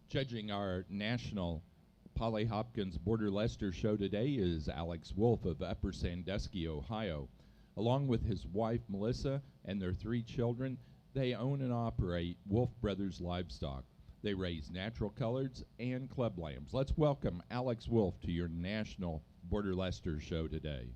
Judging our national Polly Hopkins Border Leicester show today is Alex Wolf of Upper Sandusky, Ohio. Along with his wife Melissa and their 3 children, they own and operate Wolf Brothers Livestock. They raise natural coloreds and club lambs. Let's welcome Alex Wolf to your national Border Leicester show today.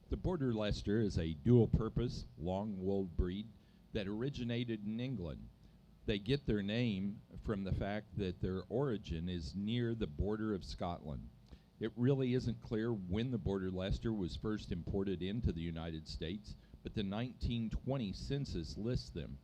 The Border Leicester is a dual-purpose, long-wooled breed that originated in England. They get their name from the fact that their origin is near the border of Scotland. It really isn't clear when the Border Leicester was first imported into the United States, but the 1920 census lists them.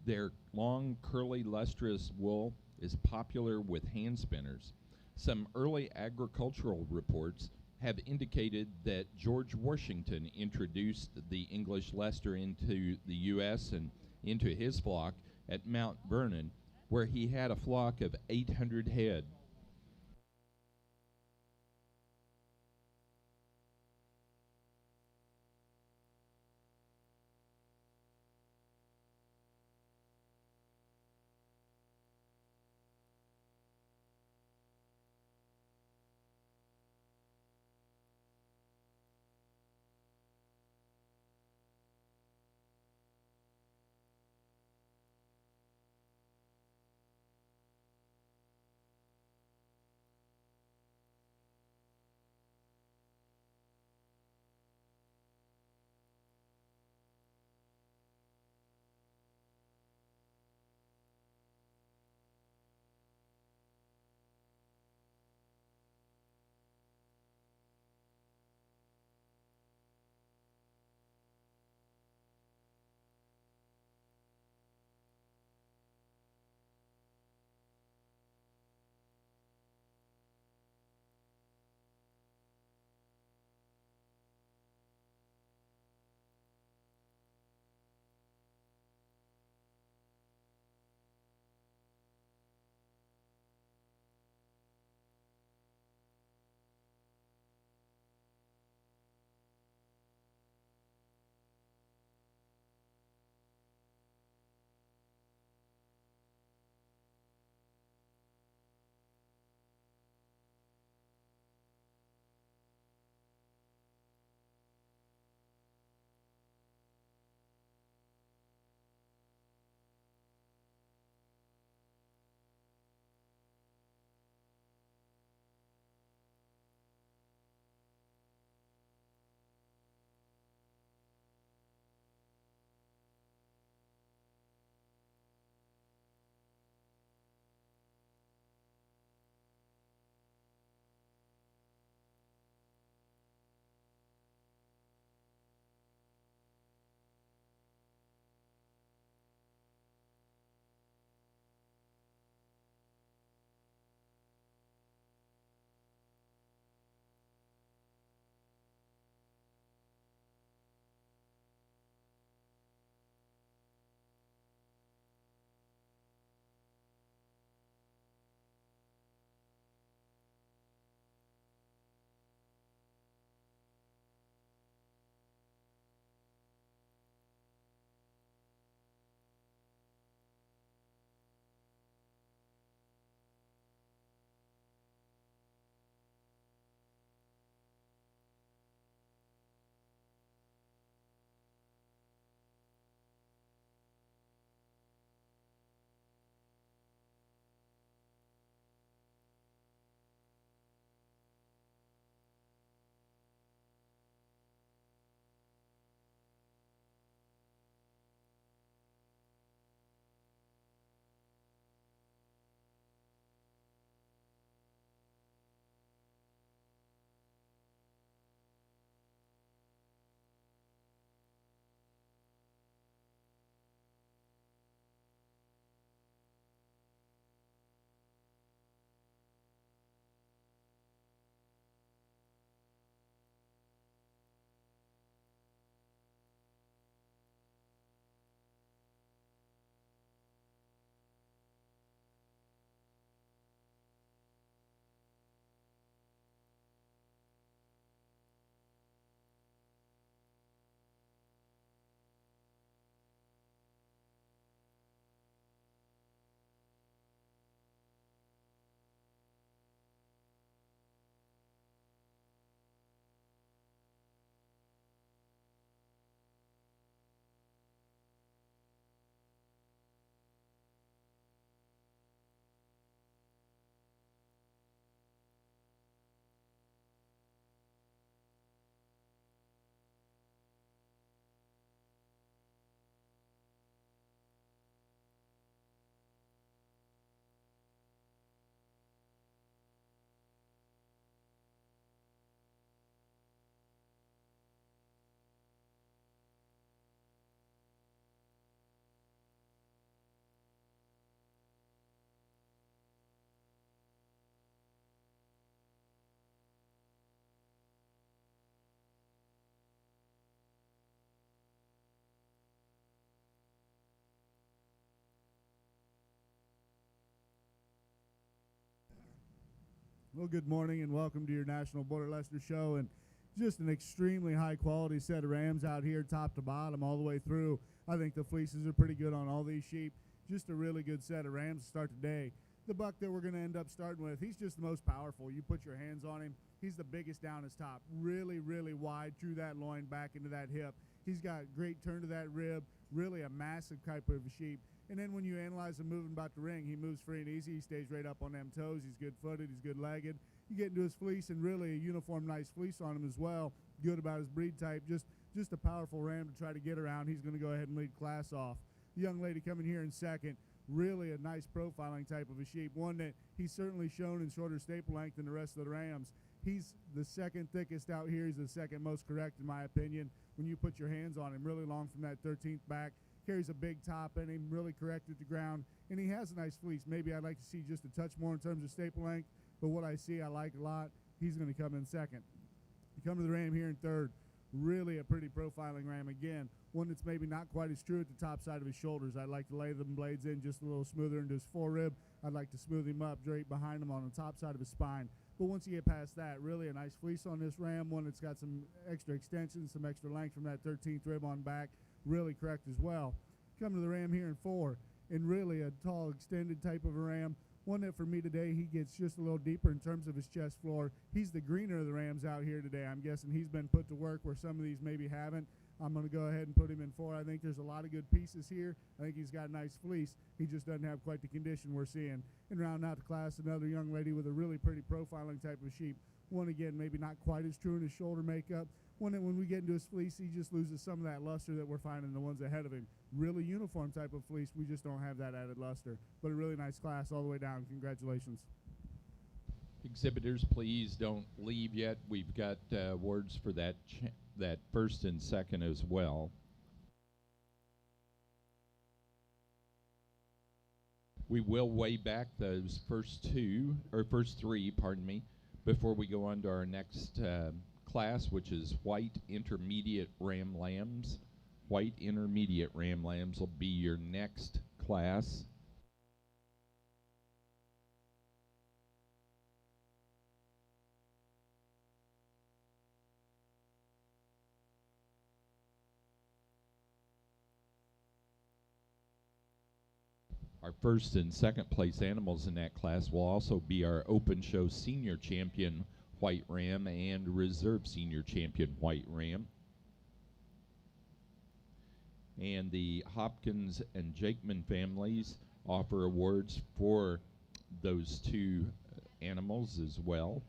Their long, curly, lustrous wool is popular with hand spinners. Some early agricultural reports have indicated that George Washington introduced the English Leicester into the U.S. and into his flock at Mount Vernon, where he had a flock of 800 head. Well, good morning and welcome to your National Border Leicester show, and just an extremely high quality set of rams out here top to bottom all the way through. I think the fleeces are pretty good on all these sheep. Just a really good set of rams to start the day. The buck that we're going to end up starting with, he's just the most powerful. You put your hands on him, he's the biggest down his top. Really, really wide through that loin back into that hip. He's got great turn to that rib, really a massive type of sheep. And then when you analyze the movement about the ring, he moves free and easy. He stays right up on them toes. He's good-footed. He's good-legged. You get into his fleece, and really a uniform, nice fleece on him as well. Good about his breed type. Just a powerful ram to try to get around. He's going to go ahead and lead class off. The young lady coming here in second, really a nice profiling type of a sheep. One that he's certainly shown in shorter staple length than the rest of the rams. He's the second thickest out here. He's the second most correct, in my opinion, when you put your hands on him. Really long from that 13th back. Carries a big top in him, really correct at the ground, and he has a nice fleece. Maybe I'd like to see just a touch more in terms of staple length, but what I see I like a lot. He's going to come in second. You come to the ram here in third. Really a pretty profiling ram again. One that's maybe not quite as true at the top side of his shoulders. I'd like to lay them blades in just a little smoother into his forerib. I'd like to smooth him up straight behind him on the top side of his spine. But once you get past that, really a nice fleece on this ram, one that's got some extra extension, some extra length from that 13th rib on back. Really correct as well. Come to the ram here in four, and really a tall, extended type of a ram. One that for me today, he gets just a little deeper in terms of his chest floor. He's the greener of the rams out here today. I'm guessing he's been put to work where some of these maybe haven't. I'm going to go ahead and put him in four. I think there's a lot of good pieces here. I think he's got a nice fleece. He just doesn't have quite the condition we're seeing. And rounding out the class, another young lady with a really pretty profiling type of sheep. One, again, maybe not quite as true in his shoulder makeup. One that when we get into his fleece, he just loses some of that luster that we're finding in the ones ahead of him. Really uniform type of fleece. We just don't have that added luster. But a really nice class all the way down. Congratulations. Exhibitors, please don't leave yet. We've got awards for that first and second as well. We will weigh back those first three, before we go on to our next class, which is white intermediate ram lambs. White intermediate ram lambs will be your next class. Our first and second place animals in that class will also be our Open Show Senior Champion White Ram and Reserve Senior Champion White Ram. And the Hopkins and Jakeman families offer awards for those two animals as well.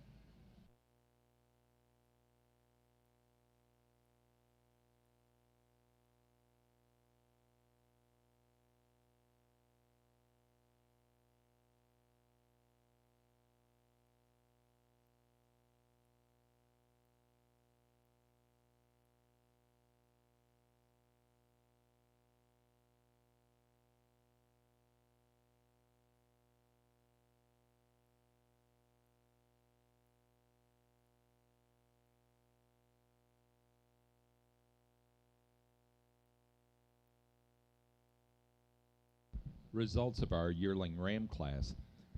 Results of our yearling ram class.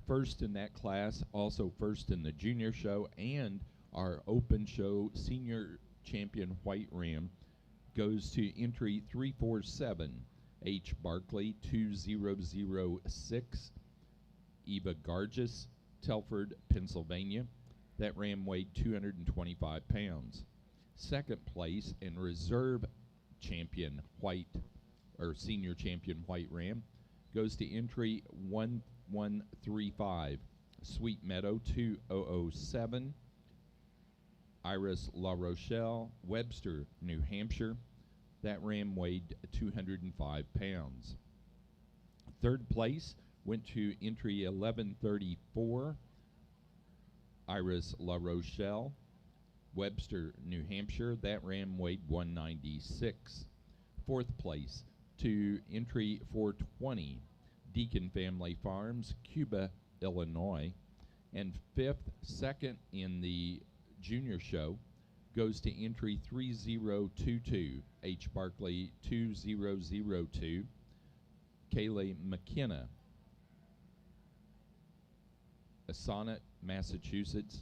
First in that class, also first in the junior show, and our Open Show Senior Champion White Ram goes to entry 347, H. Barkley 2006, Eva Gargis, Telford, Pennsylvania. That ram weighed 225 pounds. Second place in Reserve Champion White, or Senior Champion White Ram, goes to entry 1135, Sweet Meadow 2007, Iris La Rochelle, Webster, New Hampshire. That ram weighed 205 pounds. Third place went to entry 1134, Iris La Rochelle, Webster, New Hampshire. That ram weighed 196. Fourth place to entry 420, Deacon Family Farms, Cuba, Illinois. And second in the junior show, goes to entry 3022, H. Barkley 2002, Kayleigh McKenna, Sonnet, Massachusetts.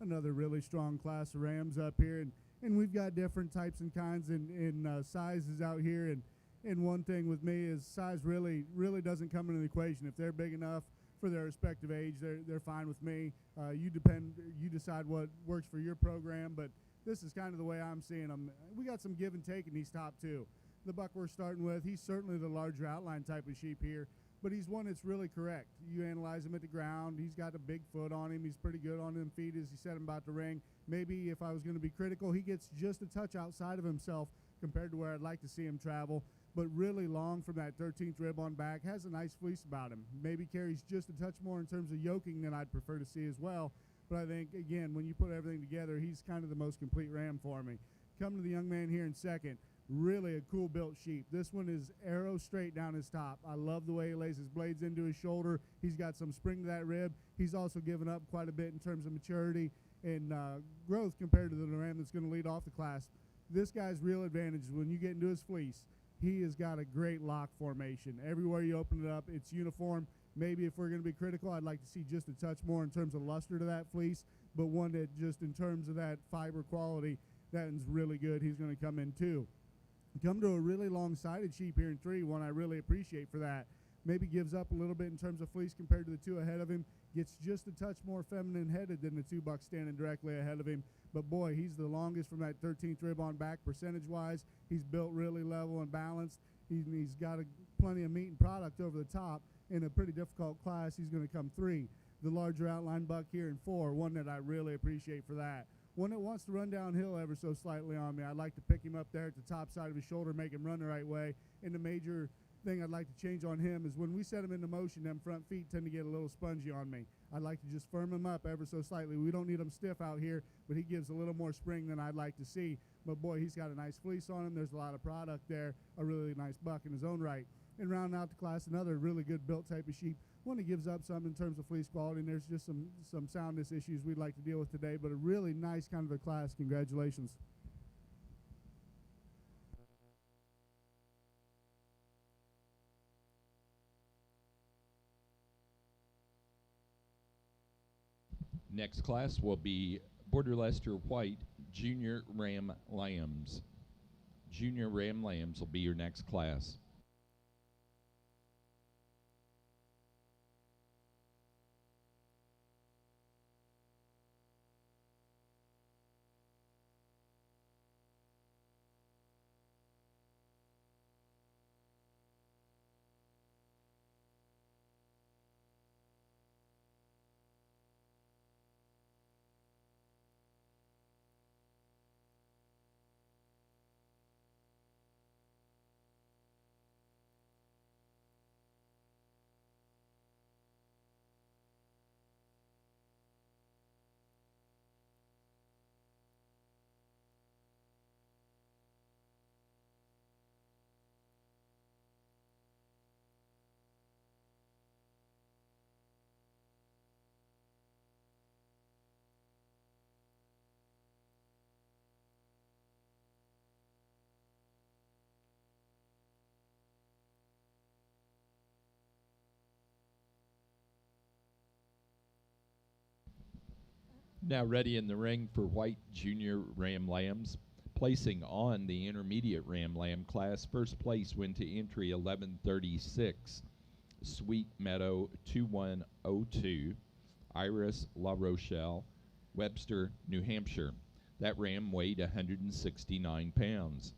another really strong class of rams up here, and we've got different types and kinds in sizes out here. And one thing with me is size really doesn't come into the equation. If they're big enough for their respective age, they're fine with me. You decide what works for your program, but this is kind of the way I'm seeing them. We got some give and take in these top two. The buck we're starting with, he's certainly the larger outline type of sheep here, but he's one that's really correct. You analyze him at the ground, he's got a big foot on him, he's pretty good on them feet as he set him about the ring. Maybe if I was going to be critical, he gets just a touch outside of himself compared to where I'd like to see him travel, but really long from that 13th rib on back, has a nice fleece about him. Maybe carries just a touch more in terms of yoking than I'd prefer to see as well, but I think, again, when you put everything together, he's kind of the most complete ram for me. Come to the young man here in second. Really a cool built sheep. This one is arrow straight down his top. I love the way he lays his blades into his shoulder. He's got some spring to that rib. He's also given up quite a bit in terms of maturity and growth compared to the ram that's going to lead off the class. This guy's real advantage is when you get into his fleece, he has got a great lock formation. Everywhere you open it up, it's uniform. Maybe if we're going to be critical, I'd like to see just a touch more in terms of luster to that fleece, but one that just in terms of that fiber quality, that one's really good. He's going to come in too. Come to a really long-sided sheep here in 3, one I really appreciate for that. Maybe gives up a little bit in terms of fleece compared to the two ahead of him. Gets just a touch more feminine-headed than the two bucks standing directly ahead of him. But, boy, he's the longest from that 13th rib on back percentage-wise. He's built really level and balanced. He's got plenty of meat and product over the top. In a pretty difficult class, he's going to come 3. The larger outline buck here in 4, one that I really appreciate for that. One that wants to run downhill ever so slightly on me. I'd like to pick him up there at the top side of his shoulder, make him run the right way. And the major thing I'd like to change on him is when we set him into motion, them front feet tend to get a little spongy on me. I'd like to just firm him up ever so slightly. We don't need him stiff out here, but he gives a little more spring than I'd like to see. But, boy, he's got a nice fleece on him. There's a lot of product there, a really nice buck in his own right. And rounding out the class, another really good built type of sheep. One that gives up some in terms of fleece quality, and there's just some soundness issues we'd like to deal with today, but a really nice kind of a class. Congratulations. Next class will be Border Leicester White Junior Ram Lambs. Junior Ram Lambs will be your next class. Now ready in the ring for White Junior Ram Lambs. Placing on the intermediate Ram Lamb class, first place went to entry 1136, Sweet Meadow 2102, Iris La Rochelle, Webster, New Hampshire. That ram weighed 169 pounds.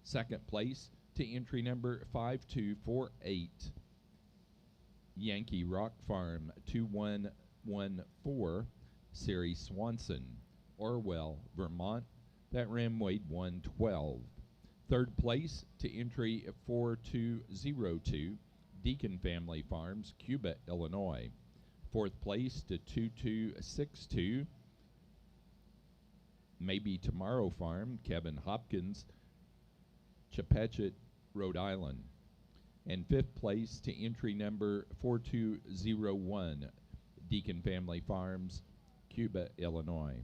Second place to entry number 5248, Yankee Rock Farm 2114, Siri Swanson, Orwell, Vermont. That ram weighed 112. Third place to entry 4202, Deacon Family Farms, Cuba, Illinois. Fourth place to 2262, Maybe Tomorrow Farm, Kevin Hopkins, Chepachet, Rhode Island. And fifth place to entry number 4201, Deacon Family Farms, Cuba, Illinois.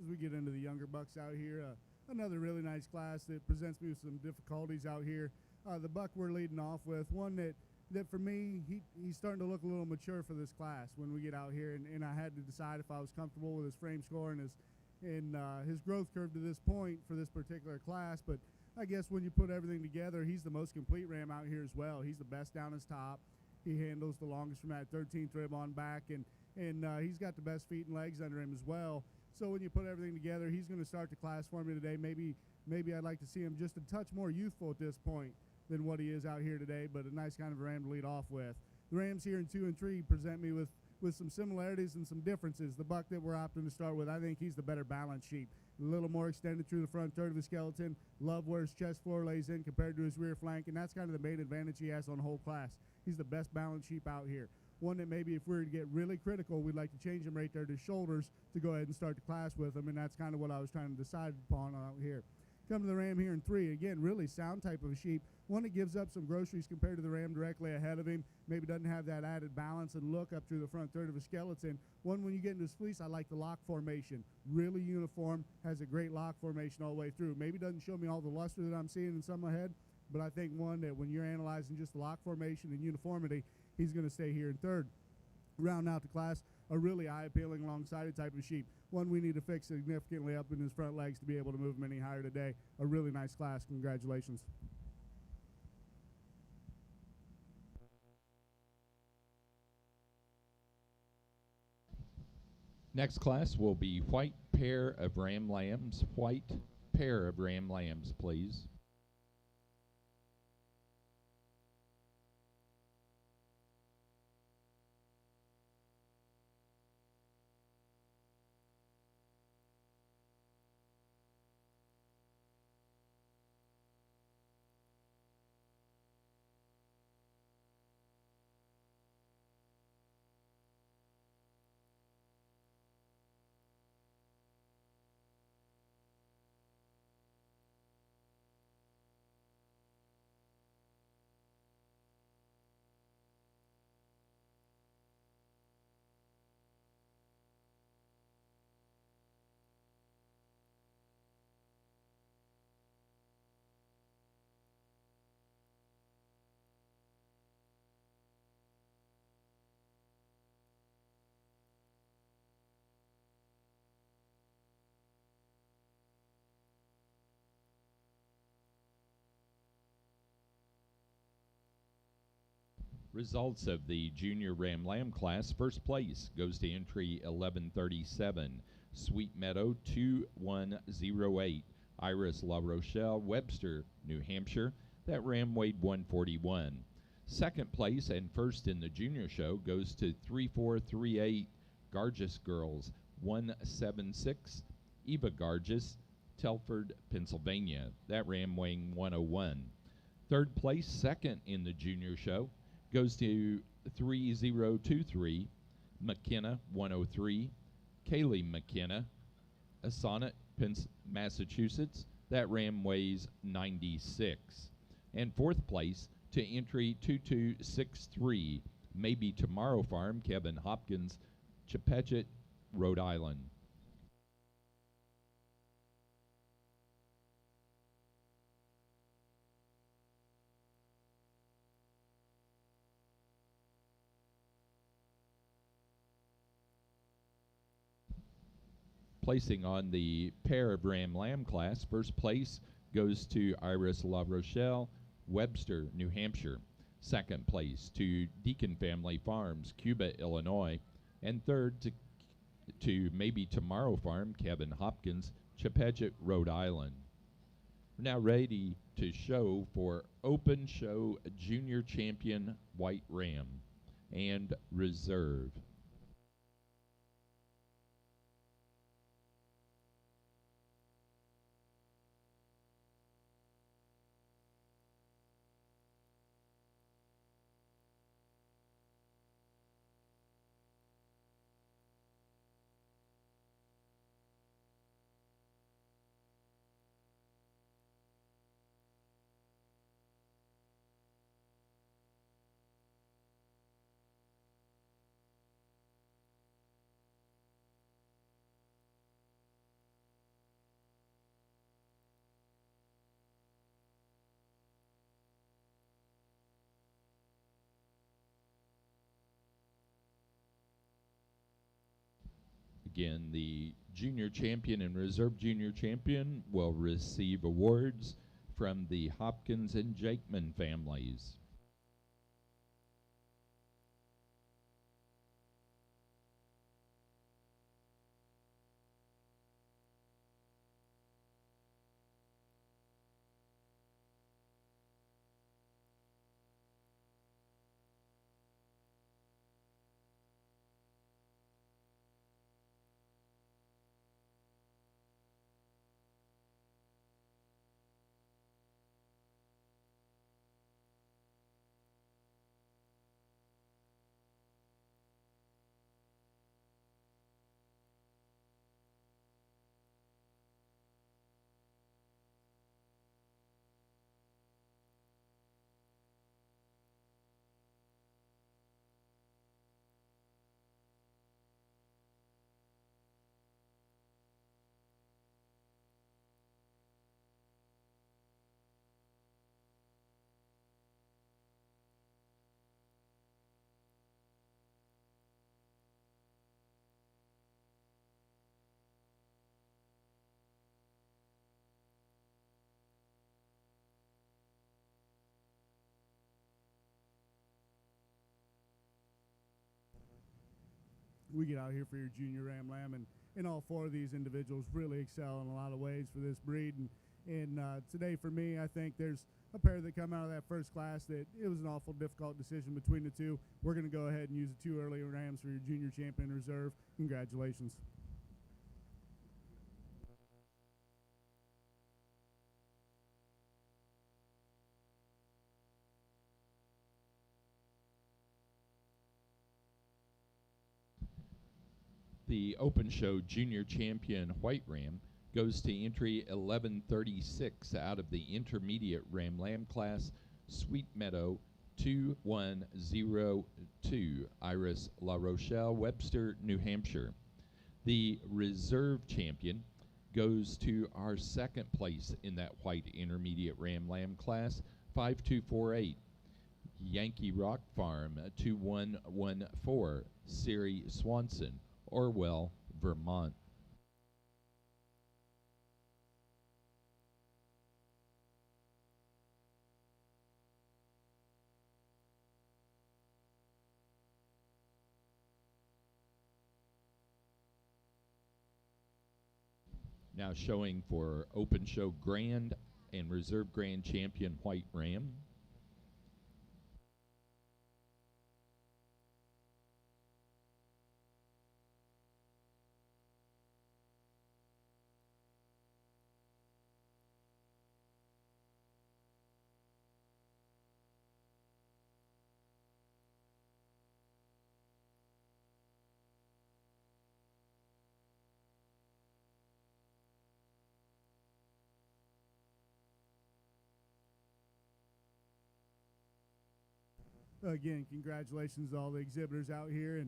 we get into the younger bucks out here, another really nice class that presents me with some difficulties out here. The buck we're leading off with, one that for me, he's starting to look a little mature for this class when we get out here, and I had to decide if I was comfortable with his frame score and his growth curve to this point for this particular class. But I guess when you put everything together, he's the most complete ram out here as well. He's the best down his top. He handles the longest from that 13th rib on back, and he's got the best feet and legs under him as well. So when you put everything together, he's going to start the class for me today. Maybe I'd like to see him just a touch more youthful at this point than what he is out here today, but a nice kind of ram to lead off with. The rams here in 2 and 3 present me with some similarities and some differences. The buck that we're opting to start with, I think he's the better balanced sheep. A little more extended through the front third of his skeleton. Love where his chest floor lays in compared to his rear flank, and that's kind of the main advantage he has on the whole class. He's the best balanced sheep out here. One that maybe if we were to get really critical, we'd like to change him right there to shoulders to go ahead and start the class with him, and that's kind of what I was trying to decide upon out here. Come to the ram here in 3. Again, really sound type of a sheep. One that gives up some groceries compared to the ram directly ahead of him. Maybe doesn't have that added balance and look up through the front third of his skeleton. One, when you get into his fleece, I like the lock formation. Really uniform, has a great lock formation all the way through. Maybe doesn't show me all the luster that I'm seeing in some ahead, but I think one that when you're analyzing just the lock formation and uniformity, he's going to stay here in 3rd. Round out the class, a really eye-appealing long-sided type of sheep. One we need to fix significantly up in his front legs to be able to move him any higher today. A really nice class. Congratulations. Next class will be white pair of ram lambs. White pair of ram lambs, please. Results of the junior ram lamb class. First place goes to entry 1137, Sweet Meadow 2108, Iris La Rochelle, Webster, New Hampshire. That ram weighed 141. Second place and first in the junior show goes to 3438, Gargis Girls 176, Eva Gargis, Telford, Pennsylvania. That ram weighing 101. Third place, second in the junior show, goes to 3023, McKenna 103, Kaylee McKenna, Assonet, Massachusetts. That ram weighs 96. And fourth place to entry 2263, Maybe Tomorrow Farm, Kevin Hopkins, Chepachet, Rhode Island. Placing on the pair of ram lamb class, first place goes to Iris La Rochelle, Webster, New Hampshire. Second place to Deacon Family Farms, Cuba, Illinois. And third to Maybe Tomorrow Farm, Kevin Hopkins, Chepachet, Rhode Island. We're now ready to show for Open Show Junior Champion White Ram and Reserve. Again, the junior champion and reserve junior champion will receive awards from the Hopkins and Jakeman families. We get out here for your junior Ram Lamb, and all four of these individuals really excel in a lot of ways for this breed. And today for me, I think there's a pair that come out of that first class that it was an awful difficult decision between the two. We're going to go ahead and use the two early Rams for your junior champion reserve. Congratulations. The Open Show Junior Champion White Ram goes to entry 1136 out of the Intermediate Ram Lamb class, Sweet Meadow 2102, Iris La Rochelle, Webster, New Hampshire. The Reserve Champion goes to our second place in that White Intermediate Ram Lamb class, 5248, Yankee Rock Farm 2114, Siri Swanson, Orwell, Vermont. Now showing for Open Show Grand and Reserve Grand Champion White Ram. Again, congratulations to all the exhibitors out here,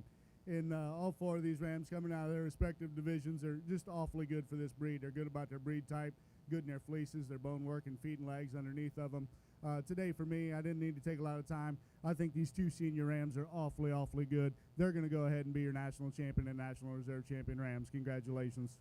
and all four of these Rams coming out of their respective divisions are just awfully good for this breed. They're good about their breed type, good in their fleeces, their bone work, and feet and legs underneath of them. Today for me, I didn't need to take a lot of time. I think these two senior Rams are awfully good. They're going to go ahead and be your national champion and national reserve champion Rams. Congratulations.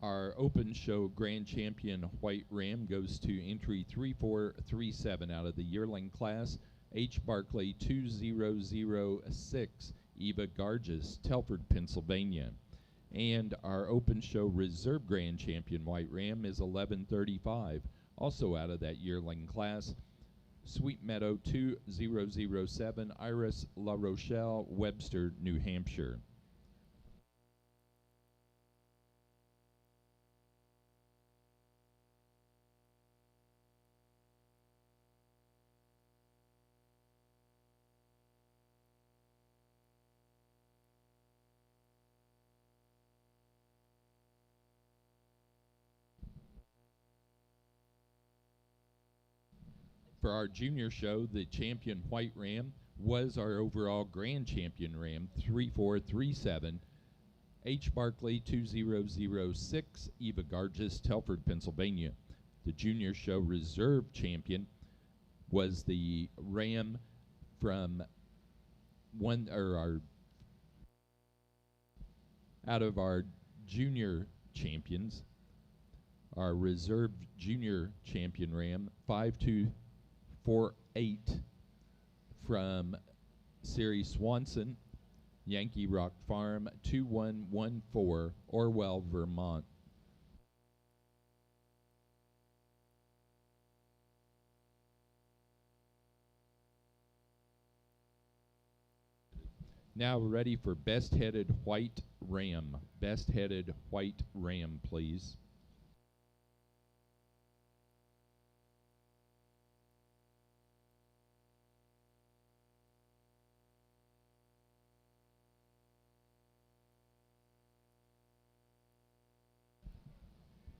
Our Open Show Grand Champion White Ram goes to entry 3437 out of the yearling class, H. Barkley 2006, Eva Garges, Telford, Pennsylvania. And our Open Show Reserve Grand Champion White Ram is 1135, also out of that yearling class, Sweet Meadow 2007, Iris La Rochelle, Webster, New Hampshire. For our junior show, the champion white ram was our overall grand champion ram, 3437. H. Barkley 2006, Eva Gargis, Telford, Pennsylvania. The junior show reserve champion was the ram from out of our junior champions, our reserve junior champion ram, 5248 from Siri Swanson, Yankee Rock Farm, 2114, Orwell, Vermont. Now we're ready for best-headed white ram. Best-headed white ram, please.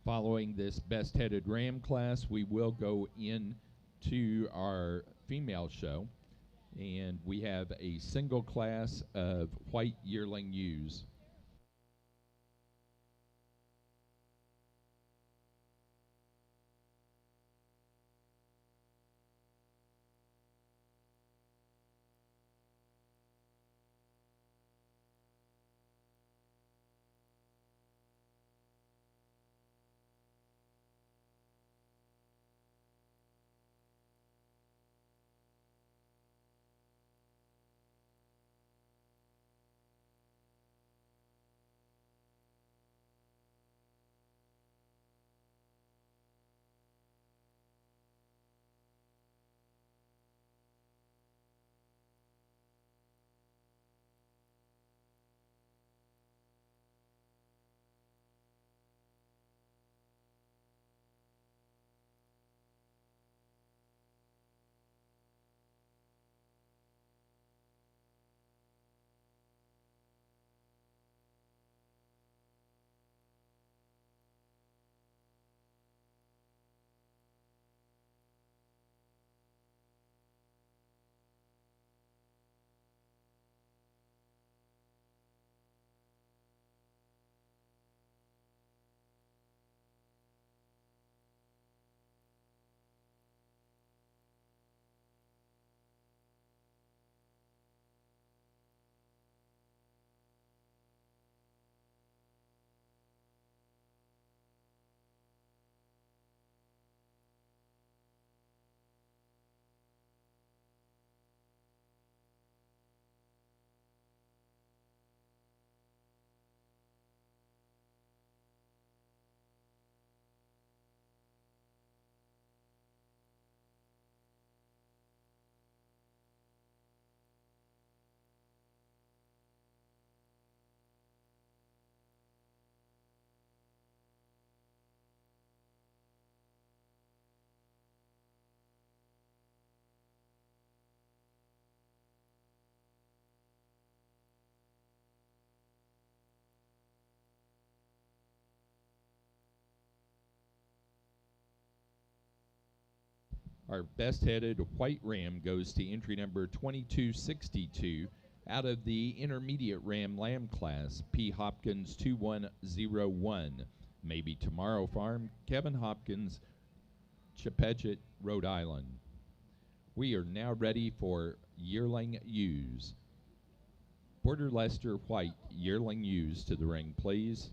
Following this best-headed ram class, we will go into our female show, and we have a single class of white yearling ewes. Our best-headed white ram goes to entry number 2262 out of the intermediate ram lamb class, P. Hopkins 2101. Maybe Tomorrow Farm, Kevin Hopkins, Chepachet, Rhode Island. We are now ready for yearling ewes. Border Leicester white yearling ewes to the ring, please.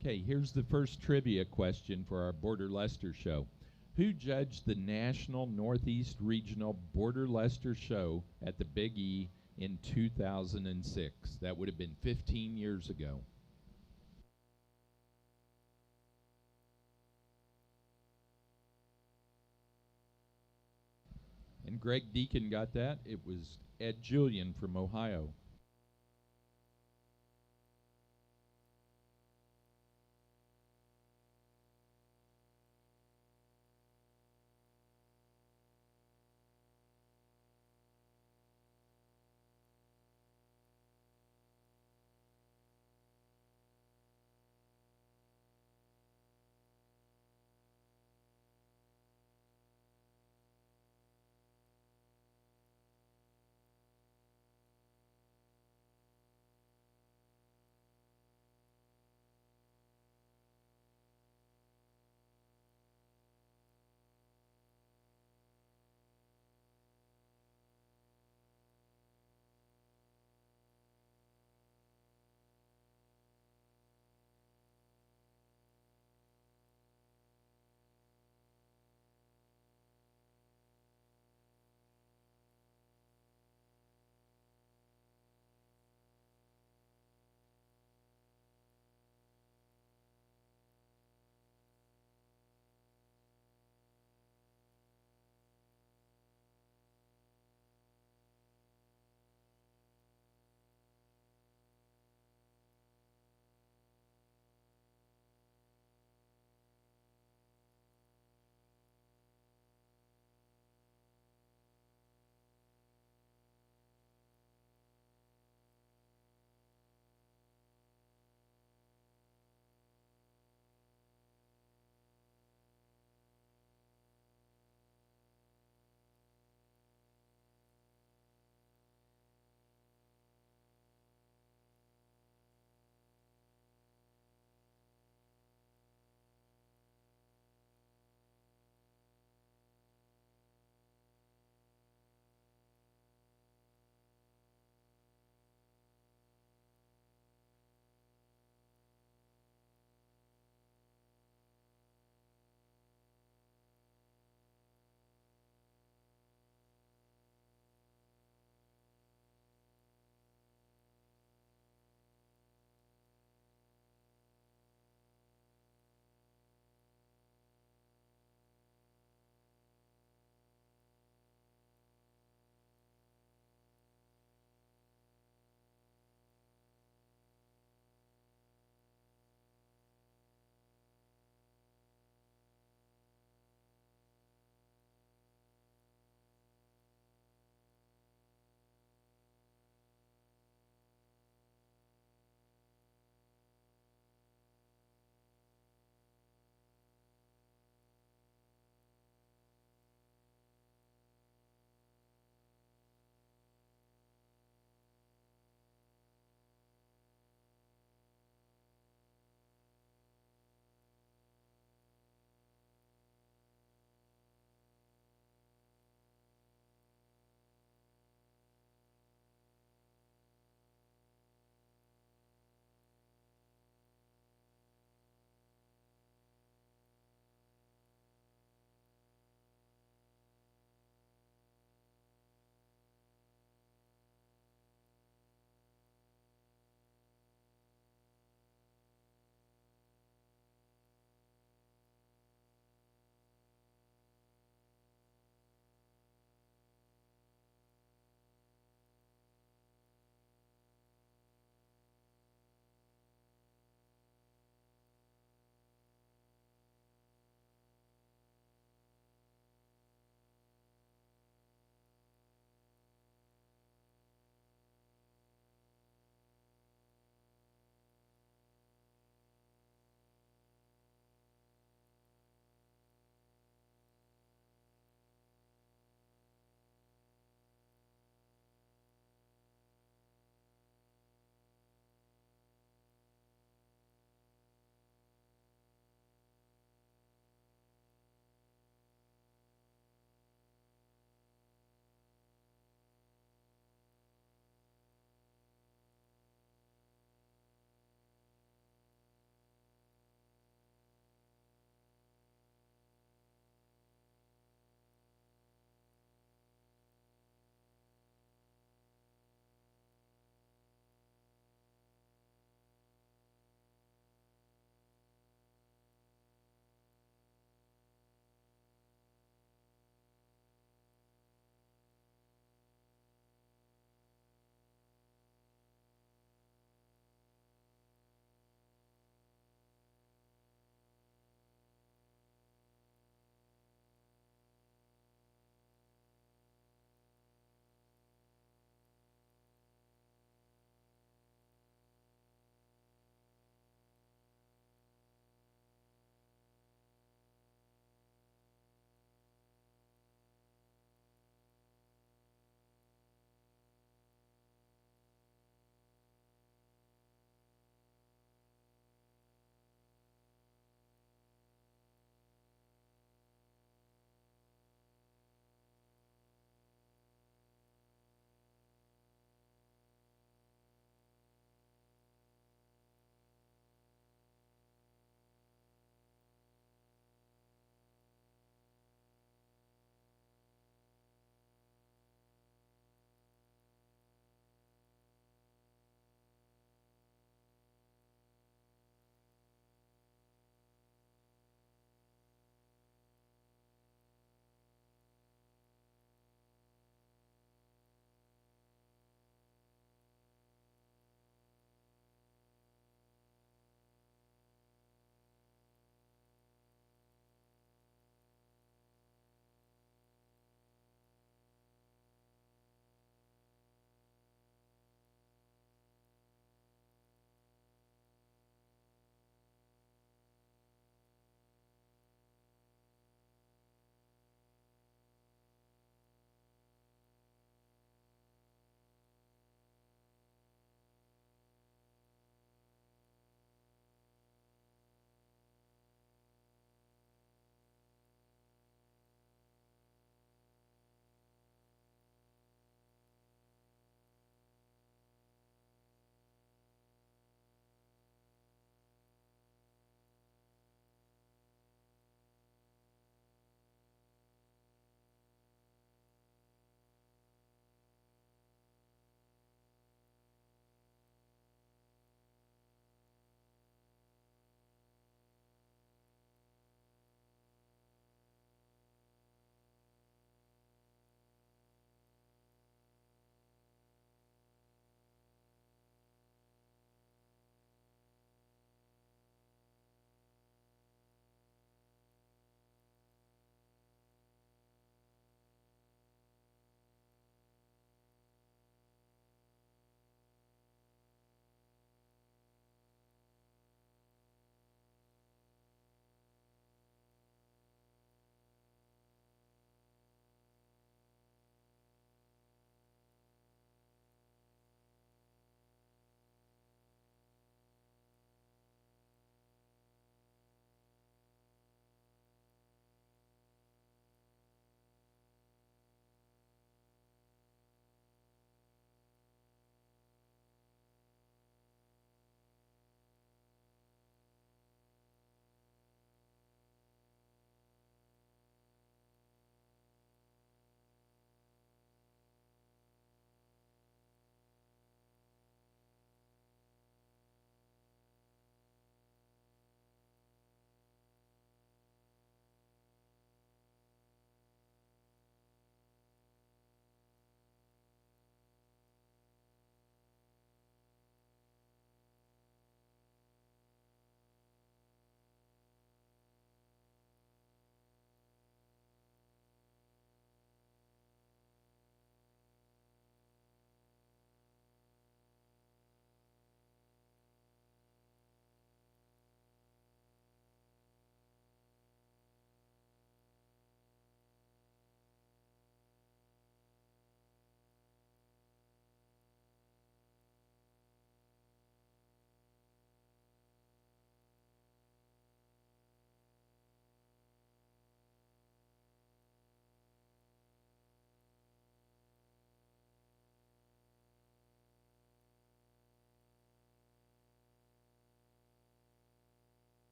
Okay, here's the first trivia question for our Border Leicester show. Who judged the National Northeast Regional Border Leicester show at the Big E in 2006? That would have been 15 years ago. And Greg Deacon got that. It was Ed Julian from Ohio.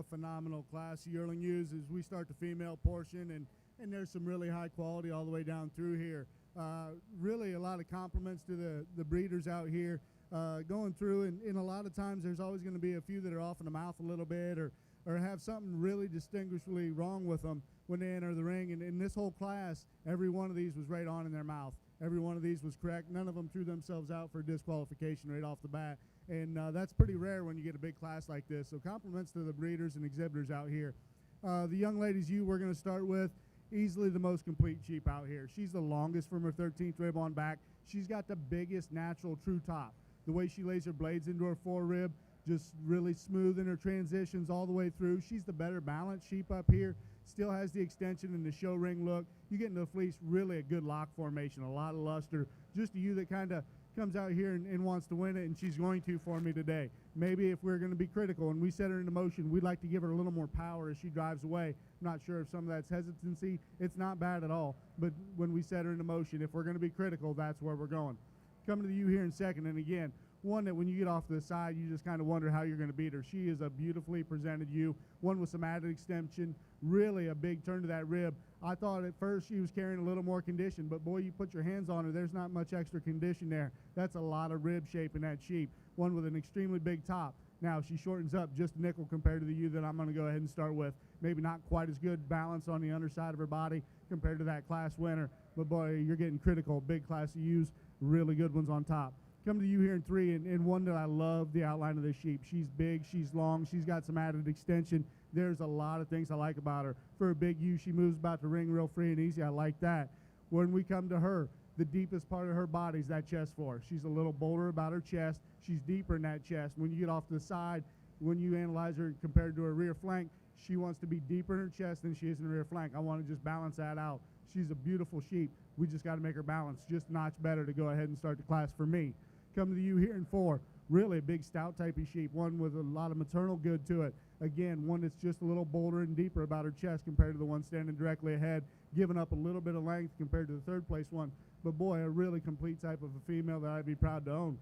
a phenomenal class of yearling ewes as we start the female portion, and there's some really high quality all the way down through here. Really a lot of compliments to the breeders out here going through, and a lot of times there's always going to be a few that are off in the mouth a little bit or have something really distinguishably wrong with them when they enter the ring. And in this whole class, every one of these was right on in their mouth. Every one of these was correct. None of them threw themselves out for disqualification right off the bat. And that's pretty rare when you get a big class like this. So compliments to the breeders and exhibitors out here. The young lady's ewe we're going to start with, easily the most complete sheep out here. She's the longest from her 13th rib on back. She's got the biggest natural true top. The way she lays her blades into her forerib, just really smooth in her transitions all the way through. She's the better balanced sheep up here. Still has the extension and the show ring look. You get into the fleece, really a good lock formation, a lot of luster. Just a ewe that kind of comes out here and wants to win it, and she's going to for me today. Maybe if we're going to be critical and we set her into motion, we'd like to give her a little more power as she drives away. I'm not sure if some of that's hesitancy. It's not bad at all, but when we set her into motion, if we're going to be critical, that's where we're going. Coming to the ewe here in second, and again, one that when you get off to the side, you just kind of wonder how you're going to beat her. She is a beautifully presented ewe, one with some added extension, really a big turn to that rib. I thought at first she was carrying a little more condition, but boy, you put your hands on her, there's not much extra condition there. That's a lot of rib shape in that sheep, one with an extremely big top. Now, she shortens up just a nickel compared to the ewe that I'm going to go ahead and start with. Maybe not quite as good balance on the underside of her body compared to that class winner, but boy, you're getting critical. Big class of ewes, really good ones on top. Come to you here in three, and one that I love the outline of this sheep. She's big, she's long, she's got some added extension. There's a lot of things I like about her. For a big ewe, she moves about the ring real free and easy. I like that. When we come to her, the deepest part of her body is that chest floor. She's a little bolder about her chest. She's deeper in that chest. When you get off to the side, when you analyze her compared to her rear flank, she wants to be deeper in her chest than she is in her rear flank. I want to just balance that out. She's a beautiful sheep. We just got to make her balance just a notch better to go ahead and start the class for me. Come to the ewe here in four. Really a big stout type of sheep, one with a lot of maternal good to it. Again, one that's just a little bolder and deeper about her chest compared to the one standing directly ahead, giving up a little bit of length compared to the third place one. But boy, a really complete type of a female that I'd be proud to own.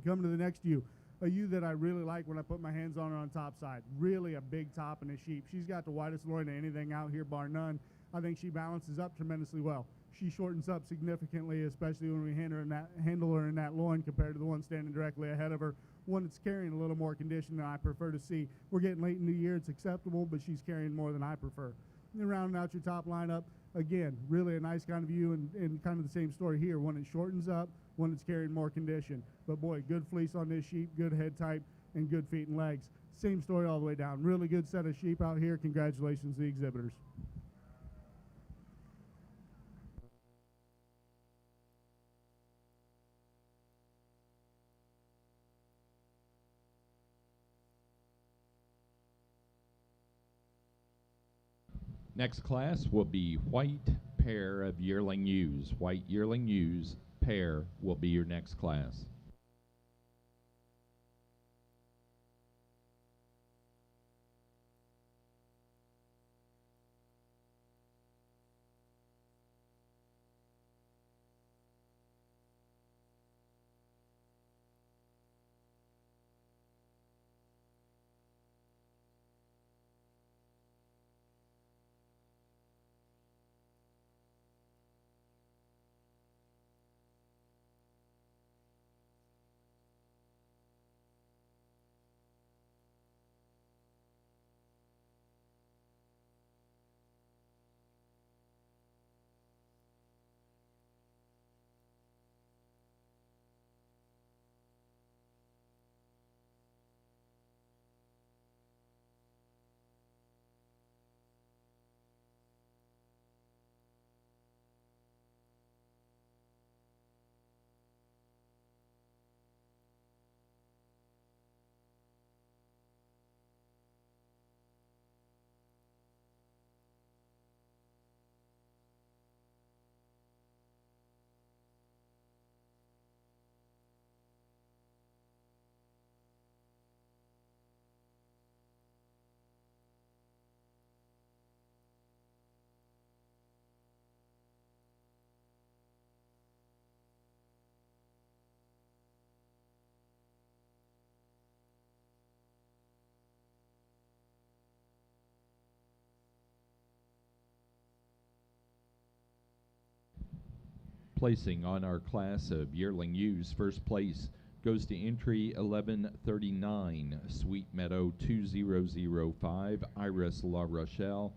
Coming to the next ewe, a ewe that I really like when I put my hands on her on top side. Really a big top in a sheep. She's got the widest loin of anything out here, bar none. I think she balances up tremendously well. She shortens up significantly, especially when we handle her in that loin compared to the one standing directly ahead of her. One that's carrying a little more condition than I prefer to see. We're getting late in the year, it's acceptable, but she's carrying more than I prefer. And rounding out your top lineup, again, really a nice kind of view, and kind of the same story here. One that shortens up, one that's carrying more condition. But boy, good fleece on this sheep, good head type, and good feet and legs. Same story all the way down. Really good set of sheep out here. Congratulations to the exhibitors. Next class will be white pair of yearling ewes. White yearling ewes pair will be your next class. Placing on our class of yearling ewes, first place goes to entry 1139, Sweet Meadow 2005, Iris La Rochelle,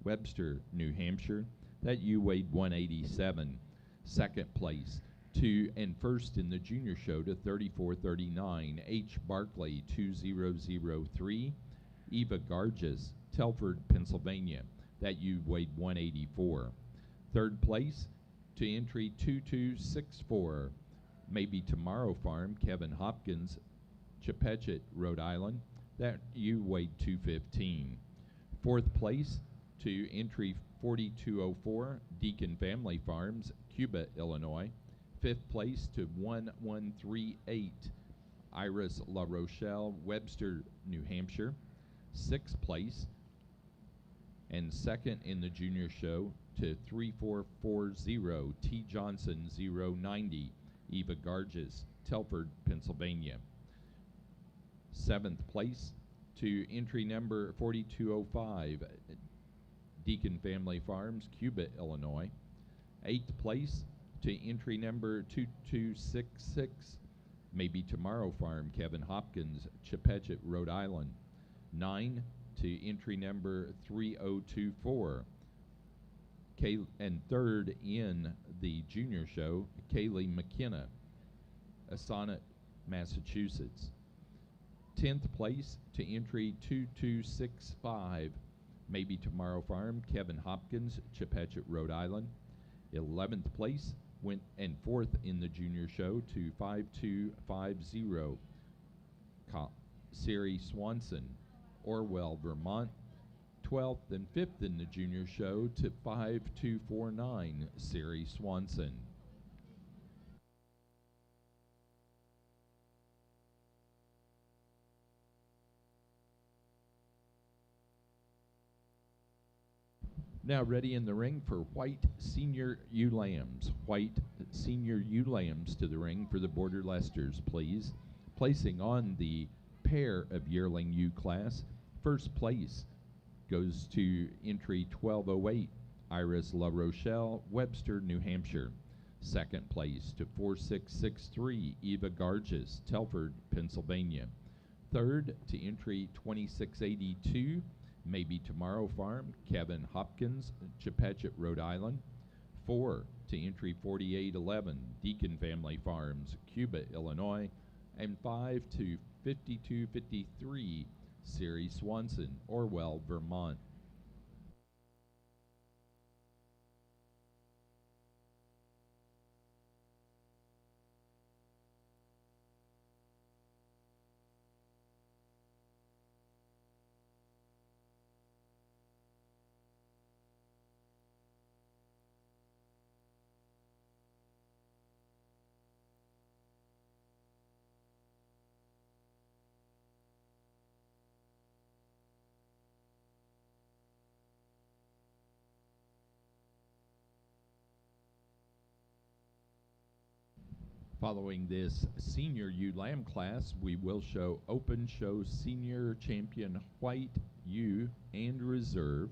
Webster, New Hampshire. That ewe weighed 187. Second place to and first in the junior show to 3439, H. Barkley 2003, Eva Garges, Telford, Pennsylvania. That ewe weighed 184. Third place to entry 2264, Maybe Tomorrow Farm, Kevin Hopkins, Chepachet, Rhode Island. That ewe weighed 215. Fourth place to entry 4204, Deacon Family Farms, Cuba, Illinois. Fifth place to 1138, Iris La Rochelle, Webster, New Hampshire. Sixth place and second in the junior show to 3440, T. Johnson 090, Eva Garges, Telford, Pennsylvania. Seventh place to entry number 4205, Deacon Family Farms, Cuba, Illinois. Eighth place to entry number 2266, Maybe Tomorrow Farm, Kevin Hopkins, Chepachet, Rhode Island. 9 to entry number 3024, and third in the junior show, Kaylee McKenna, Assonet, Massachusetts. 10th place to entry 2265, Maybe Tomorrow Farm, Kevin Hopkins, Chepachet, Rhode Island. 11th place went and fourth in the junior show to 5250, Siri Swanson, Orwell, Vermont. 12th and 5th in the junior show to 5249, Siri Swanson. Now ready in the ring for white senior ewe lambs. White senior ewe lambs to the ring for the Border Leicesters, please. Placing on the pair of yearling ewe class, first place goes to entry 1208, Iris La Rochelle, Webster, New Hampshire. Second place to 4663, Eva Garges, Telford, Pennsylvania. Third to entry 2682, Maybe Tomorrow Farm, Kevin Hopkins, Chepachet, Rhode Island. 4 to entry 4811, Deacon Family Farms, Cuba, Illinois. And 5 to 5253, Siri Swanson, Orwell, Vermont. Following this senior ewe lamb class, we will show open show senior champion white ewe and reserve.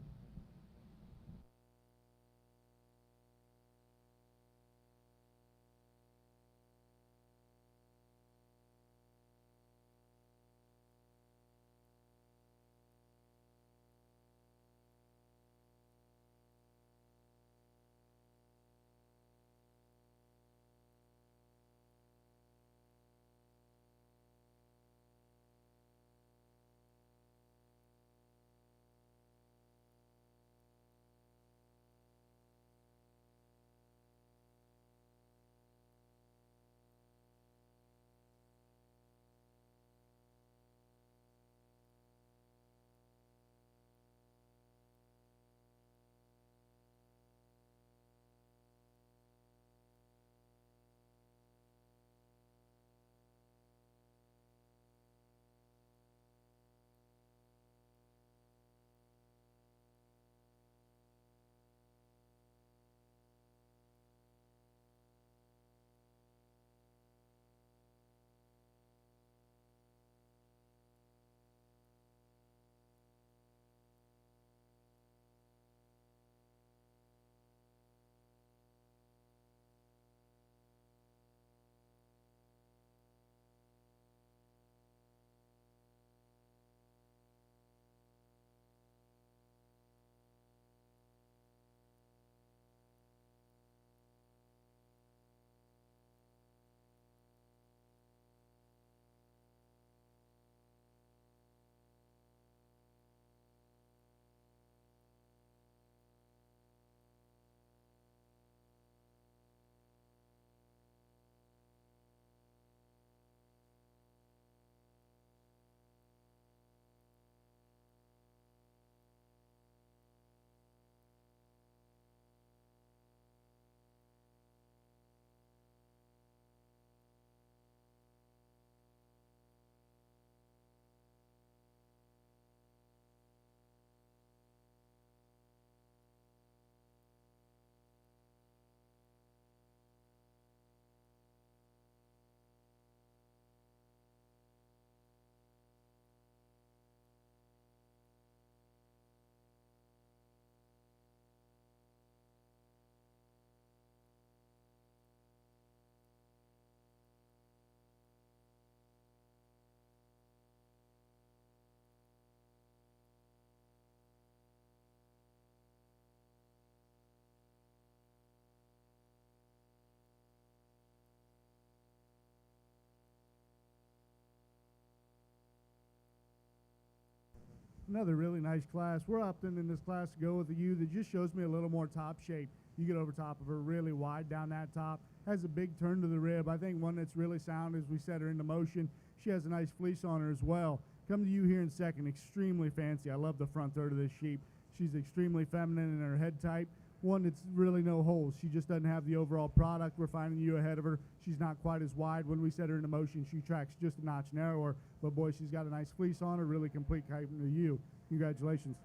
Another really nice class. We're opting in this class to go with a ewe that just shows me a little more top shape. You get over top of her really wide down that top. Has a big turn to the rib. I think one that's really sound as we set her into motion. She has a nice fleece on her as well. Come to you here in second. Extremely fancy. I love the front third of this sheep. She's extremely feminine in her head type. One that's really no holes. She just doesn't have the overall product. We're finding you ahead of her. She's not quite as wide. When we set her into motion, she tracks just a notch narrower. But boy, she's got a nice fleece on her. Really complete type to you. Congratulations.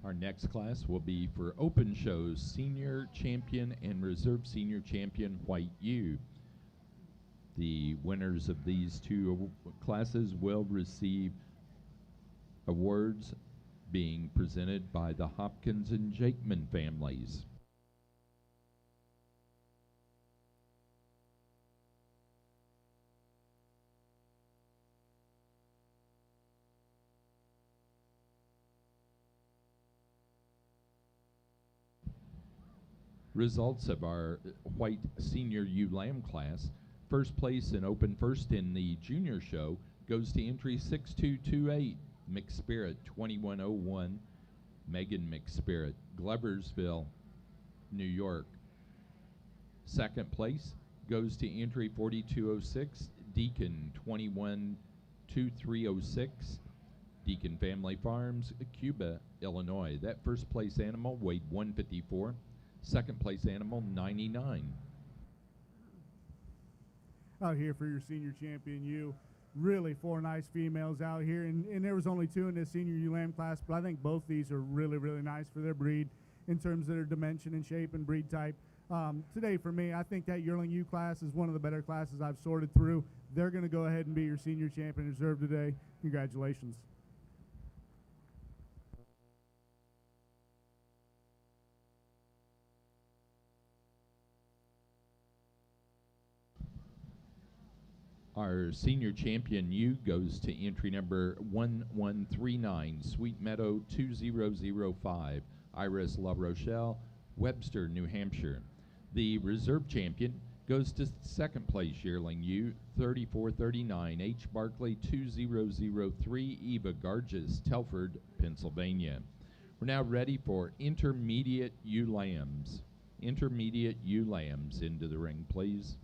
Our next class will be for open shows, senior champion and reserve senior champion white ewe. The winners of these two classes will receive awards being presented by the Hopkins and Jakeman families. Results of our white senior ewe lamb class. First place and open first in the junior show goes to entry 6228, McSpirit 2101, Megan McSpirit, Gloversville, New York. Second place goes to entry 4206, Deacon 212306, Deacon Family Farms, Cuba, Illinois. That first place animal weighed 154. Second place animal, 99. Out here for your senior champion ewe. Really four nice females out here. And there was only two in this senior ewe lamb class, but I think both these are really, really nice for their breed in terms of their dimension and shape and breed type. Today for me, I think that yearling ewe class is one of the better classes I've sorted through. They're going to go ahead and be your senior champion reserve today. Congratulations. Our senior champion ewe goes to entry number 1139, Sweet Meadow 2005, Iris La Rochelle, Webster, New Hampshire. The reserve champion goes to second place yearling ewe 3439, H. Barkley 2003, Eva Garges, Telford, Pennsylvania. We're now ready for intermediate ewe lambs. Intermediate ewe lambs into the ring, please.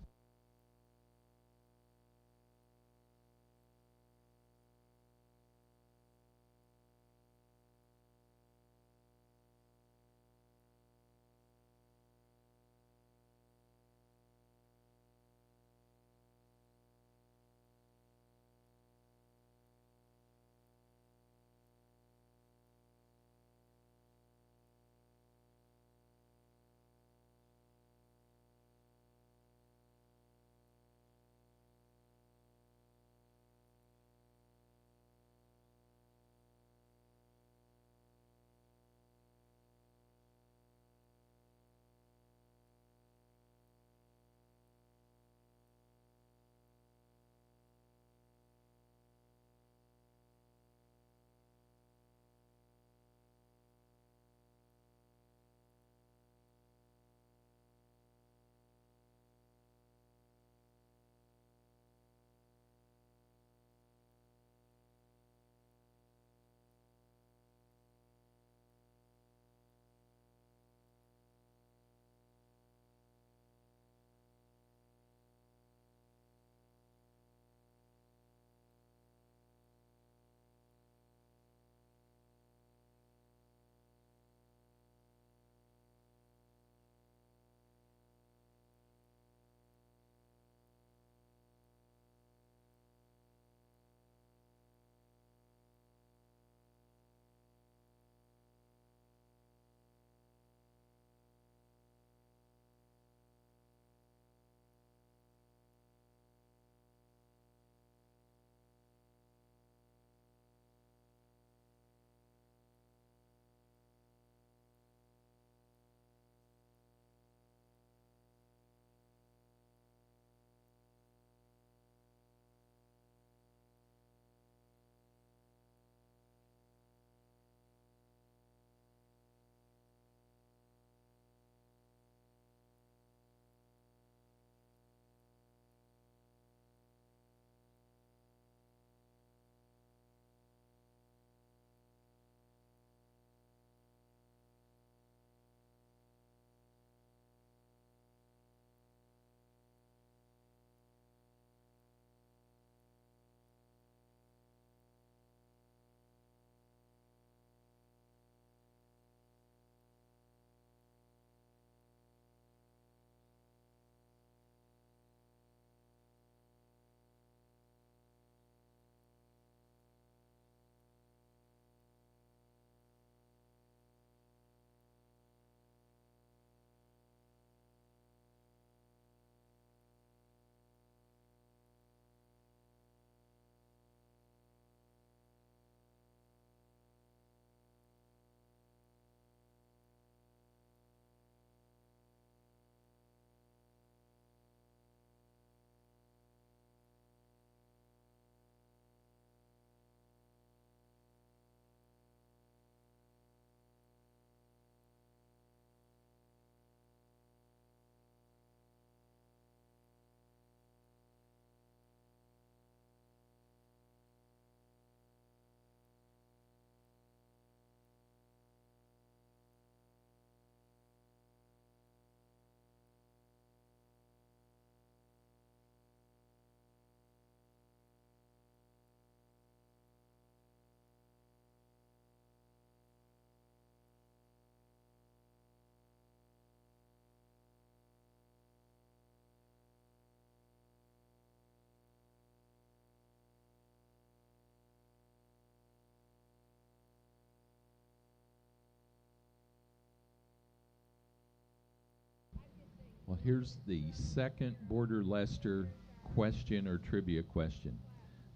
Well, here's the second Border Leicester question or trivia question.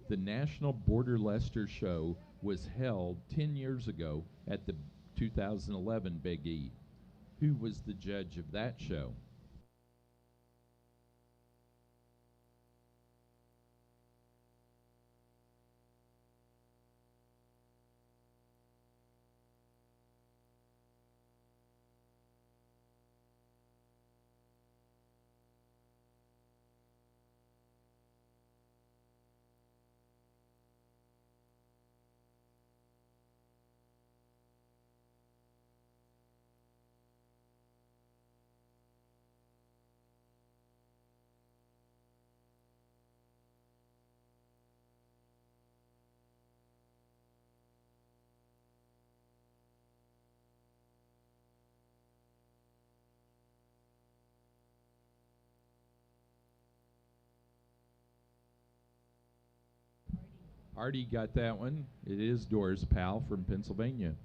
The National Border Leicester Show was held 10 years ago at the 2011 Big E. Who was the judge of that show? Artie got that one. It is Doris Powell from Pennsylvania.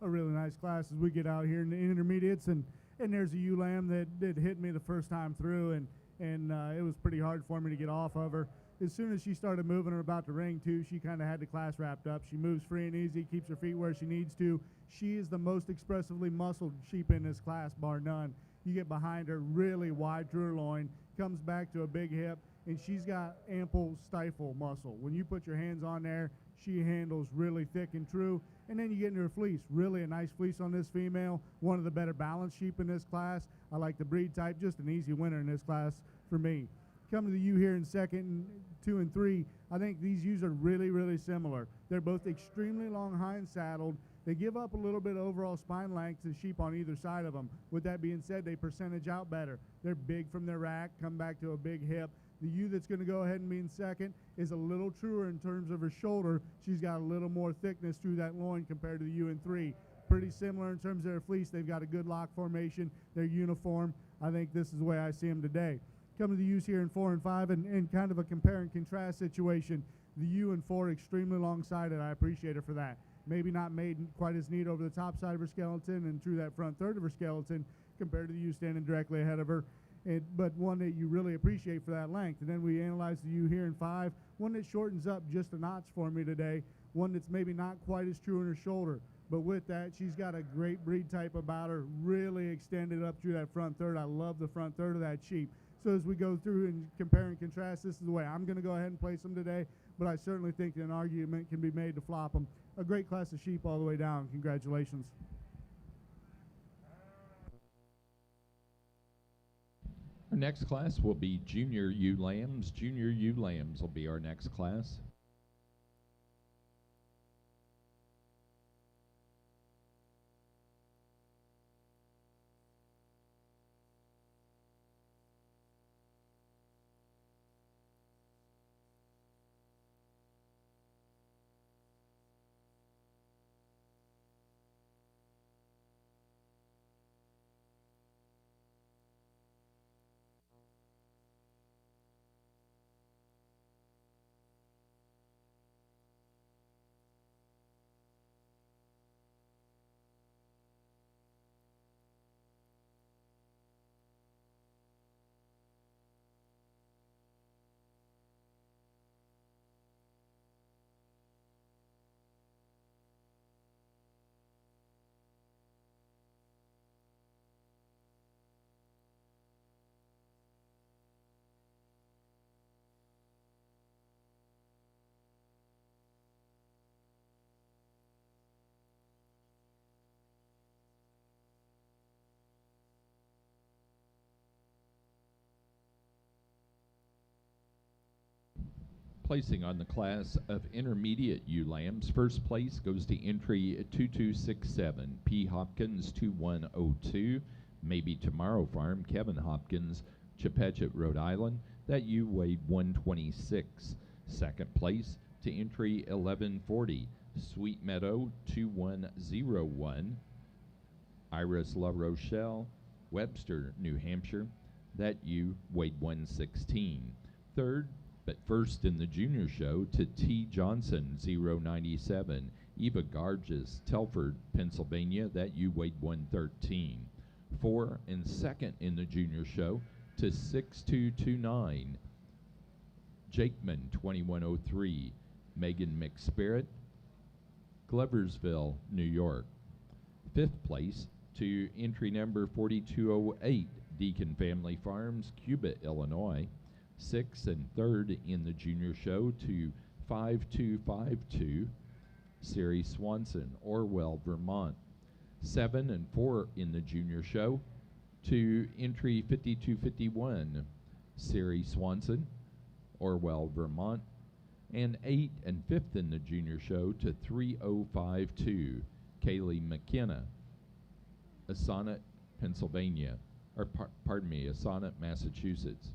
a really nice class as we get out here in the intermediates, and there's a ewe lamb that hit me the first time through, and it was pretty hard for me to get off of her. As soon as she started moving her about the ring too, she kind of had the class wrapped up. She moves free and easy, keeps her feet where she needs to. She is the most expressively muscled sheep in this class, bar none. You get behind her, really wide through her loin, comes back to a big hip, and she's got ample stifle muscle. When you put your hands on there, she handles really thick and true. And then you get into her fleece, really a nice fleece on this female, one of the better balanced sheep in this class. I like the breed type, just an easy winner in this class for me. Come to the ewe here in second, and 2 and 3. I think these ewes are really, really similar. They're both extremely long hind saddled. They give up a little bit of overall spine length to sheep on either side of them. With that being said, they percentage out better. They're big from their rack, come back to a big hip. The ewe that's going to go ahead and be in second is a little truer in terms of her shoulder. She's got a little more thickness through that loin compared to the ewe in 3. Pretty similar in terms of their fleece. They've got a good lock formation. They're uniform. I think this is the way I see them today. Come to the ewes here in 4 and 5, and kind of a compare and contrast situation. The ewe in 4 extremely long-sided. I appreciate her for that. Maybe not made quite as neat over the top side of her skeleton and through that front third of her skeleton compared to the ewe standing directly ahead of her. But one that you really appreciate for that length. And then we analyze the ewe here in 5, one that shortens up just a notch for me today, one that's maybe not quite as true in her shoulder. But with that, she's got a great breed type about her, really extended up through that front third. I love the front third of that sheep. So as we go through and compare and contrast, this is the way I'm going to go ahead and place them today, but I certainly think an argument can be made to flop them. A great class of sheep all the way down. Congratulations. Our next class will be Junior Ewe Lambs. Junior Ewe Lambs will be our next class. Placing on the class of intermediate ewe lambs, first place goes to entry 2267, P. Hopkins 2102, Maybe Tomorrow Farm, Kevin Hopkins, Chepachet, Rhode Island. That ewe weighed 126. Second place to entry 1140, Sweet Meadow 2101, Iris La Rochelle, Webster, New Hampshire. That ewe weighed 116. Third, but first in the junior show, to T. Johnson 097, Eva Garges, Telford, Pennsylvania. That ewe weighed 113. 4 and second in the junior show, to 6229, Jakeman 2103, Megan McSpirit, Gloversville, New York. Fifth place to entry number 4208, Deacon Family Farms, Cuba, Illinois. 6th and 3rd in the junior show to 5252, Siri Swanson, Orwell, Vermont. 7 and 4 in the junior show to entry 5251, Siri Swanson, Orwell, Vermont. And 8 and 5th in the junior show to 3052, Kaylee McKenna, Assonet, Pennsylvania, or pardon me, Assonet, Massachusetts.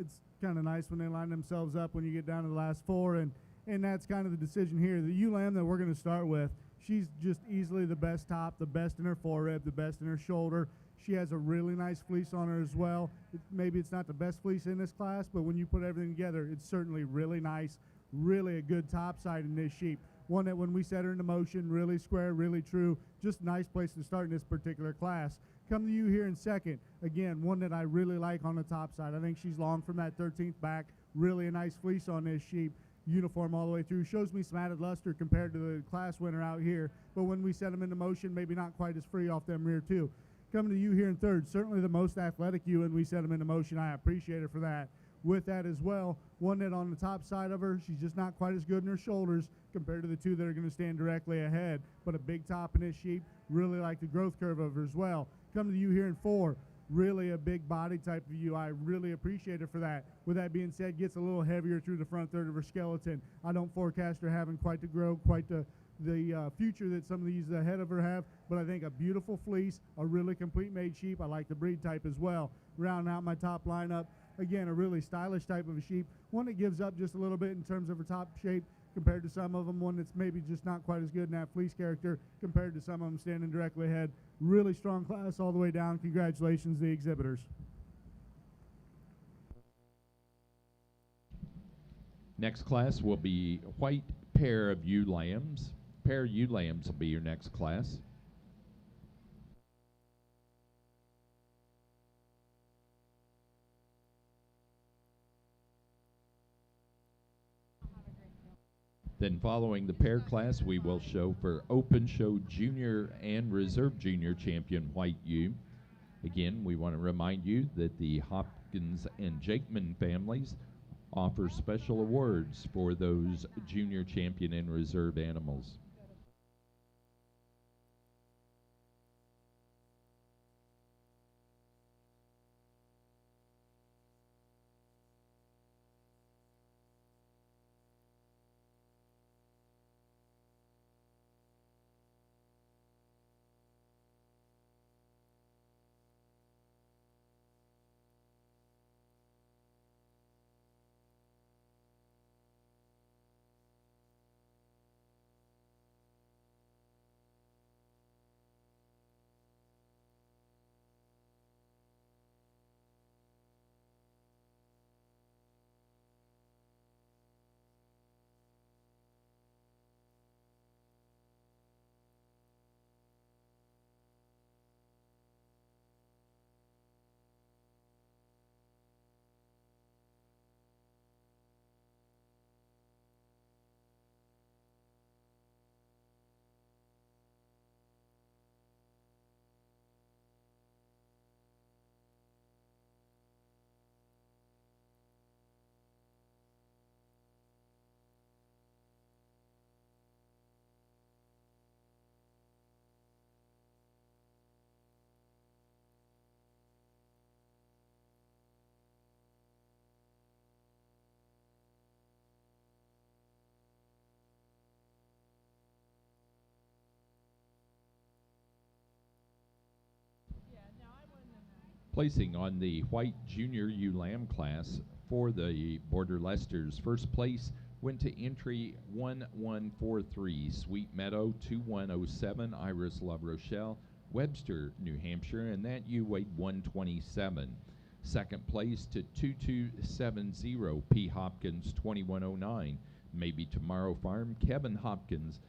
it's kind of nice when they line themselves up when you get down to the last four, and that's kind of the decision here. The ewe lamb that we're going to start with, she's just easily the best top, the best in her forerib, the best in her shoulder. She has a really nice fleece on her as well. Maybe it's not the best fleece in this class, but when you put everything together, it's certainly really nice, really a good top side in this sheep. One that when we set her into motion, really square, really true, just a nice place to start in this particular class. Come to you here in second. Again, one that I really like on the top side. I think she's long from that 13th back. Really a nice fleece on this sheep. Uniform all the way through. Shows me some added luster compared to the class winner out here. But when we set them into motion, maybe not quite as free off them rear too. Coming to you here in third. Certainly the most athletic ewe, and we set them into motion. I appreciate her for that. With that as well, one that on the top side of her, she's just not quite as good in her shoulders compared to the two that are going to stand directly ahead. But a big top in this sheep. Really like the growth curve of her as well. Come to you here in four. Really a big body type of ewe. I really appreciate her for that. With that being said, gets a little heavier through the front third of her skeleton. I don't forecast her having quite the growth, quite the future that some of these ahead of her have, but I think a beautiful fleece, a really complete made sheep. I like the breed type as well. Rounding out my top lineup, again, a really stylish type of a sheep, one that gives up just a little bit in terms of her top shape compared to some of them, one that's maybe just not quite as good in that fleece character compared to some of them standing directly ahead. Really strong class all the way down. Congratulations, the exhibitors. Next class will be white pair of ewe lambs. Pair ewe lambs will be your next class. Then following the pair class, we will show for Open Show Junior and Reserve Junior Champion White ewe. Again, we want to remind you that the Hopkins and Jakeman families offer special awards for those Junior Champion and Reserve animals. Placing on the white junior ewe lamb class for the Border Leicesters, first place went to entry 1143, Sweet Meadow 2107, Iris La Rochelle, Webster, New Hampshire, and that ewe weighed 127. Second place to 2270, P. Hopkins 2109, Maybe Tomorrow Farm, Kevin Hopkins,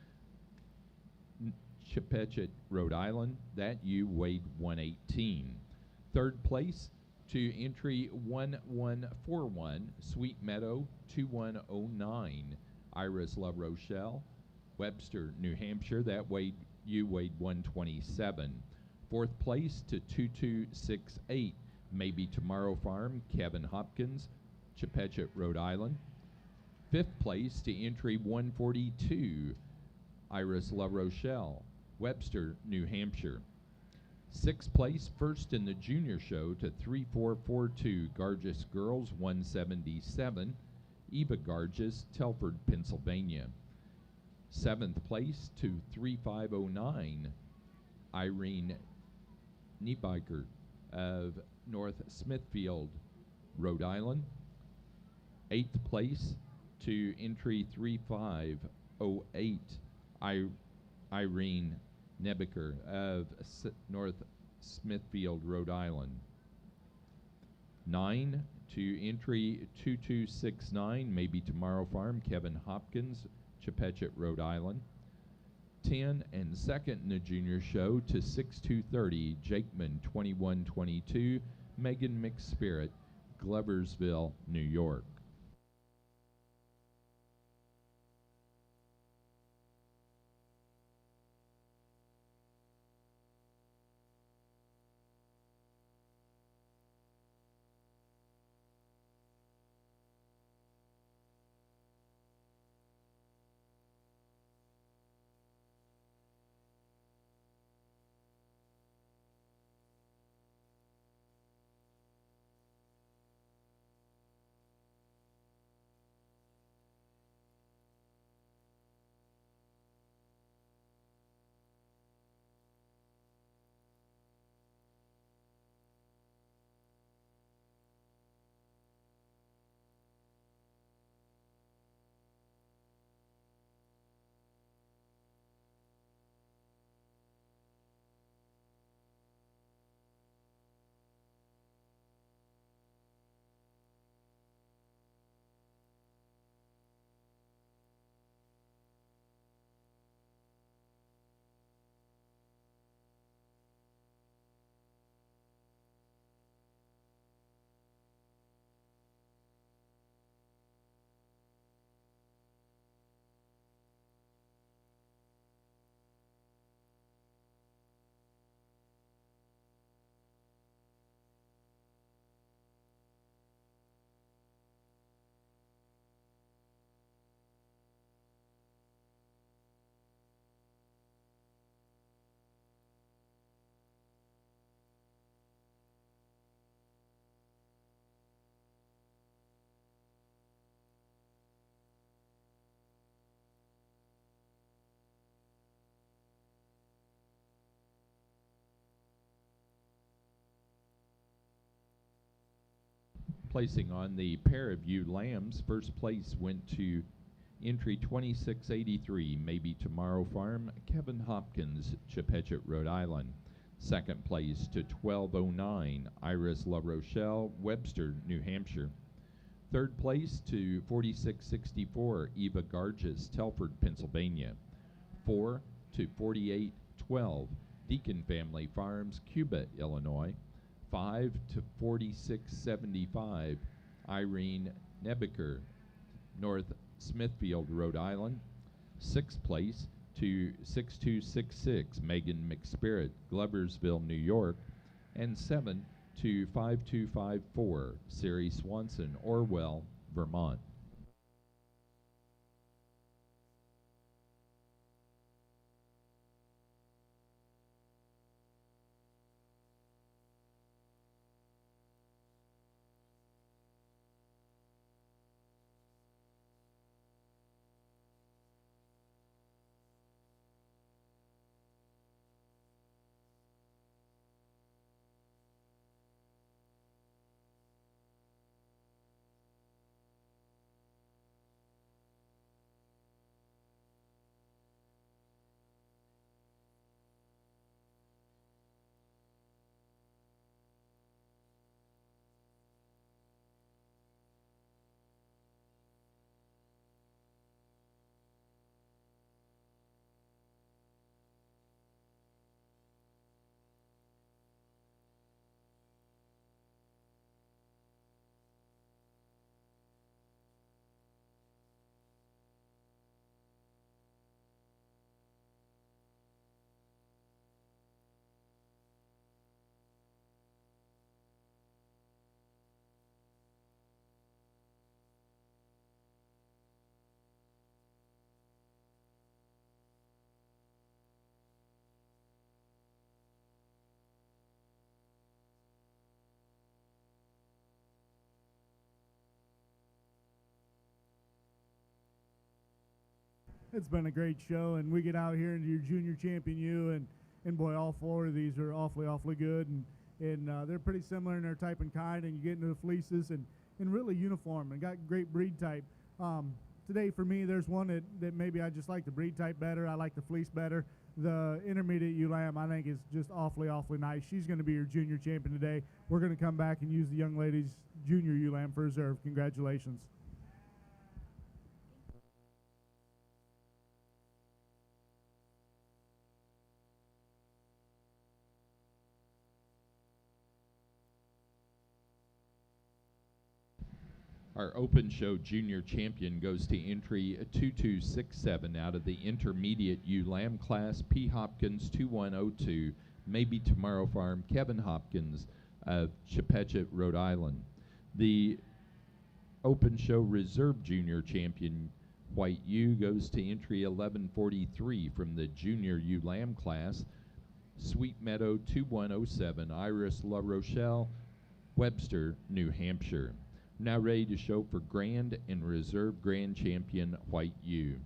Chepachet, Rhode Island, that ewe weighed 118. Third place to entry 1141, Sweet Meadow 2109, Iris La Rochelle, Webster, New Hampshire, that ewe weighed 127. Fourth place to 2268, Maybe Tomorrow Farm, Kevin Hopkins, Chepachet, Rhode Island. Fifth place to entry 142, Iris La Rochelle, Webster, New Hampshire. Sixth place, first in the junior show to 3442, Gargis Girls 177, Eva Gargis, Telford, Pennsylvania. Seventh place to 3509, Irene Niebiker of North Smithfield, Rhode Island. 8th place to entry 3508, Irene Nebeker of North Smithfield, Rhode Island. 9 to entry 2269, Maybe Tomorrow Farm, Kevin Hopkins, Chepachet, Rhode Island. 10 and second in the junior show to 6230, Jakeman 2122, Megan McSpirit, Gloversville, New York. Placing on the pair of ewe lambs, first place went to entry 2683, Maybe Tomorrow Farm, Kevin Hopkins, Chepachet, Rhode Island. Second place to 1209, Iris La Rochelle, Webster, New Hampshire. Third place to 4664, Eva Garges, Telford, Pennsylvania. 4 to 4812, Deacon Family Farms, Cuba, Illinois. 5 to 4675, Irene Nebeker, North Smithfield, Rhode Island. Sixth place to 6266, Megan McSpirit, Gloversville, New York. And 7 to 5254, Sari Swanson, Orwell, Vermont. It's been a great show, and we get out here into your junior champion ewe, and boy, all four of these are awfully good, and they're pretty similar in their type and kind, and you get into the fleeces, and and really uniform and got great breed type. Today for me, there's one that maybe I just like the breed type better. I like the fleece better. The intermediate ewe lamb I think is just awfully nice. She's going to be your junior champion today. We're going to come back and use the young lady's junior ewe lamb for reserve. Congratulations. Our Open Show Junior Champion goes to entry 2267 out of the Intermediate ewe lamb class, P. Hopkins 2102, Maybe Tomorrow Farm, Kevin Hopkins of Chepachet, Rhode Island. The Open Show Reserve Junior Champion White ewe goes to entry 1143 from the Junior ewe lamb class, Sweet Meadow 2107, Iris La Rochelle, Webster, New Hampshire. Now ready to show for Grand and Reserve Grand Champion White ewe.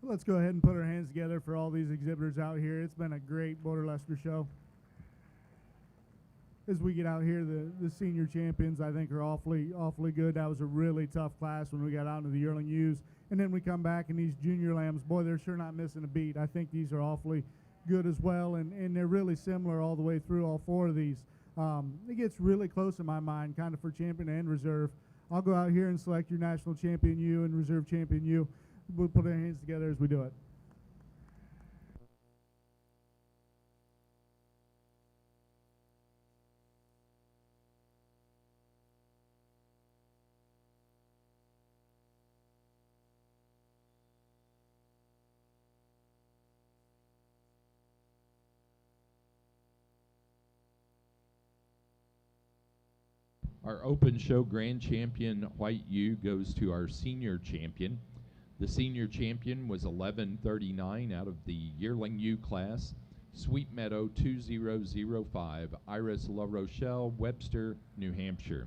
Let's go ahead and put our hands together for all these exhibitors out here. It's been a great Border Leicester show. As we get out here, the senior champions I think are awfully good. That was a really tough class when we got out into the yearling ewes. And then we come back and these junior lambs, boy, they're sure not missing a beat. I think these are awfully good as well, and they're really similar all the way through all four of these. It gets really close in my mind, kind of for champion and reserve. I'll go out here and select your national champion ewe and reserve champion ewe. We'll put our hands together as we do it. Our Open Show Grand Champion White ewe goes to our Senior Champion. The Senior Champion was 1139 out of the Yearling ewe class, Sweet Meadow 2005, Iris La Rochelle, Webster, New Hampshire.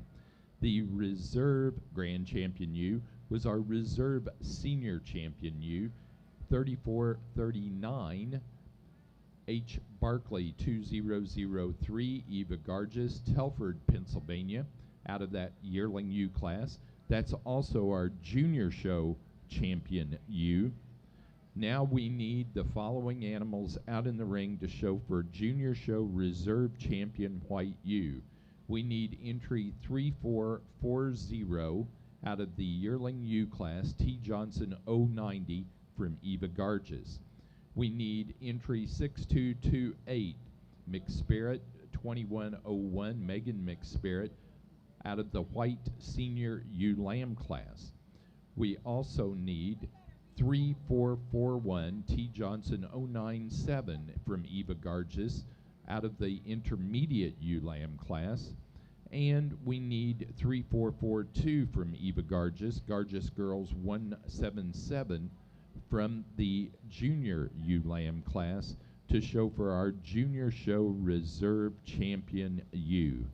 The Reserve Grand Champion ewe was our reserve senior champion ewe, 3439 H. Barkley 2003 Eva Gargis, Telford, Pennsylvania, out of that yearling ewe class. That's also our junior show champion ewe. Now we need the following animals out in the ring to show for junior show reserve champion white ewe. We need entry 3440 out of the yearling ewe class, T. Johnson 090 from Eva Gargis. We need entry 6228, McSpirit 2101, Megan McSpirit, out of the white senior ewe lamb class. We also need 3441, T. Johnson 097 from Eva Gargis, out of the intermediate ewe lamb class. And we need 3442 from Eva Gargis, Gargis Girls 177, from the junior ewe lamb class to show for our junior show reserve champion ewe.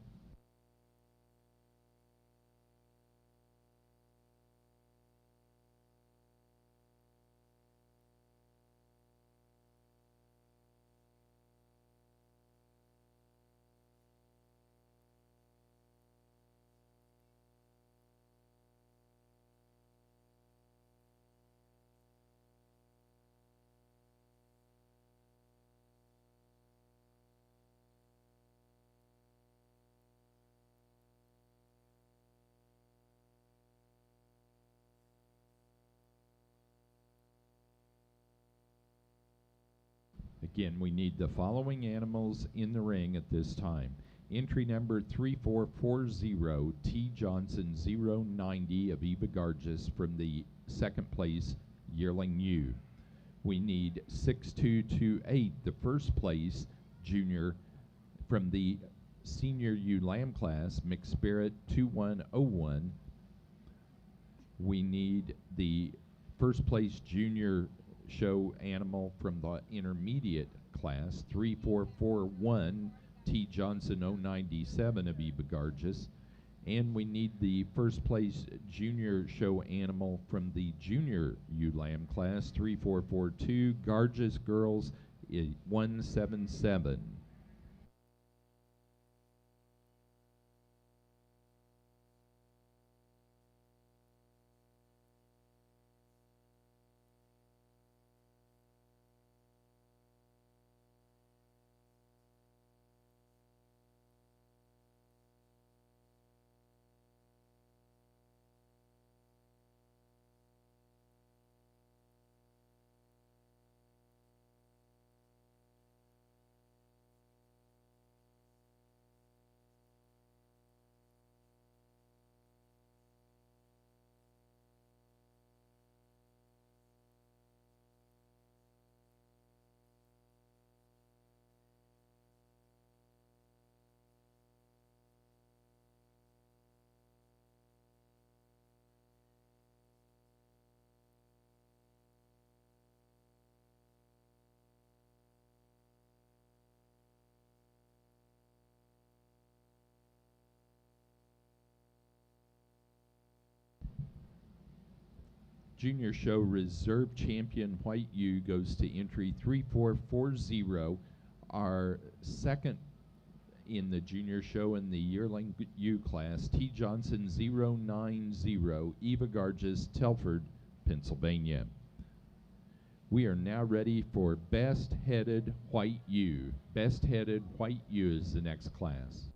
Again, we need the following animals in the ring at this time. Entry number 3440, T. Johnson 090 of Eva Gargis from the second place yearling ewe. We need 6228, the first place junior from the senior ewe lamb class, McSpirit 2101. We need the first place junior show animal from the intermediate class, 3441, T. Johnson 097 of Eva Gargis. And we need the first place junior show animal from the junior ewe lamb class, 3442, Gargis Girls 177. Junior show reserve champion white ewe goes to entry 3440, our second in the junior show in the yearling ewe class, T. Johnson 090, Eva Gargis, Telford, Pennsylvania. We are now ready for best headed white ewe. Best headed white ewe is the next class.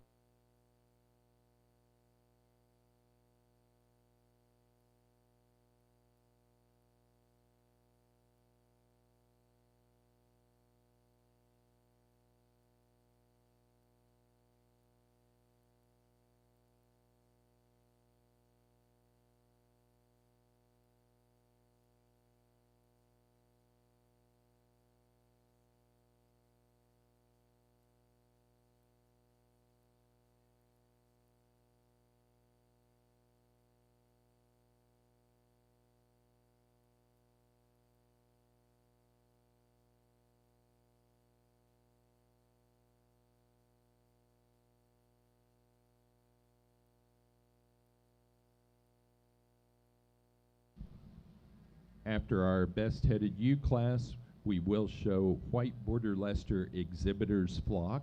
After our best-headed ewe class, we will show White Border Leicester Exhibitor's Flock,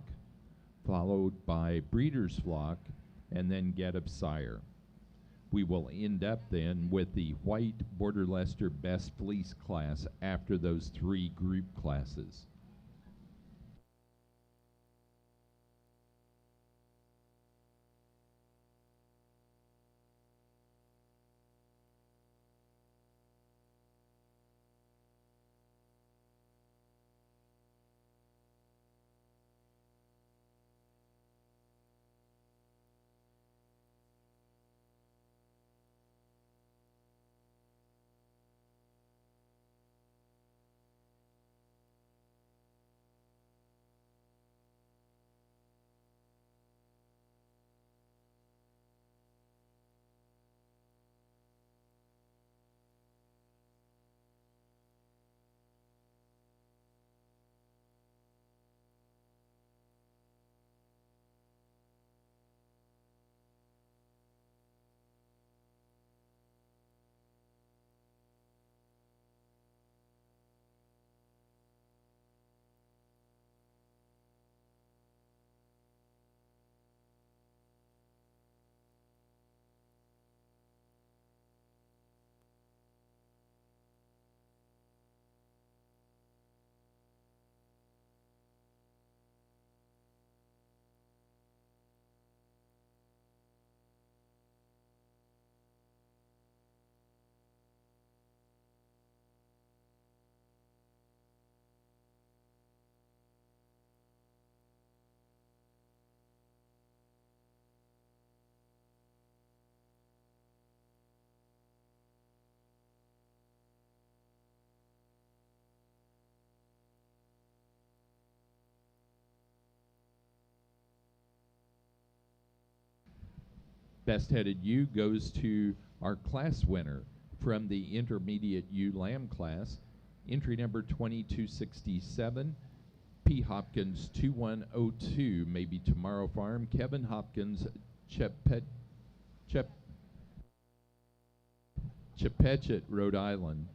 followed by Breeder's Flock, and then Getup Sire. We will end up then with the White Border Leicester Best Fleece class after those three group classes. Best-headed ewe goes to our class winner from the intermediate ewe lamb class, entry number 2267, P. Hopkins 2102, maybe Tomorrow Farm, Kevin Hopkins, Chepachet, Rhode Island.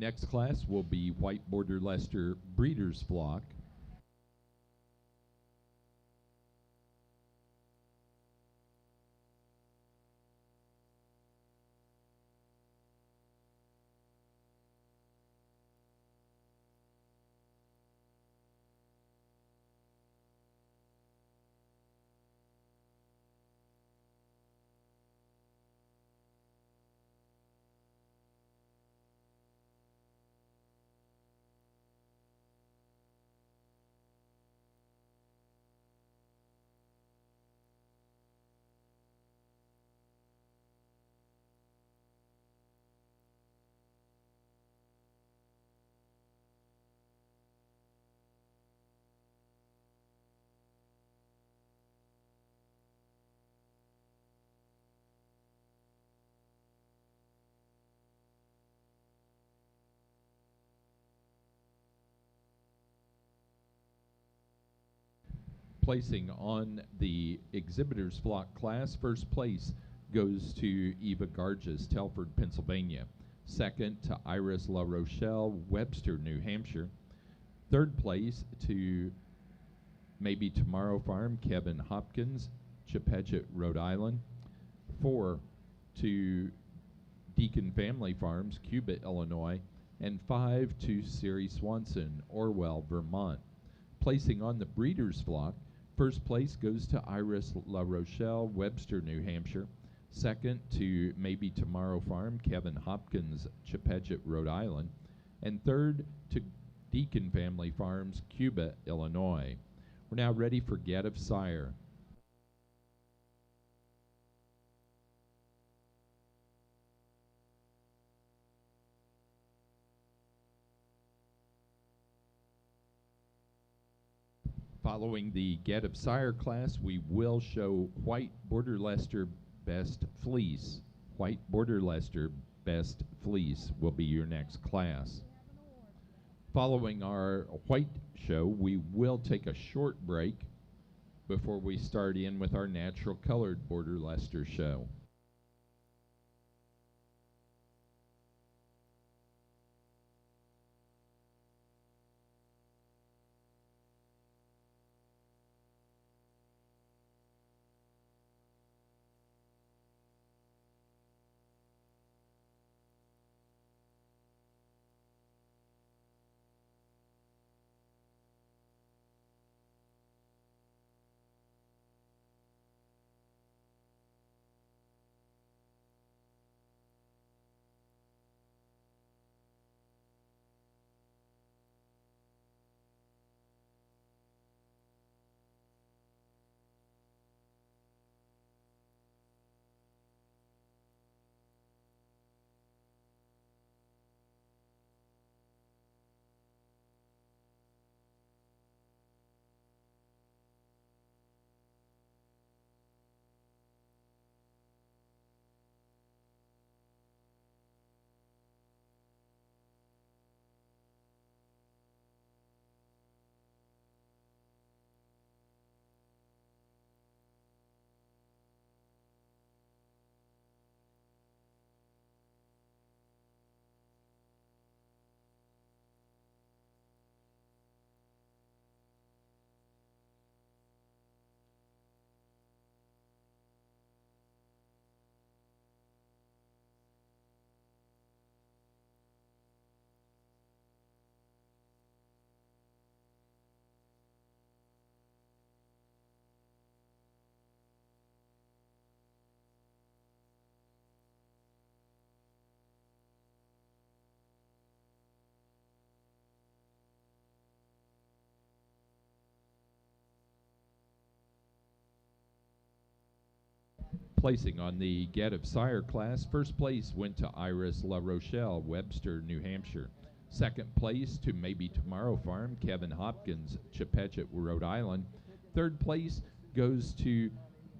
Next class will be White Border Leicester Breeders' Flock. Placing on the exhibitors flock class, first place goes to Eva Garges, Telford, Pennsylvania. Second to Iris La Rochelle, Webster, New Hampshire. Third place to Maybe Tomorrow Farm, Kevin Hopkins, Chepachet, Rhode Island. 4 to Deacon Family Farms, Cuba, Illinois. And 5 to Siri Swanson, Orwell, Vermont. Placing on the breeders' flock, first place goes to Iris La Rochelle, Webster, New Hampshire. Second to Maybe Tomorrow Farm, Kevin Hopkins, Chepachet, Rhode Island. And third to Deacon Family Farms, Cuba, Illinois. We're now ready for Get of Sire. Following the Get of Sire class, we will show White Border Leicester Best Fleece. White Border Leicester Best Fleece will be your next class. Following our white show, we will take a short break before we start in with our natural colored Border Leicester show. Placing on the Get of Sire class, first place went to Iris La Rochelle, Webster, New Hampshire. Second place to Maybe Tomorrow Farm, Kevin Hopkins, Chepachet, Rhode Island. Third place goes to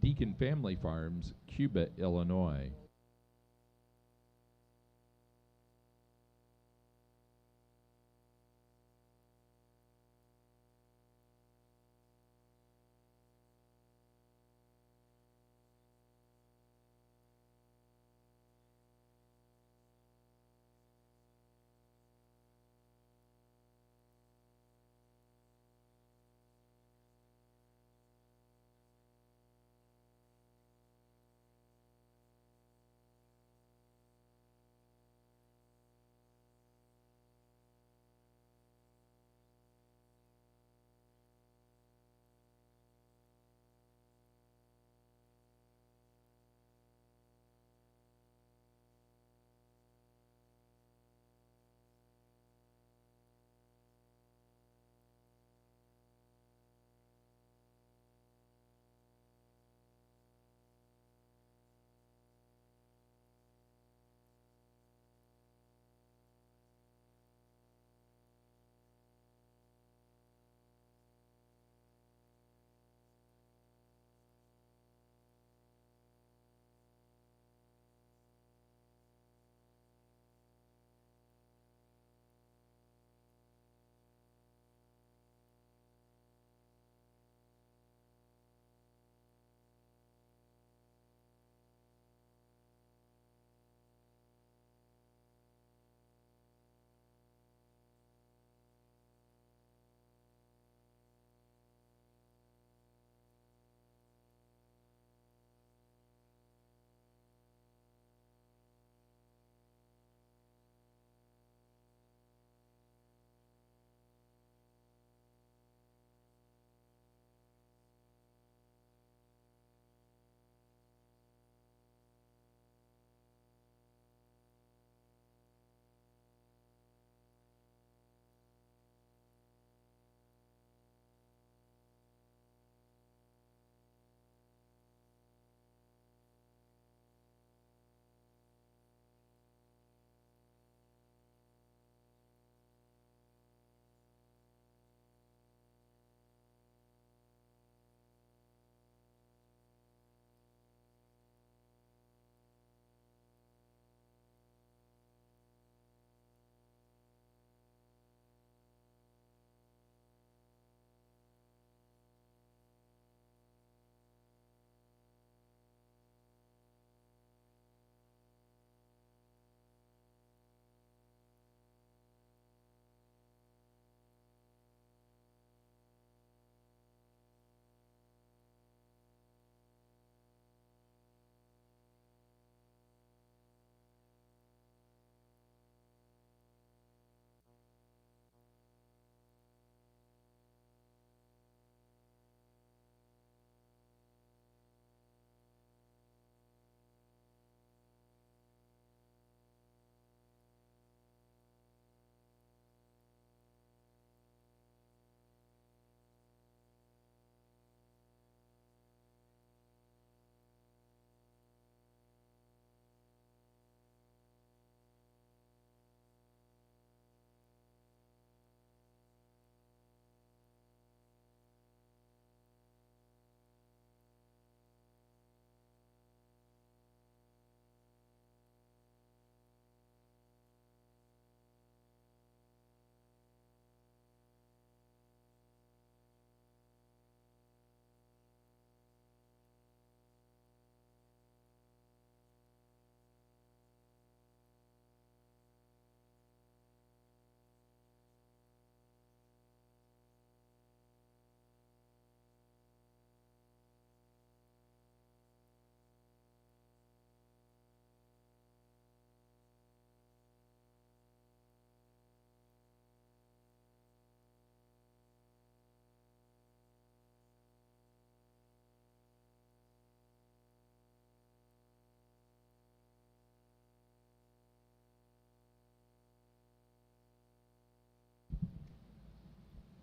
Deacon Family Farms, Cuba, Illinois.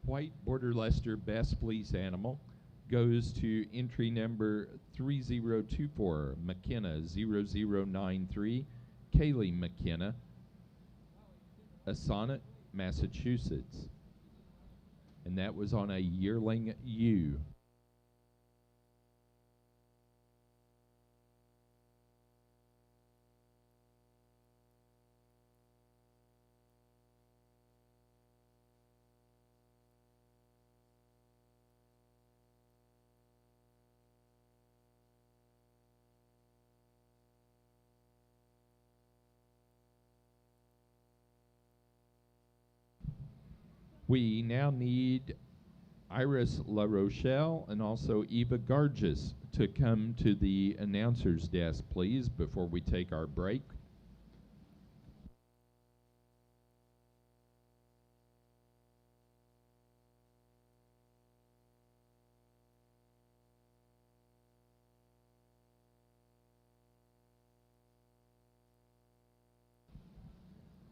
White Border Leicester Best Fleece Animal goes to entry number 3024, McKenna 0093, Kaylee McKenna, Assonet, Massachusetts. And that was on a yearling ewe. We now need Iris La Rochelle and also Eva Gargis to come to the announcer's desk, please, before we take our break.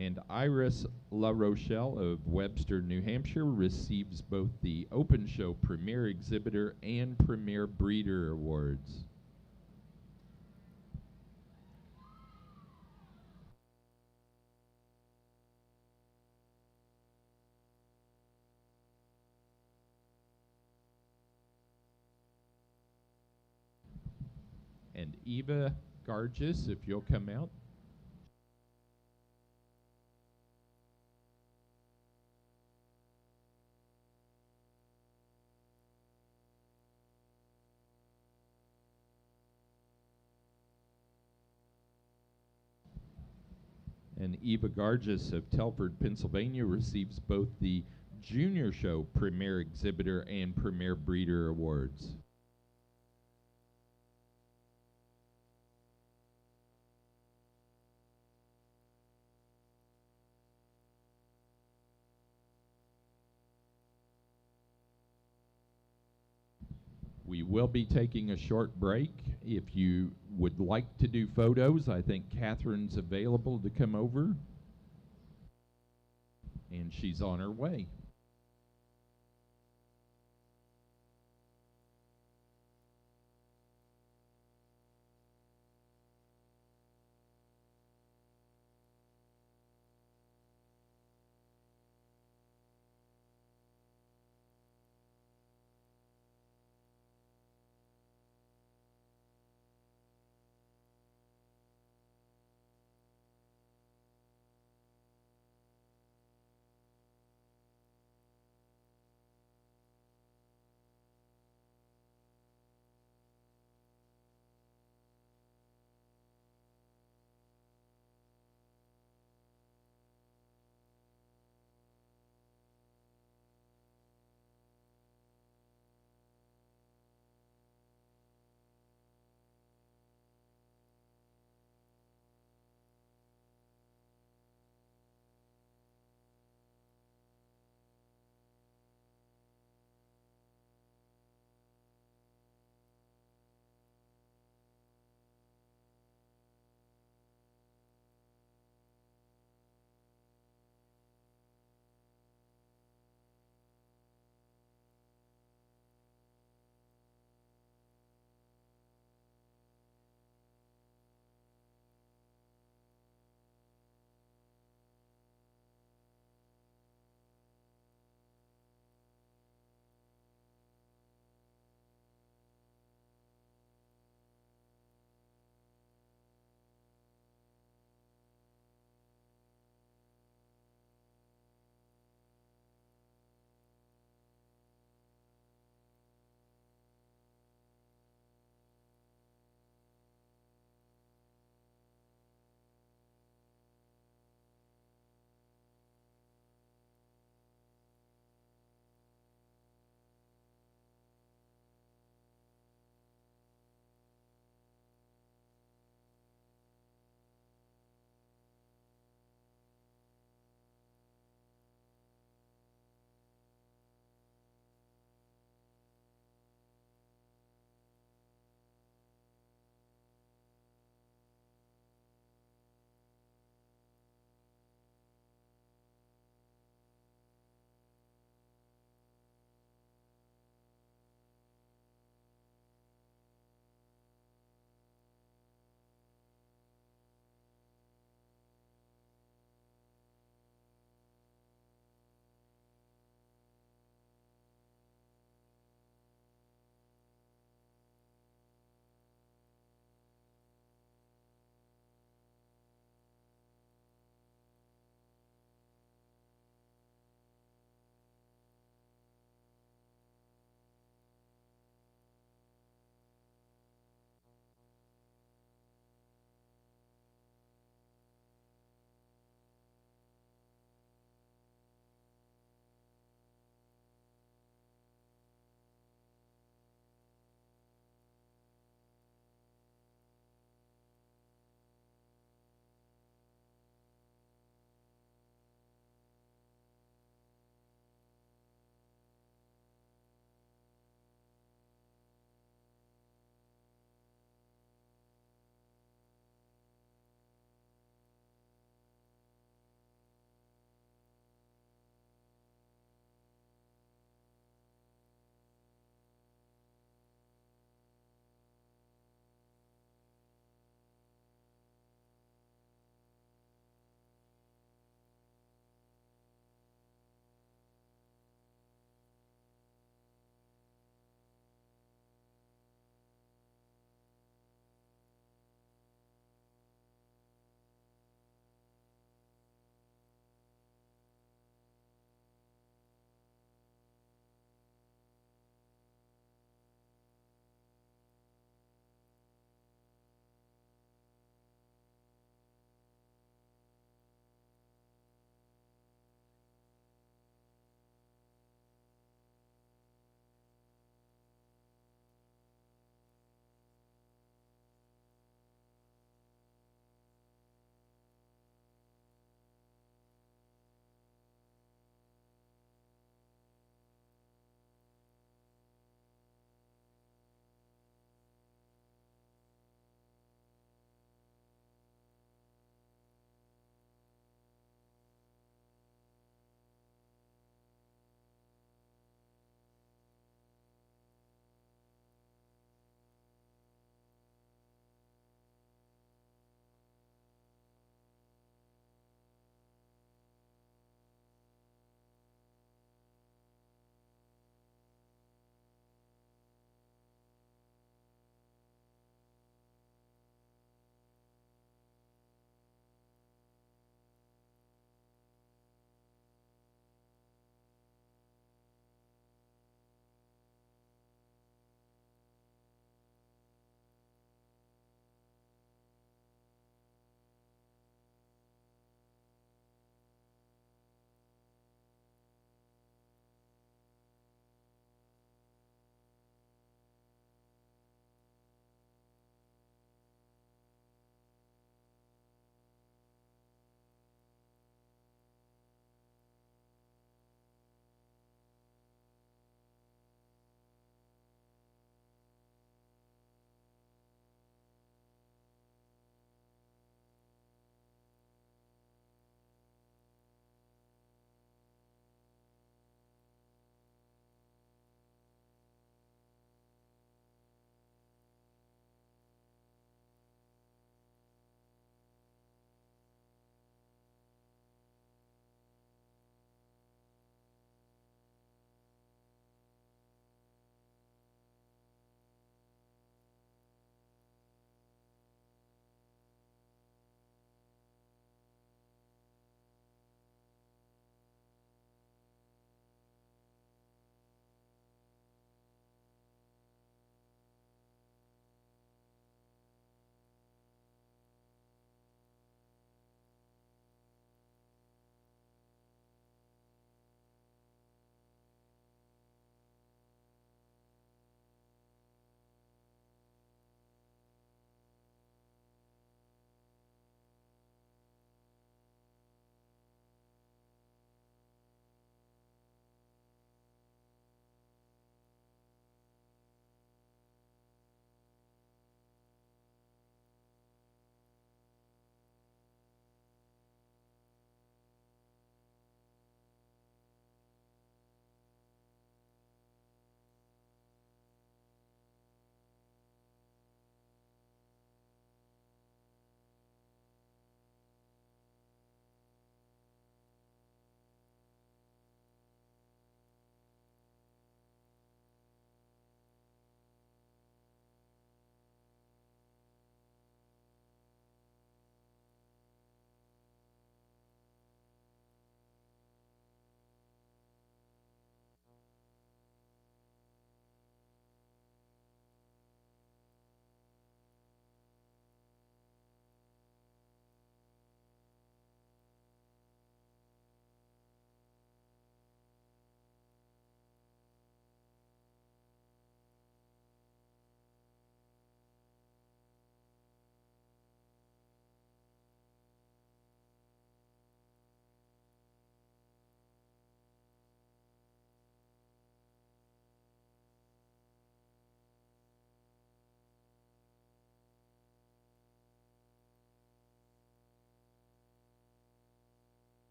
And Iris La Rochelle of Webster, New Hampshire receives both the Open Show Premier Exhibitor and Premier Breeder Awards. And Eva Gargis, if you'll come out. And Eva Gargis of Telford, Pennsylvania receives both the Junior Show Premier Exhibitor and Premier Breeder Awards. We will be taking a short break. If you would like to do photos, I think Catherine's available to come over. And she's on her way.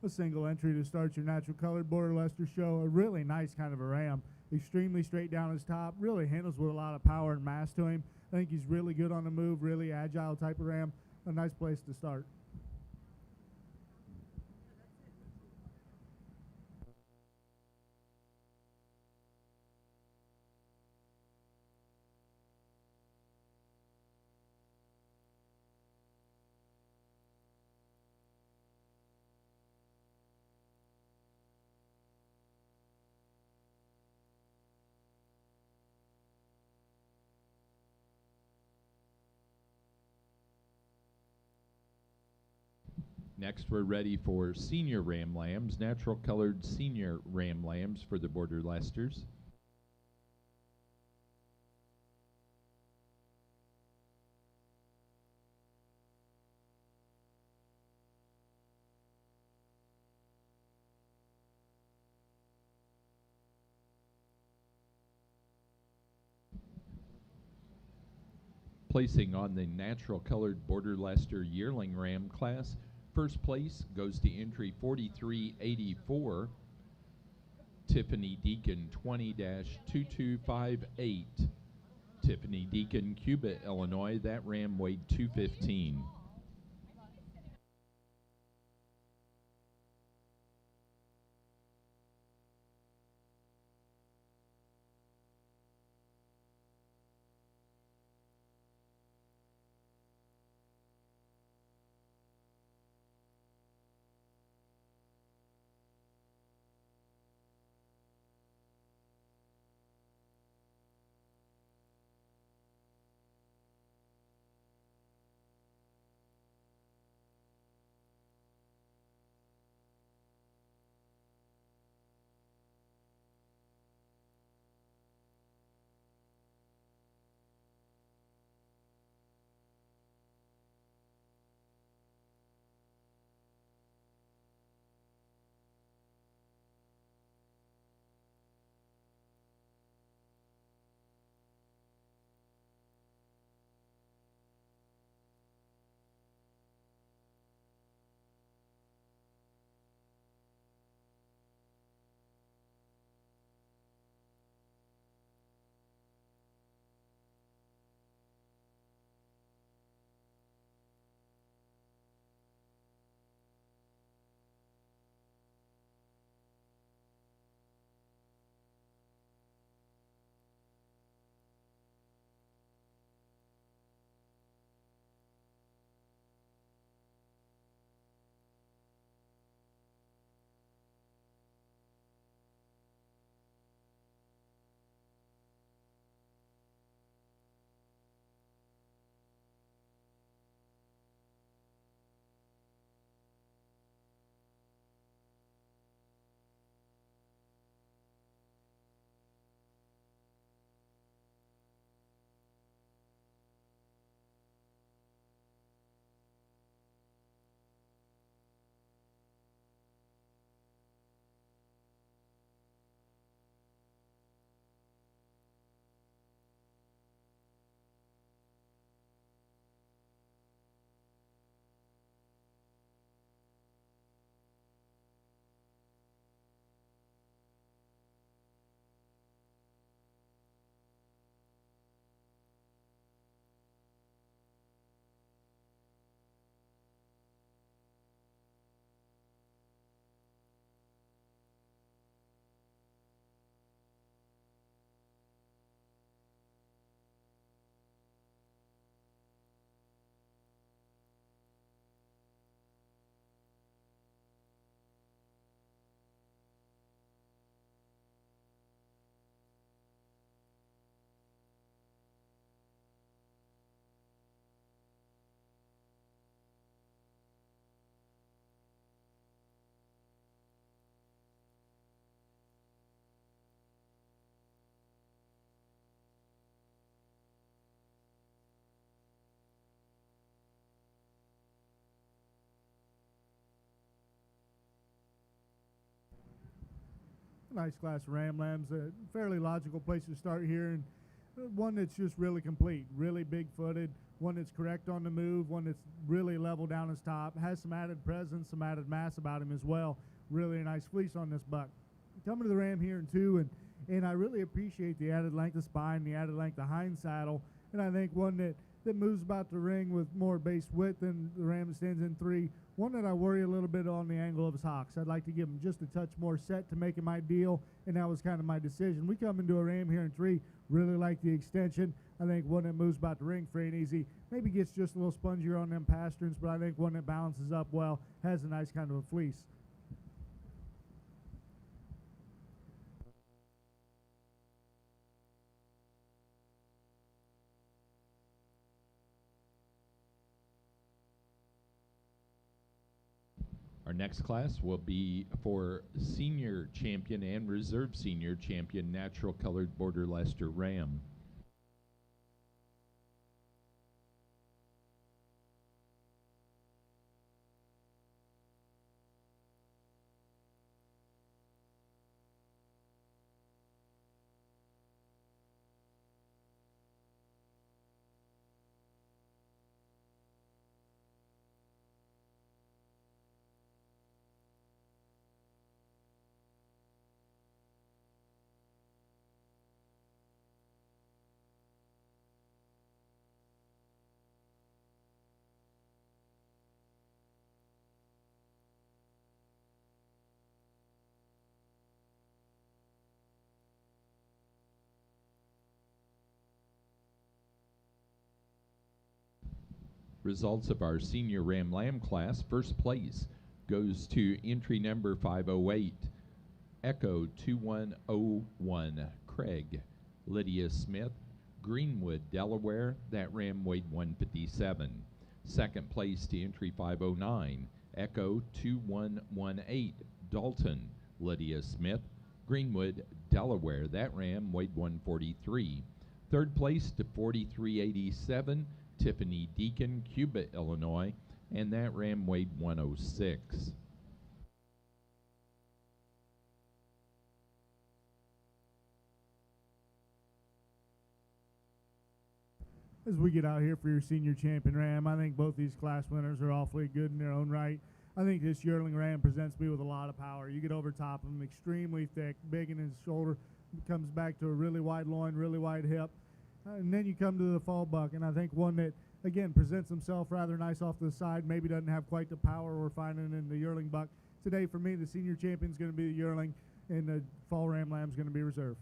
a single entry to start your natural colored Border Leicester show. A really nice kind of a ram. Extremely straight down his top. Really handles with a lot of power and mass to him. I think he's really good on the move. Really agile type of ram. A nice place to start. Next, we're ready for senior ram lambs, natural colored senior ram lambs for the Border Leicesters. Placing on the natural colored Border Leicester yearling ram class, first place goes to entry 4384, Tiffany Deacon 20-2258. Tiffany Deacon, Cuba, Illinois. That ram weighed 215. Nice class of ram lambs. A fairly logical place to start here, and one that's just really complete. Really big footed, one that's correct on the move, one that's really level down his top, has some added presence, some added mass about him as well. Really a nice fleece on this buck. Coming to the ram here in 2, and I really appreciate the added length of spine, the added length of hind saddle, and I think one that moves about the ring with more base width than the ram that stands in 3. One that I worry a little bit on the angle of his hocks. I'd like to give him just a touch more set to make him ideal, and that was kind of my decision. We come into a ram here in 3, really like the extension. I think one that moves about the ring free and easy, maybe gets just a little spongier on them pasterns, but I think one that balances up well, has a nice kind of a fleece. Our next class will be for senior champion and reserve senior champion natural colored border Leicester ram. Results of our senior ram lamb class. First place goes to entry number 508, Echo 2101, Craig, Lydia Smith, Greenwood, Delaware. That ram weighed 157. Second place to entry 509, Echo 2118, Dalton, Lydia Smith, Greenwood, Delaware. That ram weighed 143. Third place to 4387, Tiffany Deacon, Cuba, Illinois, and that ram weighed 106. As we get out here for your senior champion ram, I think both these class winners are awfully good in their own right. I think this yearling ram presents me with a lot of power. You get over top of him, extremely thick, big in his shoulder, comes back to a really wide loin, really wide hip. And then you come to the fall buck, and I think one that, again, presents himself rather nice off to the side, maybe doesn't have quite the power we're finding in the yearling buck. Today, for me, the senior champion is going to be the yearling, and the fall ram lamb is going to be reserve.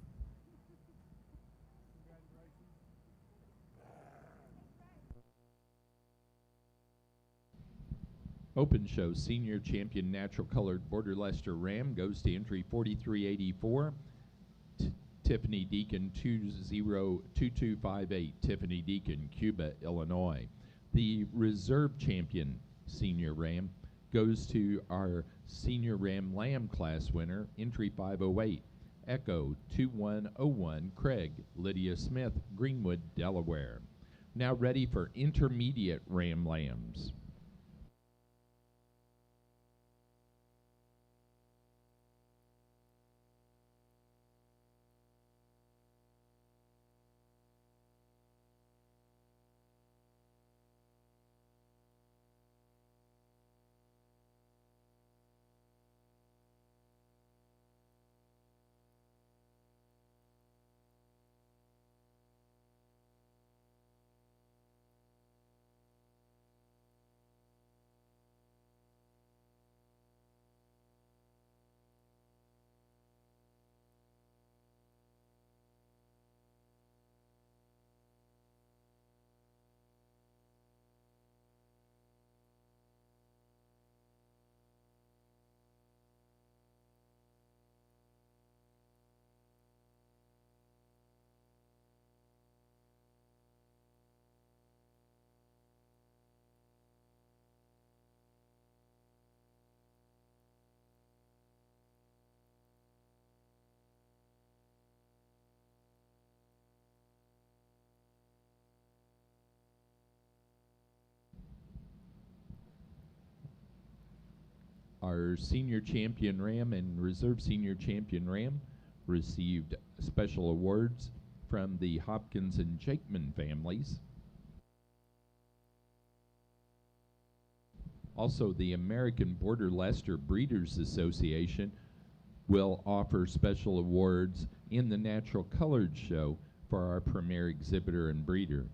Open show senior champion natural colored border Leicester ram goes to entry 4384. Tiffany Deacon 202258, Tiffany Deacon, Cuba, Illinois. The reserve champion senior ram goes to our senior ram lamb class winner, entry 508, Echo 2101, Craig, Lydia Smith, Greenwood, Delaware. Now ready for intermediate ram lambs. Our senior champion ram and reserve senior champion ram received special awards from the Hopkins and Jakeman families. Also, the American Border Leicester Breeders Association will offer special awards in the Natural Colored Show for our premier exhibitor and breeder.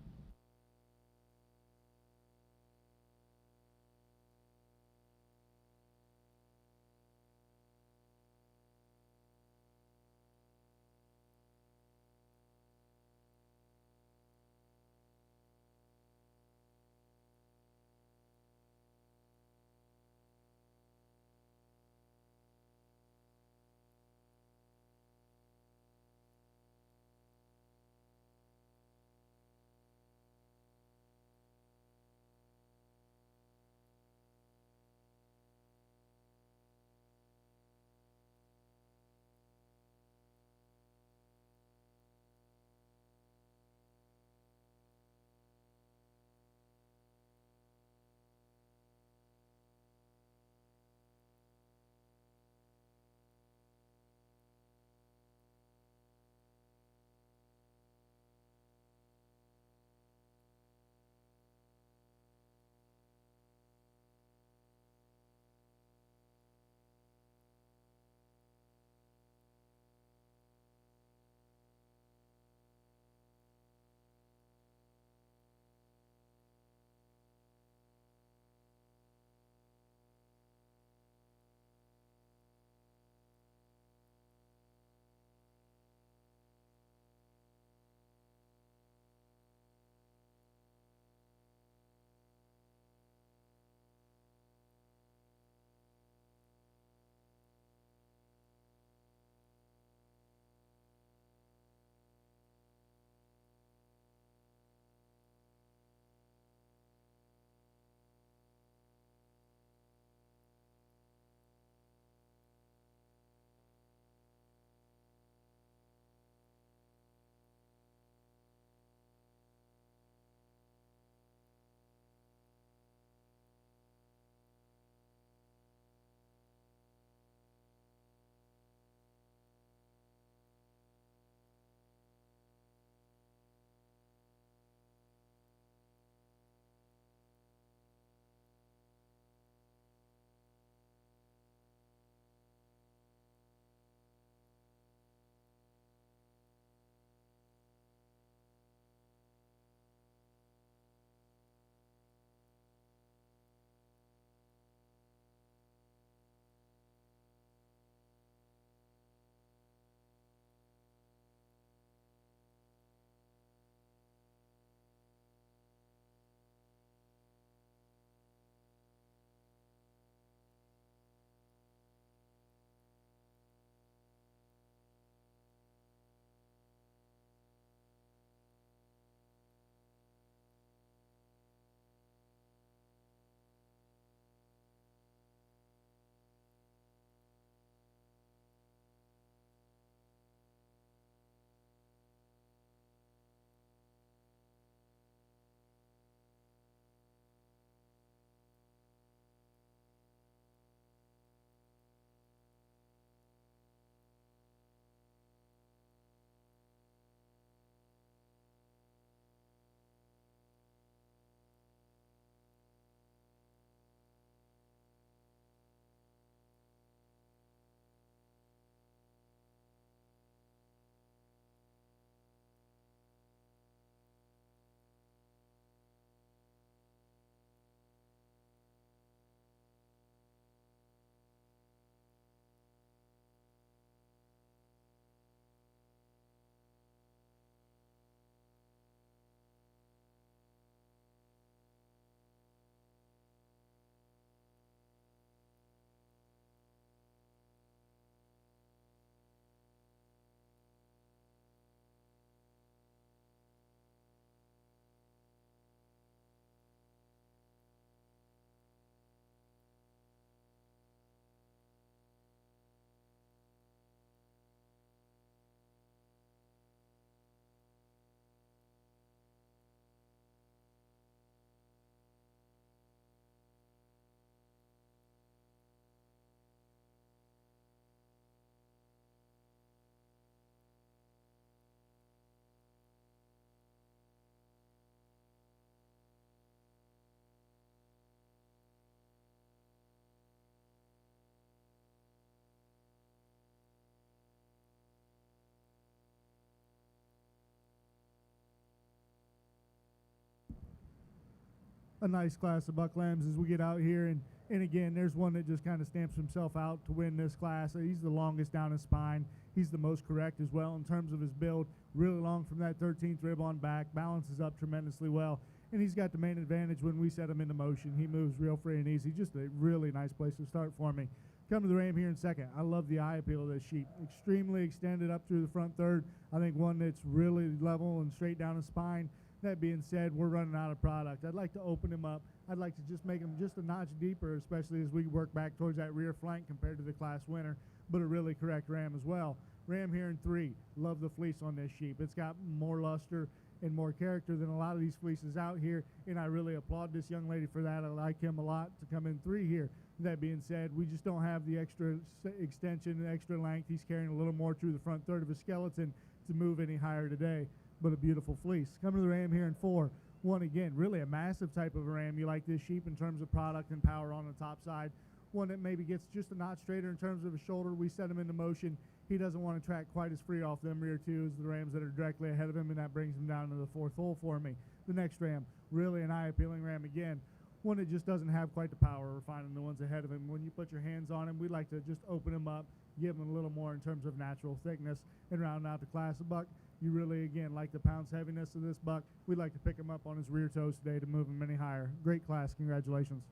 a nice class of buck lambs as we get out here. And again, there's one that just kind of stamps himself out to win this class. He's the longest down his spine. He's the most correct as well in terms of his build. Really long from that 13th rib on back. Balances up tremendously well. And he's got the main advantage when we set him into motion. He moves real free and easy. Just a really nice place to start for me. Come to the ram here in second. I love the eye appeal of this sheep. Extremely extended up through the front third. I think one that's really level and straight down the spine. That being said, we're running out of product. I'd like to open him up. I'd like to just make him just a notch deeper, especially as we work back towards that rear flank compared to the class winner, but a really correct ram as well. Ram here in 3. Love the fleece on this sheep. It's got more luster and more character than a lot of these fleeces out here, and I really applaud this young lady for that. I like him a lot to come in 3 here. That being said, we just don't have the extra extension and extra length. He's carrying a little more through the front third of his skeleton to move any higher today, but a beautiful fleece. Coming to the ram here in 4. One, again, really a massive type of a ram. You like this sheep in terms of product and power on the top side. One that maybe gets just a notch straighter in terms of his shoulder. We set him into motion. He doesn't want to track quite as free off them rear two as the rams that are directly ahead of him, and that brings him down to the 4th hole for me. The next ram, really an eye-appealing ram again. One that just doesn't have quite the power we're finding the ones ahead of him. When you put your hands on him, we like to just open him up, give him a little more in terms of natural thickness, and round out the class of buck. You really, again, like the pounds heaviness of this buck. We'd like to pick him up on his rear toes today to move him any higher. Great class. Congratulations.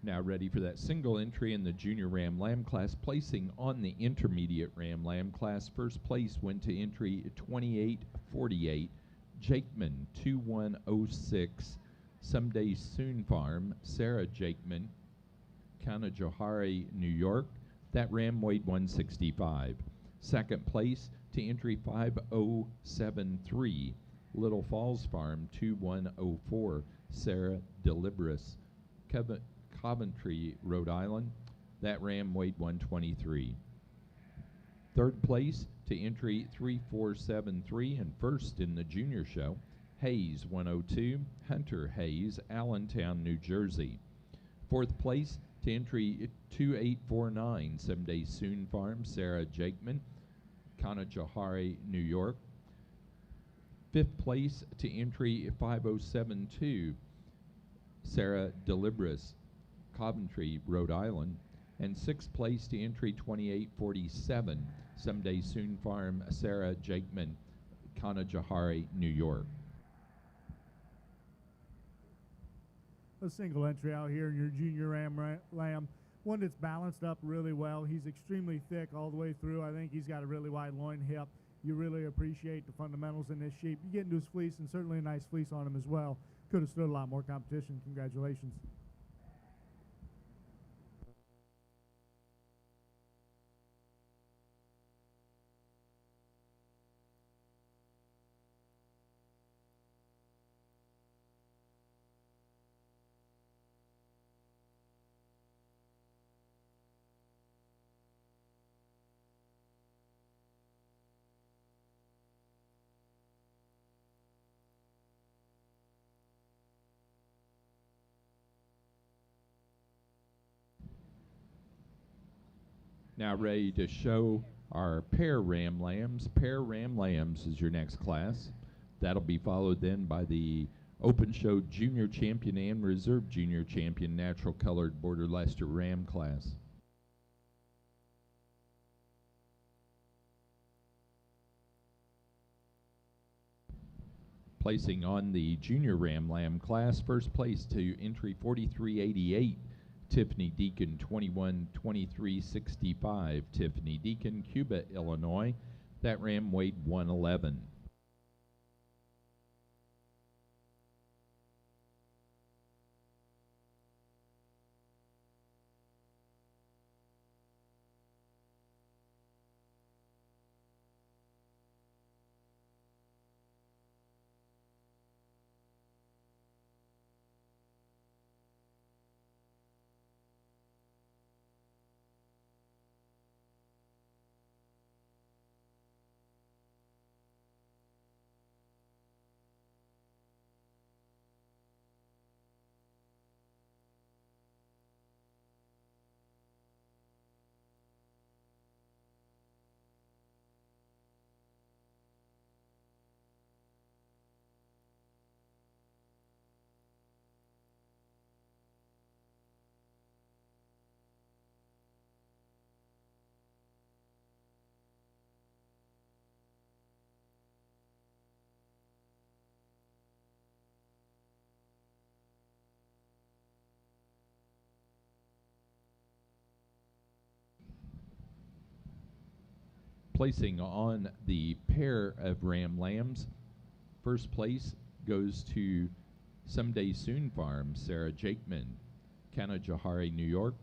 Now ready for that single entry in the junior ram lamb class, placing on the intermediate ram lamb class. First place went to entry 2848, Jakeman 2106, Someday Soon Farm, Sarah Jakeman, Kanajohari, New York. That ram weighed 165. Second place to entry 5073, Little Falls Farm 2104, Sarah Delibris, Coventry, Rhode Island. That ram weighed 123. Third place to entry 3473 and first in the junior show, Hayes 102, Hunter Hayes, Allentown, New Jersey. Fourth place to entry 2849, Someday Soon Farm, Sarah Jakeman, Kanajohari, New York. Fifth place to entry 5072, Sarah Delibris, Coventry, Rhode Island. And sixth place to entry 2847, Someday Soon Farm, Sarah Jakeman, Kanajohari, New York. A single entry out here in your junior lamb. One that's balanced up really well. He's extremely thick all the way through. I think he's got a really wide loin hip. You really appreciate the fundamentals in this sheep. You get into his fleece, and certainly a nice fleece on him as well. Could have stood a lot more competition. Congratulations. Now ready to show are pair ram lambs. Pair ram lambs is your next class. That'll be followed then by the Open Show Junior Champion and Reserve Junior Champion Natural Colored Border Leicester Ram class. Placing on the Junior Ram Lamb class, first place to entry 4388, Tiffany Deacon 21-23-65, Tiffany Deacon, Cuba, Illinois. That ram weighed 111. Placing on the pair of ram lambs, first place goes to Someday Soon Farm, Sarah Jakeman, Kanajahari, New York.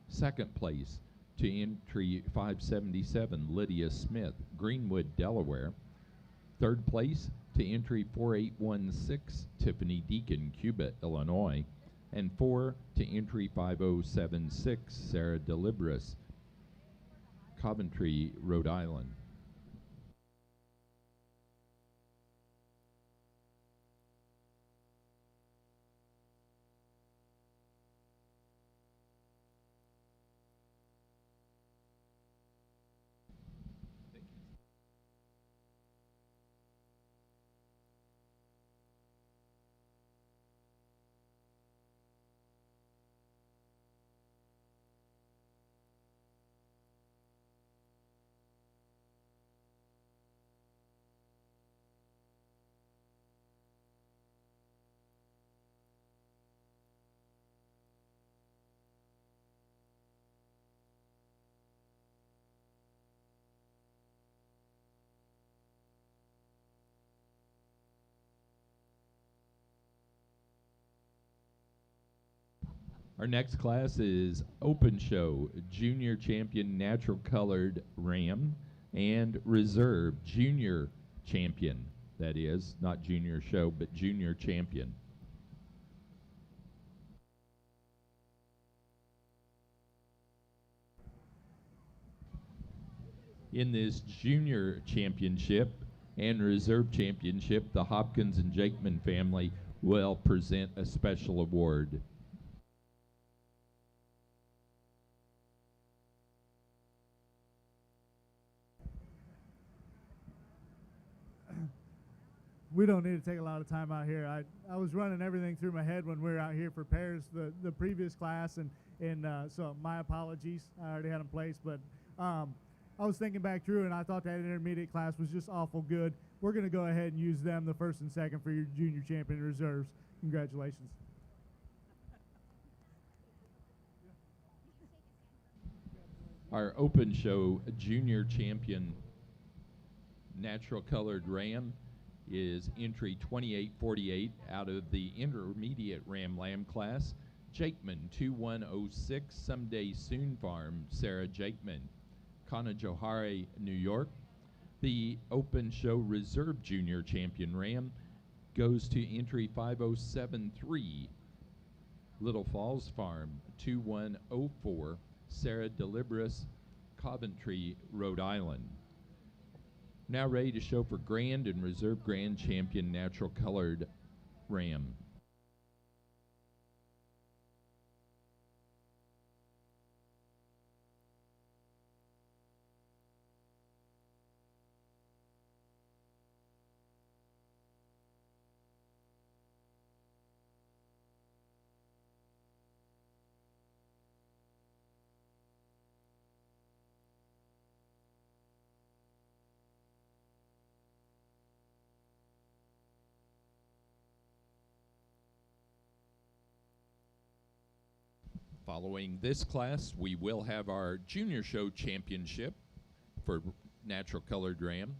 Second place to entry 577, Lydia Smith, Greenwood, Delaware. Third place to entry 4816, Tiffany Deacon, Cuba, Illinois. And 4 to entry 5076, Sarah Delibris, Coventry, Rhode Island. Our next class is Open Show Junior Champion Natural Colored Ram and Reserve Junior Champion. That is, not Junior Show, but Junior Champion. In this Junior Championship and Reserve Championship, the Hopkins and Jakeman family will present a special award. We don't need to take a lot of time out here. I was running everything through my head when we were out here for pairs the previous class, and so my apologies. I already had them placed, but I was thinking back through, and I thought that intermediate class was just awful good. We're going to go ahead and use them, the first and second, for your junior champion reserves. Congratulations. Our Open Show Junior Champion Natural Colored Ram is entry 2848 out of the intermediate Ram Lamb class. Jakeman 2106, Someday Soon Farm, Sarah Jakeman, Kanajahari, New York. The Open Show Reserve Junior Champion Ram goes to entry 5073, Little Falls Farm 2104, Sarah Delibris, Coventry, Rhode Island. Now ready to show for Grand and Reserve Grand Champion Natural Colored Ram. Following this class, we will have our Junior Show Championship for natural colored ram.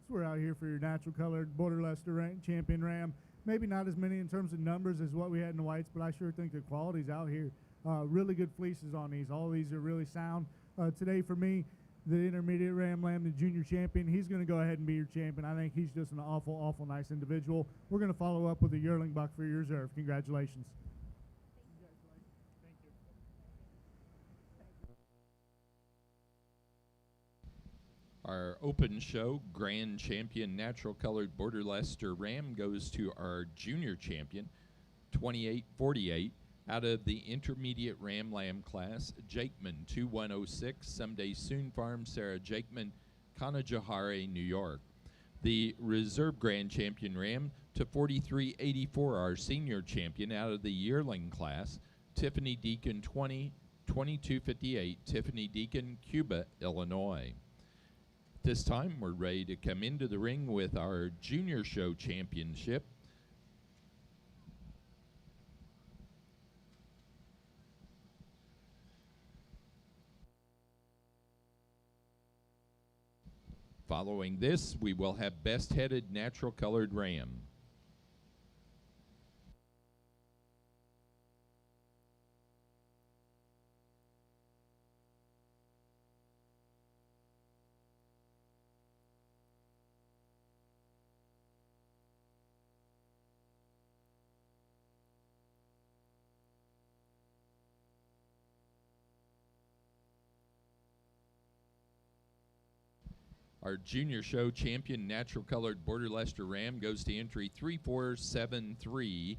So we're out here for your natural colored Border Leicester champion ram. Maybe not as many in terms of numbers as what we had in the whites, but I sure think the quality's out here. Really good fleeces on these. All these are really sound. Today for me, the intermediate ram lamb, the junior champion, he's going to go ahead and be your champion. I think he's just an awful, awful nice individual. We're going to follow up with a yearling buck for your reserve. Congratulations. Our open show grand champion natural colored Border Leicester ram goes to our junior champion, 2848, out of the intermediate ram lamb class, Jakeman 2106, Someday Soon Farm, Sarah Jakeman, Kanajahare, New York. The reserve grand champion ram to 4384, our senior champion out of the yearling class, Tiffany Deacon 2258, Tiffany Deacon, Cuba, Illinois. This time, we're ready to come into the ring with our Junior Show Championship. Following this, we will have best-headed natural colored ram. Our Junior Show champion natural colored Border Leicester ram goes to entry 3473.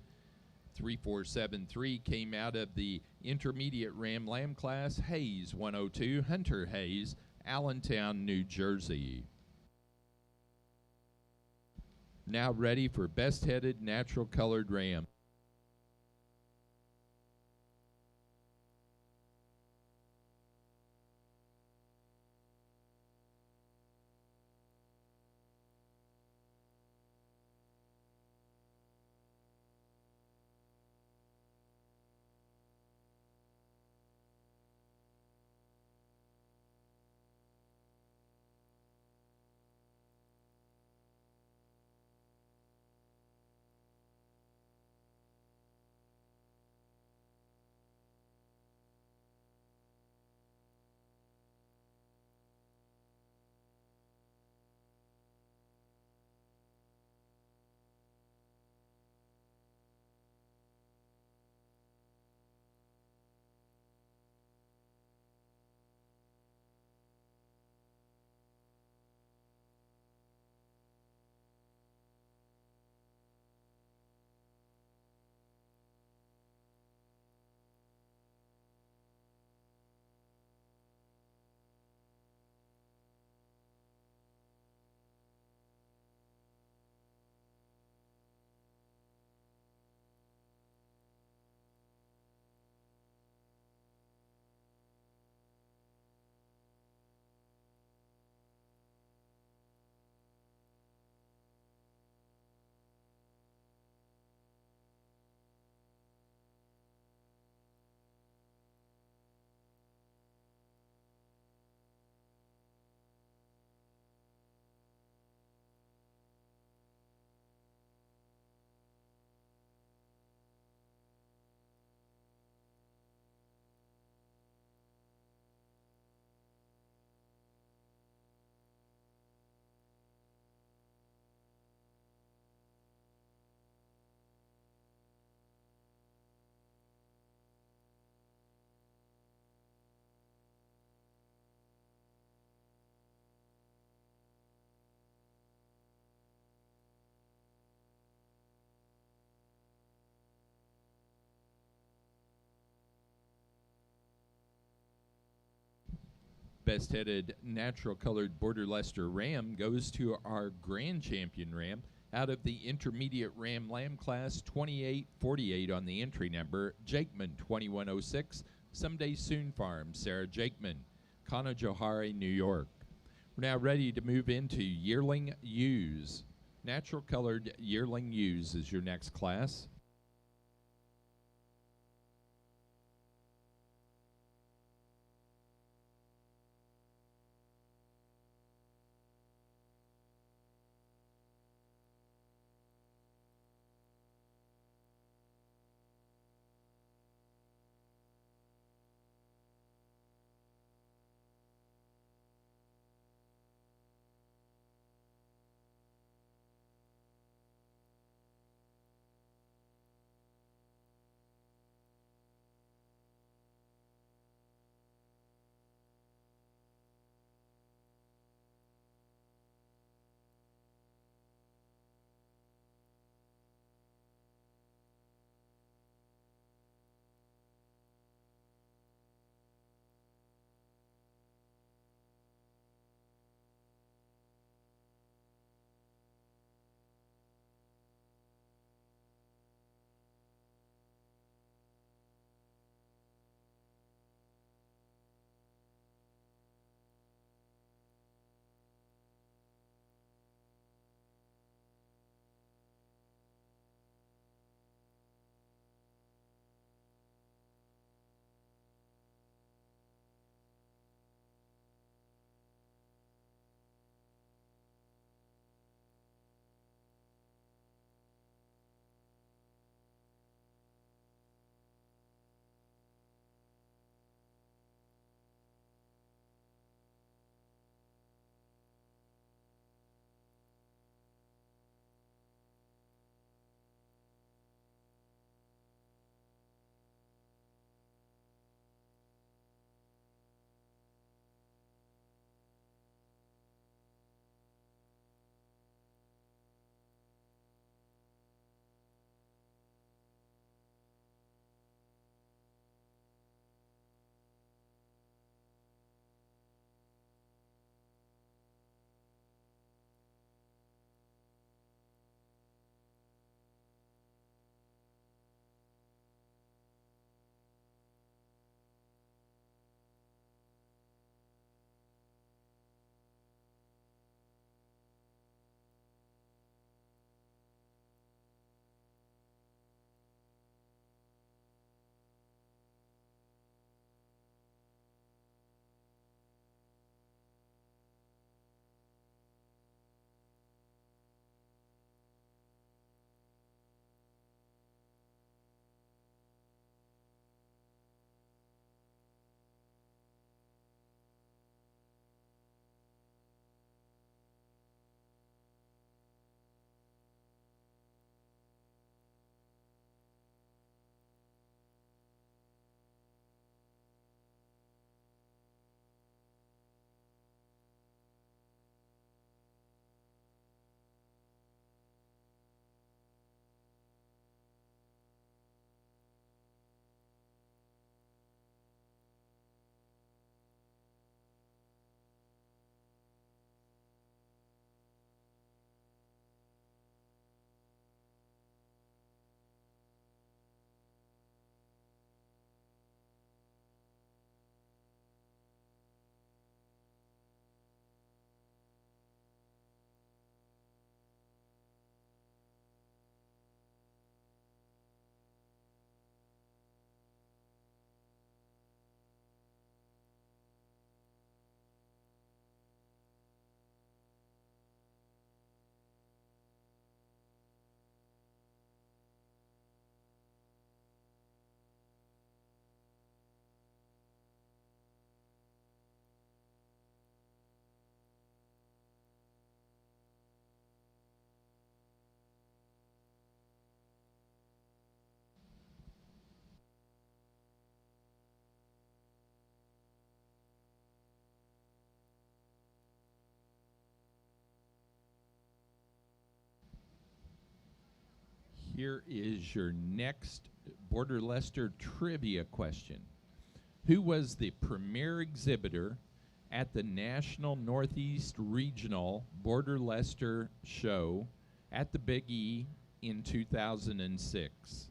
3473 came out of the intermediate ram lamb class, Hayes 102, Hunter Hayes, Allentown, New Jersey. Now ready for best-headed natural colored ram. Best-headed natural-colored Border Leicester Ram goes to our grand champion ram out of the intermediate Ram Lamb class, 2848 on the entry number, Jakeman 2106, Someday Soon Farm, Sarah Jakeman, Kanajohari, New York. We're now ready to move into yearling ewes. Natural-colored yearling ewes is your next class. Here is your next Border Leicester trivia question. Who was the premier exhibitor at the National Northeast Regional Border Leicester Show at the Big E in 2006.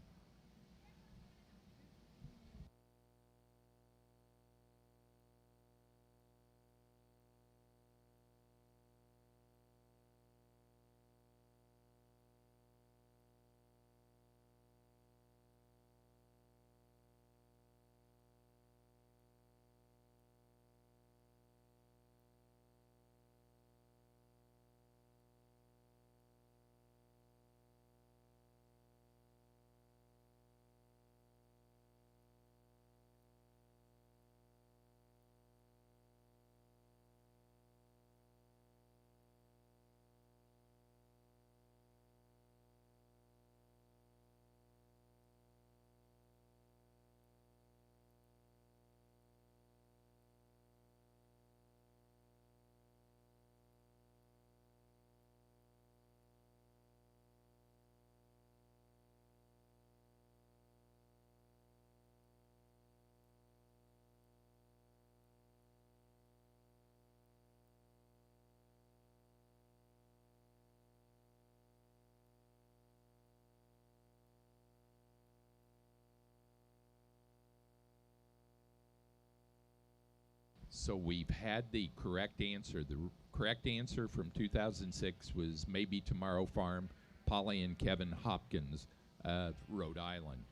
So we've had the correct answer. The correct answer from 2006 was Maybe Tomorrow Farm, Polly and Kevin Hopkins of Rhode Island.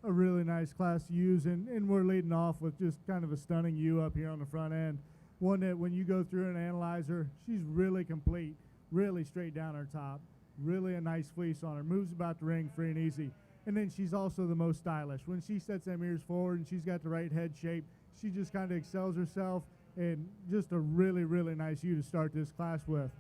a really nice class to use, and we're leading off with just kind of a stunning ewe up here on the front end. One that when you go through and analyze her, she's really complete, really straight down her top, really a nice fleece on her, moves about the ring free and easy. And then she's also the most stylish. When she sets them ears forward and she's got the right head shape, she just kind of excels herself, and just a really, really nice ewe to start this class with.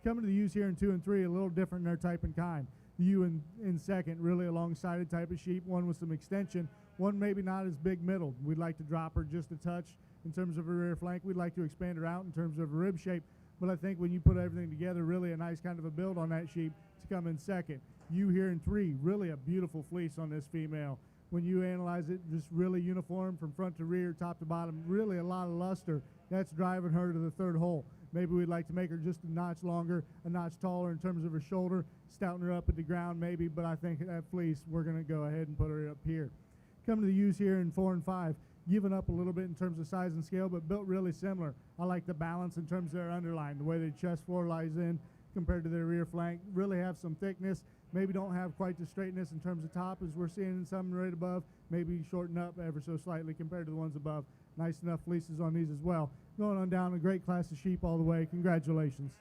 Coming to the ewes here in 2 and 3, a little different in their type and kind. The ewe in second, really a long-sided type of sheep, one with some extension, one maybe not as big middle. We'd like to drop her just a touch in terms of her rear flank. We'd like to expand her out in terms of her rib shape, but I think when you put everything together, really a nice kind of a build on that sheep to come in second. Ewe here in 3, really a beautiful fleece on this female. When you analyze it, just really uniform from front to rear, top to bottom, really a lot of luster. That's driving her to the third hole. Maybe we'd like to make her just a notch longer, a notch taller in terms of her shoulder, stouten her up at the ground maybe, but I think that fleece, we're going to go ahead and put her up here. Come to the ewes here in 4 and 5, giving up a little bit in terms of size and scale, but built really similar. I like the balance in terms of their underline, the way their chest floor lies in compared to their rear flank. Really have some thickness, maybe don't have quite the straightness in terms of top as we're seeing in some right above, maybe shorten up ever so slightly compared to the ones above. Nice enough fleeces on these as well. Going on down, a great class of sheep all the way. Congratulations.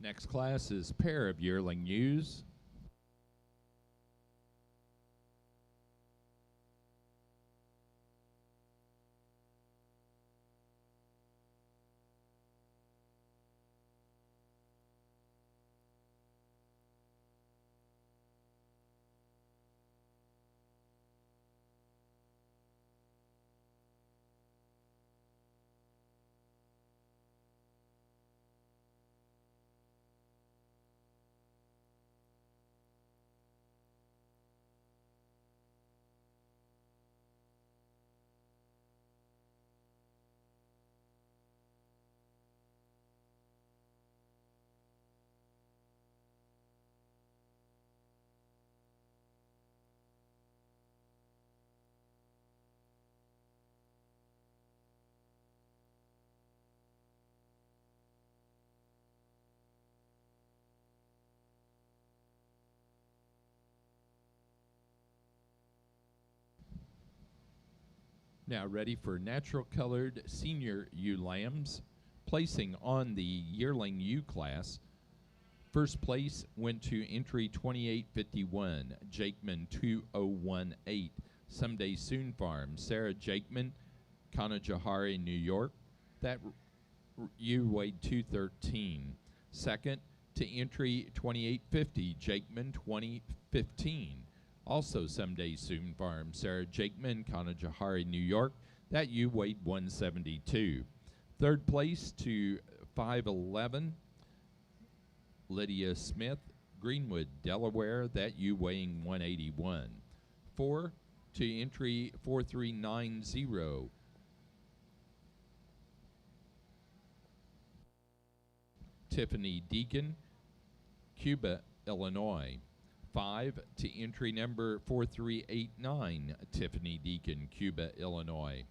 Next class is pair of yearling ewes. Now ready for natural colored senior ewe lambs. Placing on the yearling ewe class, first place went to entry 2851, Jakeman 2018, Someday Soon Farm, Sarah Jakeman, Kanajahari, New York. That ewe weighed 213. Second to entry 2850, Jakeman 2015. Also Someday Soon Farm, Sarah Jakeman, Kanajahari, New York. That ewe weighed 172. Third place to 511, Lydia Smith, Greenwood, Delaware. That ewe weighing 181. 4 to entry 4390, Tiffany Deacon, Cuba, Illinois. 5 to entry number 4389, Tiffany Deacon, Cuba, Illinois.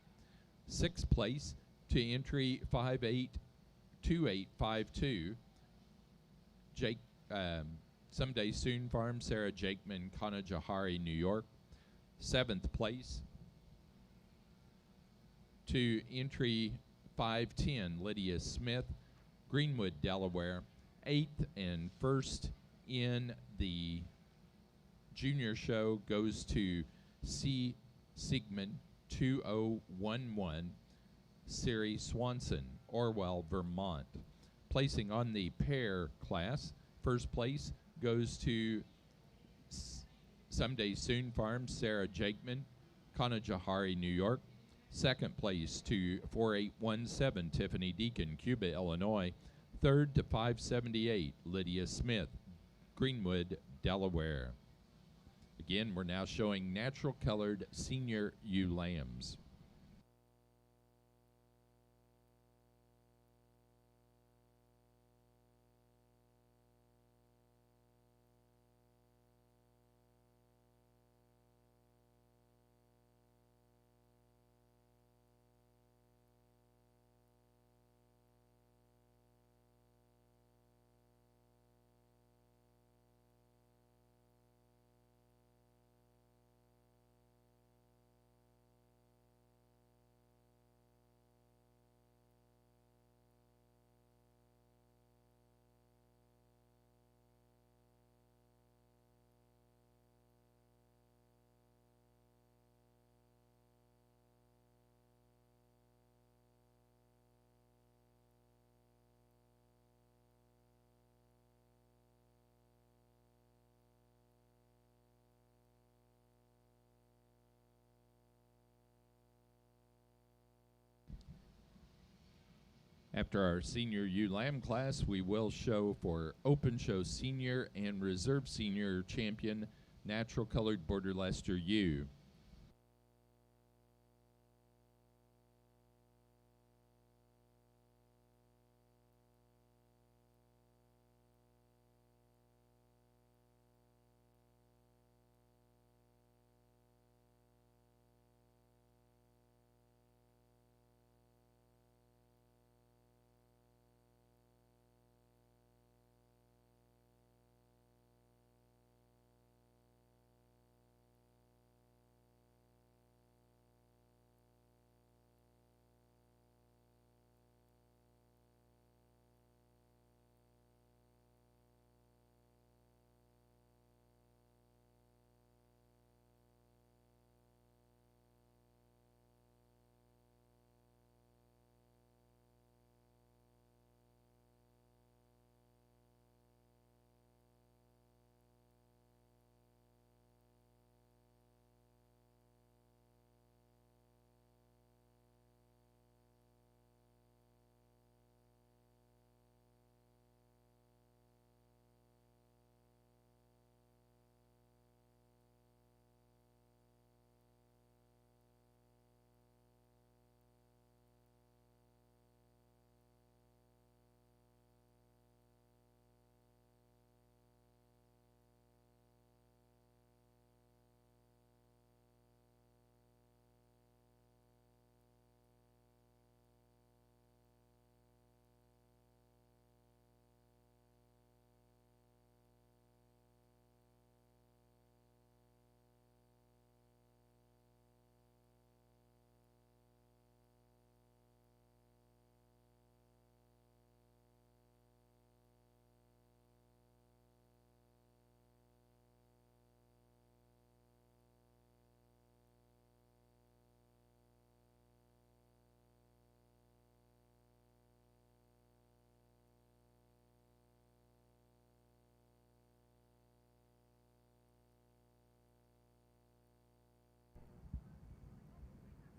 6th place to entry 582852, Someday Soon Farm, Sarah Jakeman, Kanajahari, New York. 7th place to entry 510, Lydia Smith, Greenwood, Delaware. 8th and first in the junior show goes to C. Sigmund 2011, Siri Swanson, Orwell, Vermont. Placing on the pair class, first place goes to Someday Soon Farm, Sarah Jakeman, Kanajahari, New York. 2nd place to 4817, Tiffany Deacon, Cuba, Illinois. 3rd to 578, Lydia Smith, Greenwood, Delaware. Again, we're now showing natural colored senior ewe lambs. After our senior ewe lamb class, we will show for Open Show Senior and Reserve Senior Champion Natural Colored Border Leicester ewe.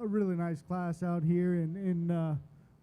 A really nice class out here, and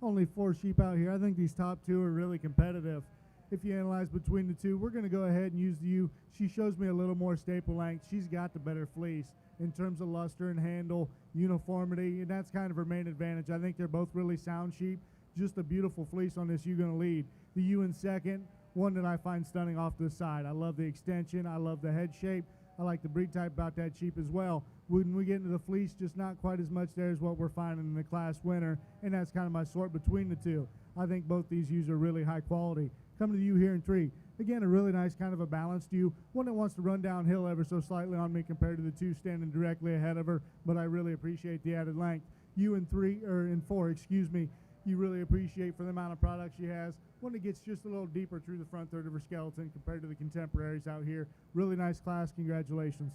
only 4 sheep out here. I think these top 2 are really competitive. If you analyze between the 2, we're going to go ahead and use the ewe. She shows me a little more staple length. She's got the better fleece in terms of luster and handle, uniformity, and that's kind of her main advantage. I think they're both really sound sheep. Just a beautiful fleece on this ewe going to lead. The ewe in second, one that I find stunning off to the side. I love the extension. I love the head shape. I like the breed type about that sheep as well. When we get into the fleece, just not quite as much there as what we're finding in the class winner, and that's kind of my sort between the 2. I think both these ewes are really high quality. Coming to the ewe here in 3. Again, a really nice kind of a balanced ewe, one that wants to run downhill ever so slightly on me compared to the 2 standing directly ahead of her, but I really appreciate the added length. Ewe in 4, excuse me, you really appreciate for the amount of product she has. One that gets just a little deeper through the front third of her skeleton compared to the contemporaries out here. Really nice class. Congratulations.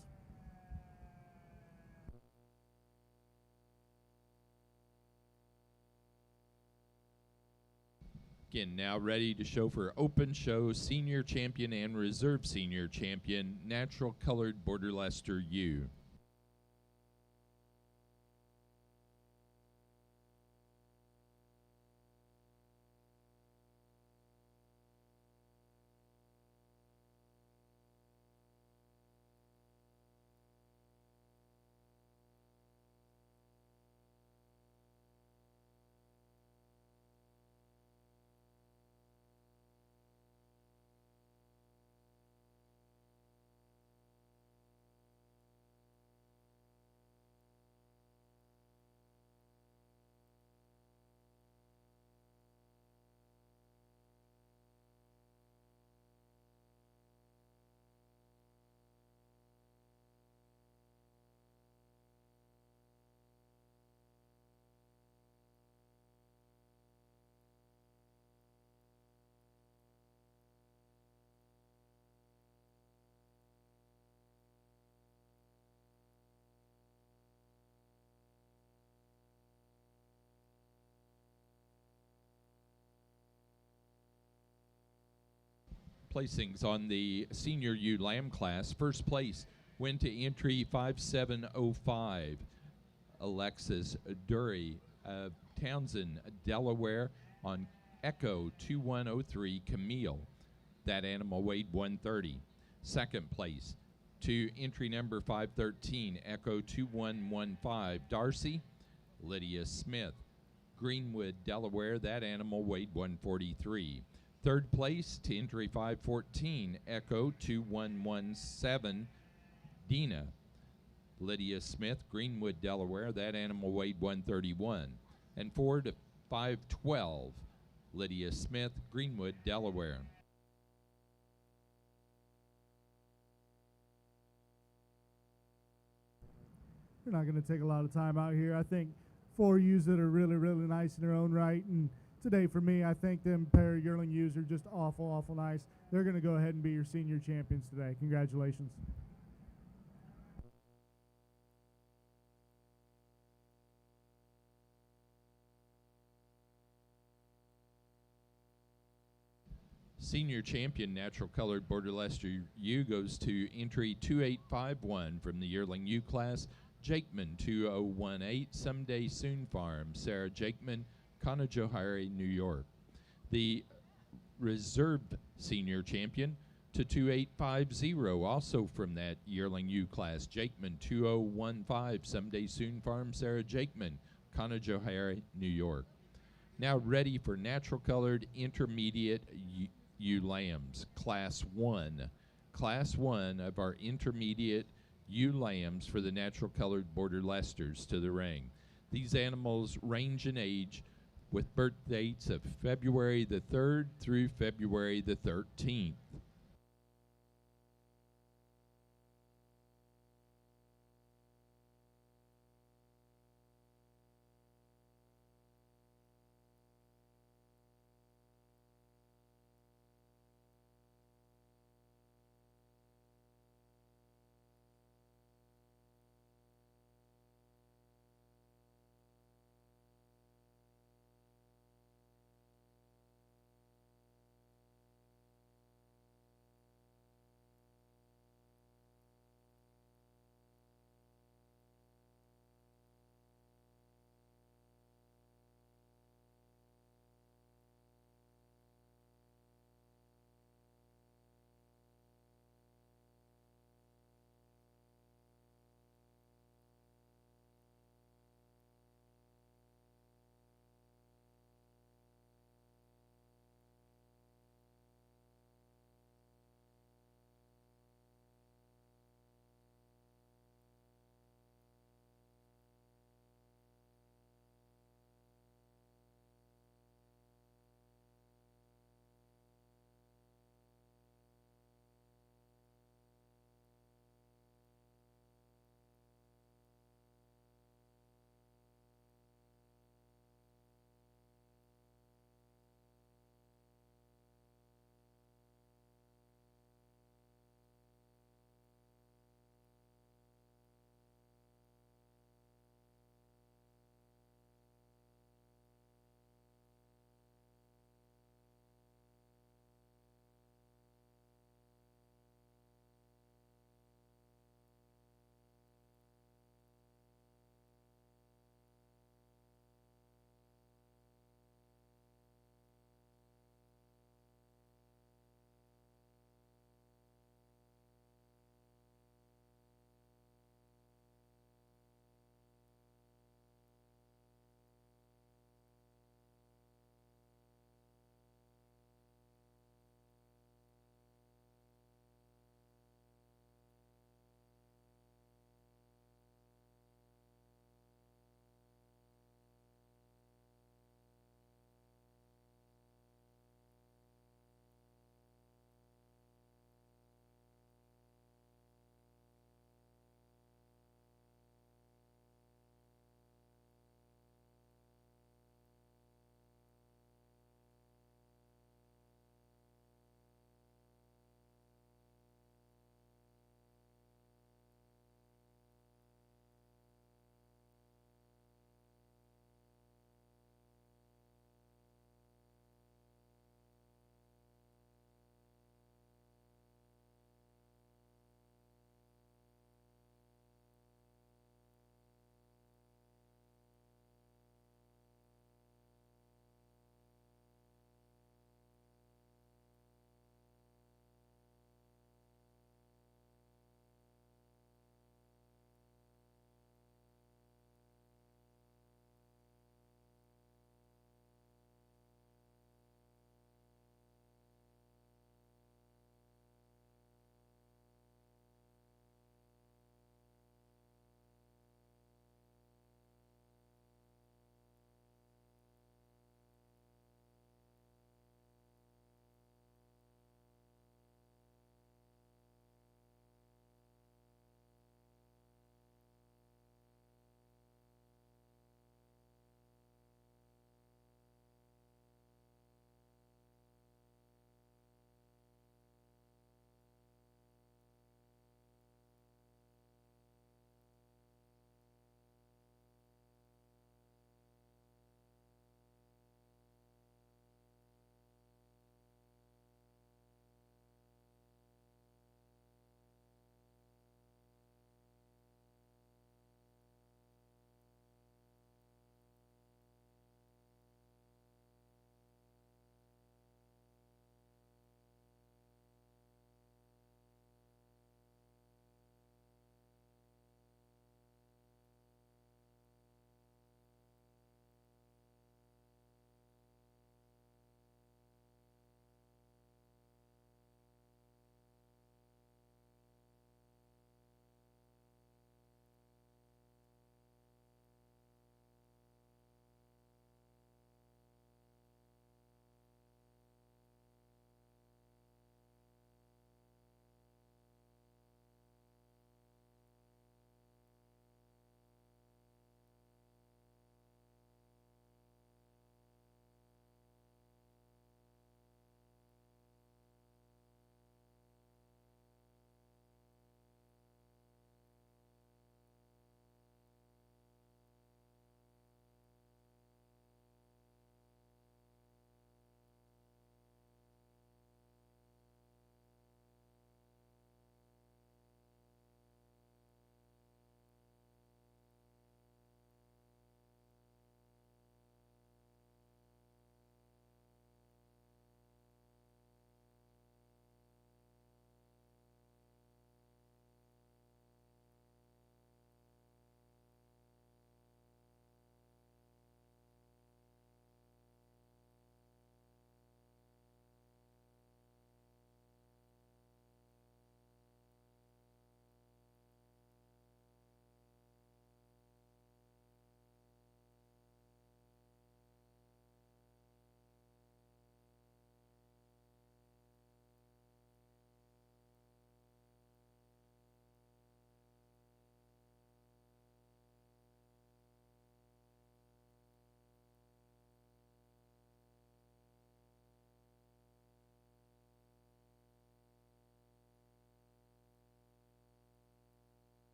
Again, now ready to show for Open Show Senior Champion and Reserve Senior Champion Natural Colored Border Leicester ewe. placings on the Senior ewe lamb class. First place went to entry 5705, Alexis Dury of Townsend, Delaware, on Echo 2103 Camille. That animal weighed 130. Second place to entry number 513, Echo 2115, Darcy Lydia Smith, Greenwood, Delaware. That animal weighed 143. Third place to entry 514, Echo 2117, Dina Lydia Smith, Greenwood, Delaware. That animal weighed 131. And 4 to 512, Lydia Smith, Greenwood, Delaware. We're not going to take a lot of time out here. I think 4 ewes that are really, really nice in their own right. And today, for me, I think them pair of yearling ewes are just awful, awful nice. They're going to go ahead and be your senior champions today. Congratulations. Senior champion natural colored Border Leicester ewe goes to entry 2851 from the yearling ewe class, Jakeman 2018, Someday Soon Farm, Sarah Jakeman, Conajoharie, New York. The reserve senior champion to 2850, also from that yearling ewe class, Jakeman 2015, Someday Soon Farm, Sarah Jakeman, Conajoharie, New York. Now ready for natural colored intermediate ewe lambs, Class 1. Class 1 of our intermediate ewe lambs for the natural colored Border Leicesters to the ring. These animals range in age with birth dates of February the 3rd through February the 13th.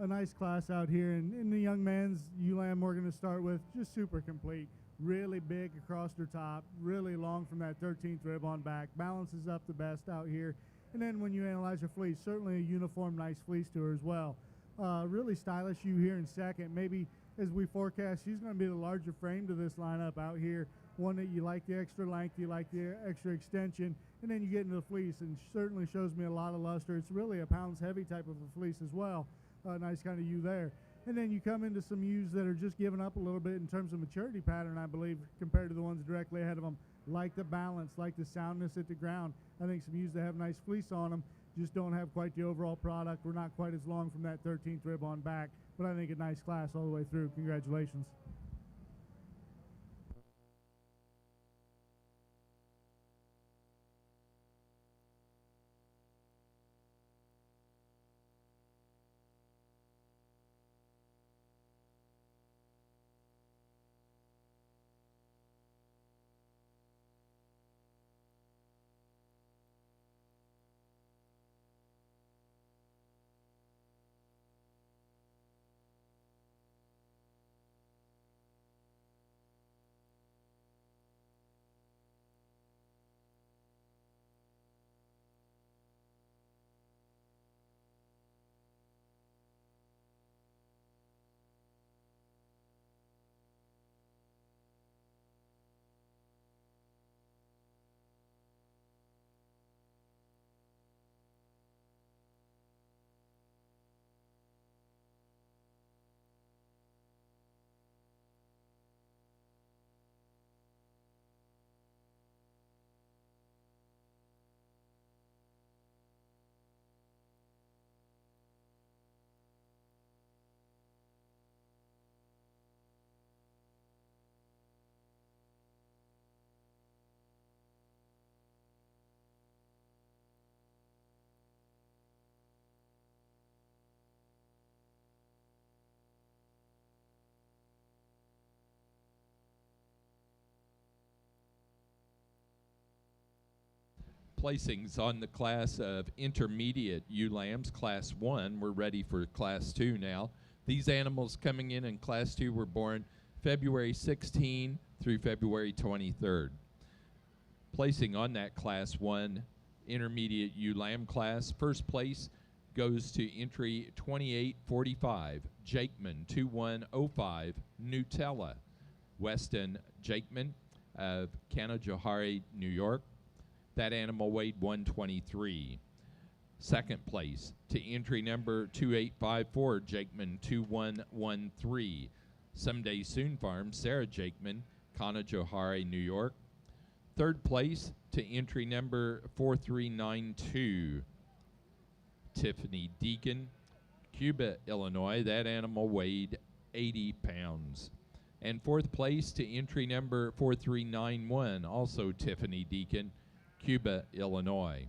a nice class out here. And in the young man's ewe lamb we're going to start with, just super complete. Really big across her top, really long from that 13th rib on back, balances up the best out here. And then when you analyze her fleece, certainly a uniform, nice fleece to her as well. Really stylish ewe here in second. Maybe as we forecast, she's going to be the larger frame to this lineup out here. One that you like the extra length, you like the extra extension, and then you get into the fleece, and certainly shows me a lot of luster. It's really a pounds heavy type of a fleece as well. Nice kind of ewe there. And then you come into some ewes that are just giving up a little bit in terms of maturity pattern, I believe, compared to the ones directly ahead of them. Like the balance, like the soundness at the ground. I think some ewes that have nice fleece on them just don't have quite the overall product. We're not quite as long from that 13th rib on back, but I think a nice class all the way through. Congratulations. Placings on the class of intermediate ewe lambs, class 1. We're ready for class 2 now. These animals coming in class 2 were born February 16 through February 23rd. Placing on that class 1 intermediate ewe lamb class, first place goes to entry 2845, Jakeman 2105, Nutella, Weston Jakeman of Canajoharie, New York. That animal weighed 123. Second place to entry number 2854, Jakeman 2113. Someday Soon Farm, Sarah Jakeman, Canajoharie, New York. Third place to entry number 4392, Tiffany Deacon, Cuba, Illinois. That animal weighed 80 pounds. And fourth place to entry number 4391, also Tiffany Deacon, Cuba, Illinois.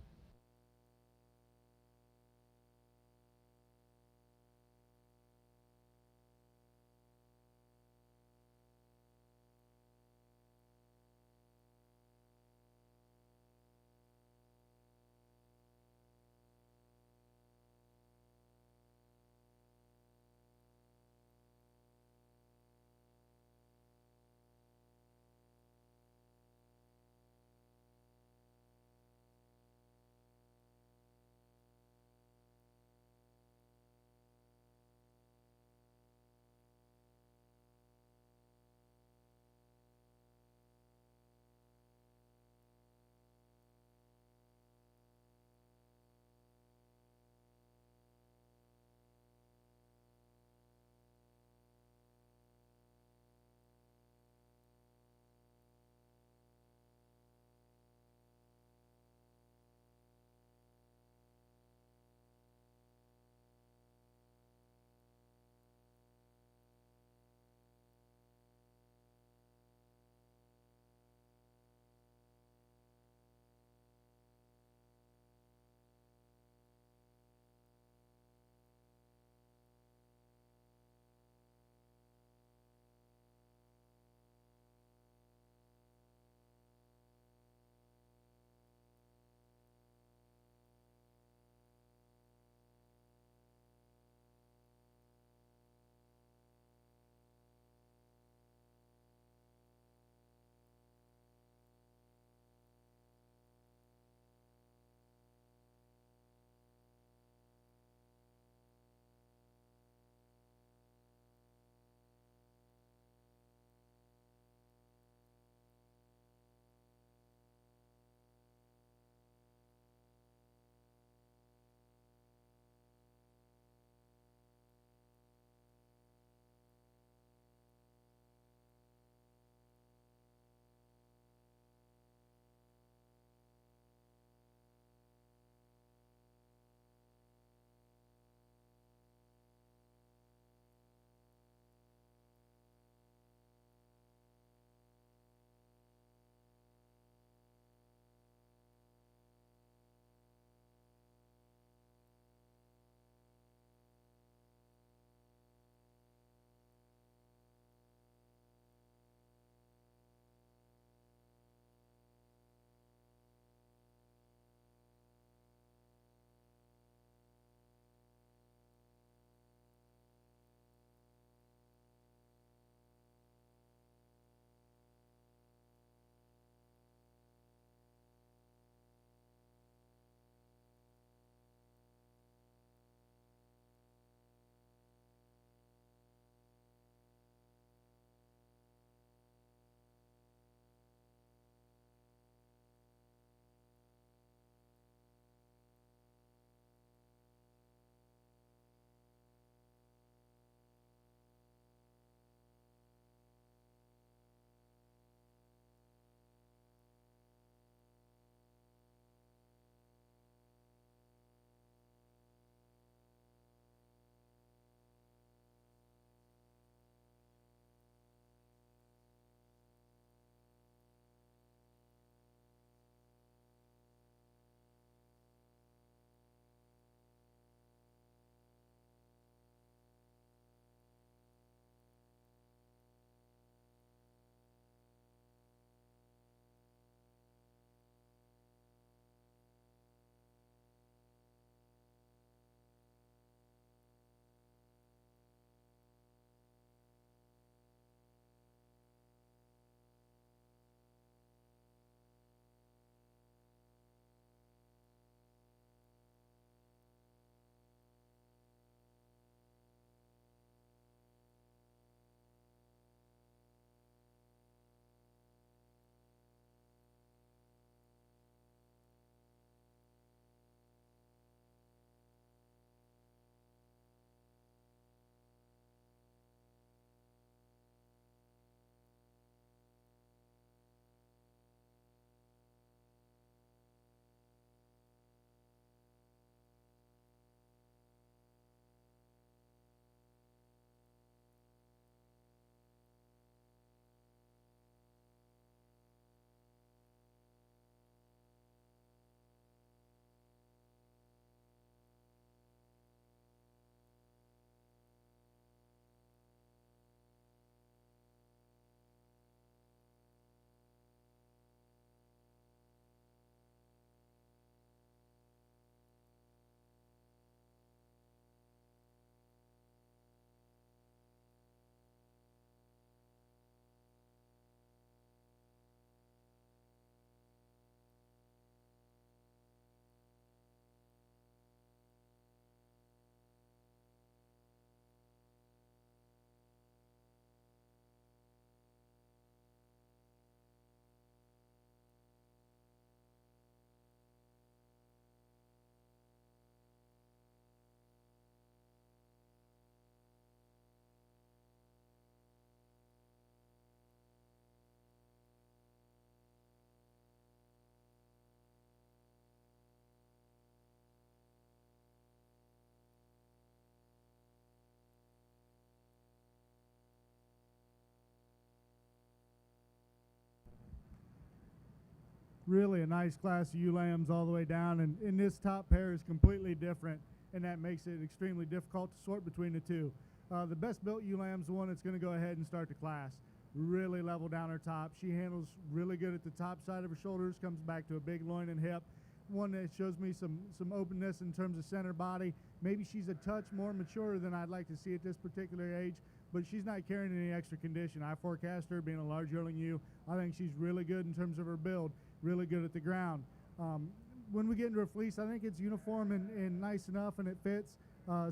Really a nice class of ewe lambs all the way down, and this top pair is completely different, and that makes it extremely difficult to sort between the two. The best built ewe lamb's the one that's going to go ahead and start the class. Really level down her top. She handles really good at the top side of her shoulders, comes back to a big loin and hip. One that shows me some openness in terms of center body. Maybe she's a touch more mature than I'd like to see at this particular age, but she's not carrying any extra condition. I forecast her being a large yearling ewe. I think she's really good in terms of her build, really good at the ground. When we get into her fleece, I think it's uniform and nice enough, and it fits.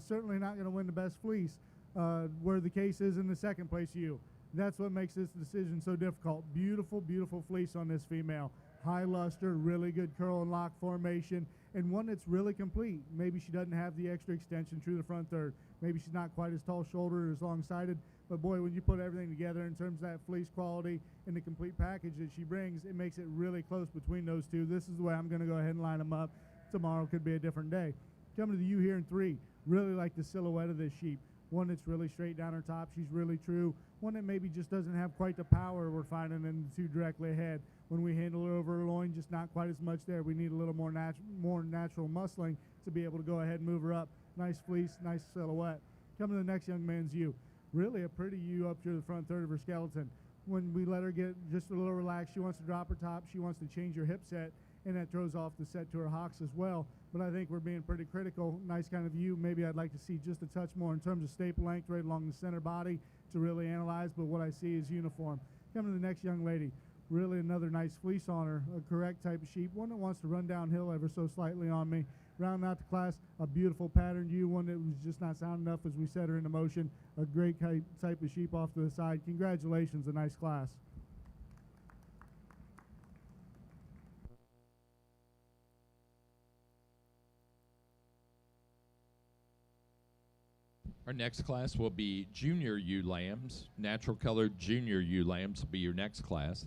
Certainly not going to win the best fleece, where the case is in the second place ewe. That's what makes this decision so difficult. Beautiful, beautiful fleece on this female. High luster, really good curl and lock formation, and one that's really complete. Maybe she doesn't have the extra extension through the front third. Maybe she's not quite as tall shouldered, as long-sided, but boy, when you put everything together in terms of that fleece quality and the complete package that she brings, it makes it really close between those two. This is the way I'm going to go ahead and line them up. Tomorrow could be a different day. Coming to the ewe here in 3, really like the silhouette of this sheep. One that's really straight down her top. She's really true. One that maybe just doesn't have quite the power we're finding in the two directly ahead. When we handle her over her loin, just not quite as much there. We need a little more natural muscling to be able to go ahead and move her up. Nice fleece, nice silhouette. Coming to the next young man's ewe. Really a pretty ewe up to the front third of her skeleton. When we let her get just a little relaxed, she wants to drop her top. She wants to change her hip set, and that throws off the set to her hocks as well. But I think we're being pretty critical. Nice kind of view. Maybe I'd like to see just a touch more in terms of staple length right along the center body to really analyze, but what I see is uniform. Coming to the next young lady. Really another nice fleece on her, a correct type of sheep, one that wants to run downhill ever so slightly on me. Round out the class, a beautiful patterned ewe, one that was just not sound enough as we set her into motion. A great type of sheep off to the side. Congratulations, a nice class. Our next class will be junior ewe lambs. Natural colored junior ewe lambs will be your next class.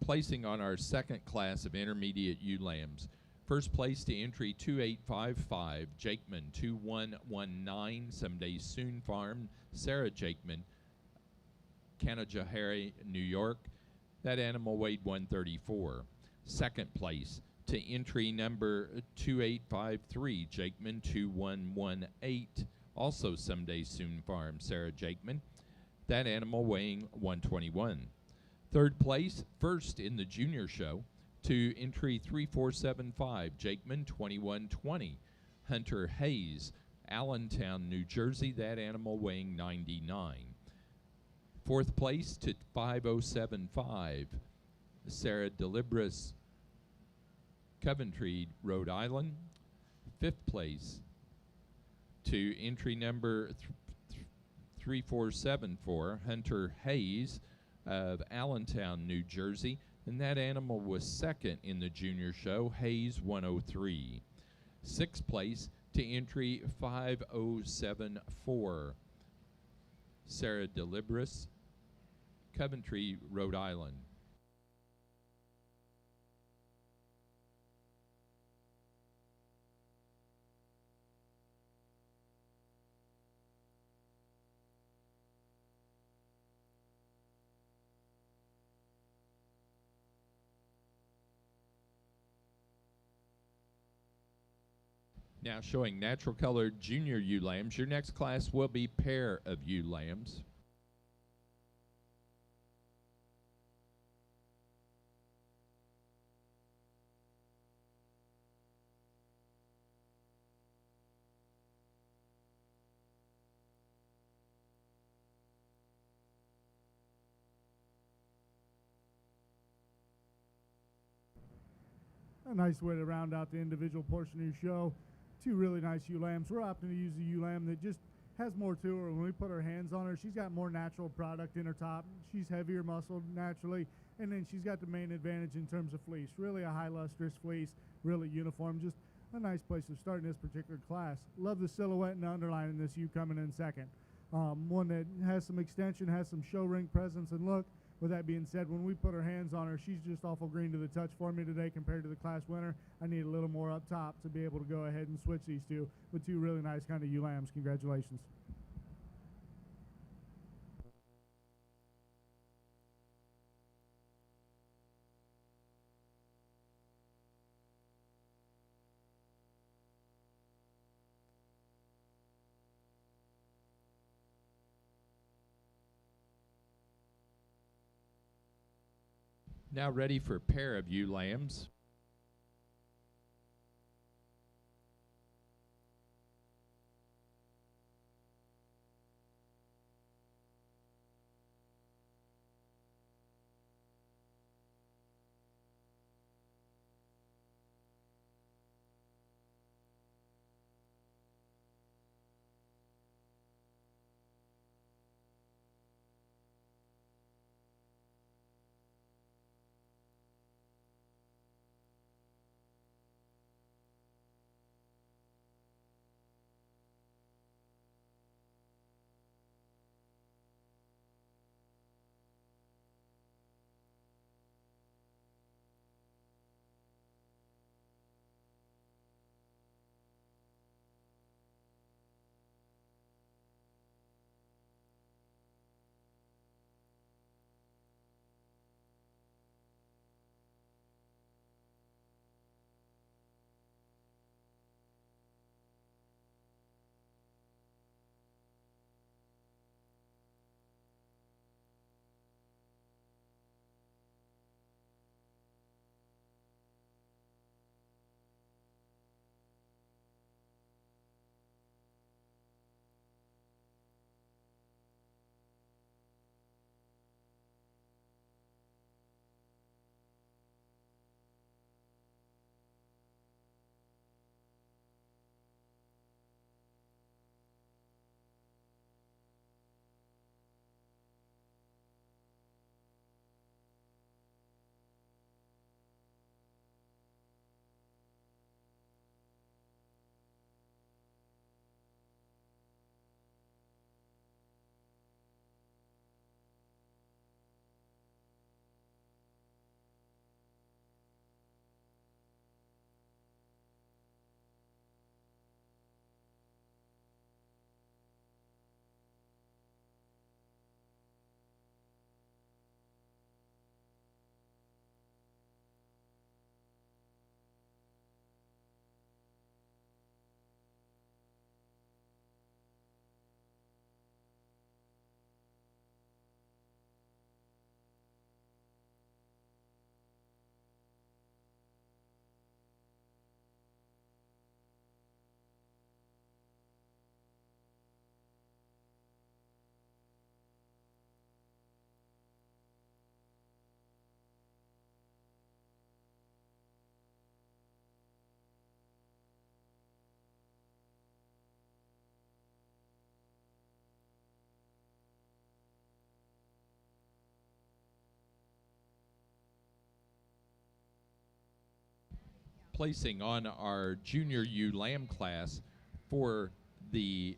Placing on our second class of intermediate ewe lambs. First place to entry 2855, Jakeman 2119, Someday Soon Farm, Sarah Jakeman, Canajahari, New York. That animal weighed 134. Second place to entry number 2853, Jakeman 2118, also Someday Soon Farm, Sarah Jakeman. That animal weighing 121. Third place, first in the junior show, to entry 3475, Jakeman 2120, Hunter Hayes, Allentown, New Jersey, that animal weighing 99. Fourth place to 5075, Sarah Delibris, Coventry, Rhode Island. Fifth place to entry number 3474, Hunter Hayes of Allentown, New Jersey, and that animal was second in the junior show, Hayes 103. Sixth place to entry 5074. Sarah Delibris, Coventry, Rhode Island. Now showing natural colored junior ewe lambs. Your next class will be pair of ewe lambs. A nice way to round out the individual portion of your show. Two really nice ewe lambs. We're opting to use a ewe lamb that just has more to her. When we put our hands on her, she's got more natural product in her top. She's heavier muscled naturally, and then she's got the main advantage in terms of fleece. Really a high lustrous fleece, really uniform. Just a nice place to start in this particular class. Love the silhouette and the underline in this ewe coming in second. One that has some extension, has some show ring presence and look. With that being said, when we put our hands on her, she's just awful green to the touch for me today compared to the class winner. I need a little more up top to be able to go ahead and switch these two with two really nice kind of ewe lambs. Congratulations. Now ready for pair of ewe lambs. Placing on our junior ewe lamb class For the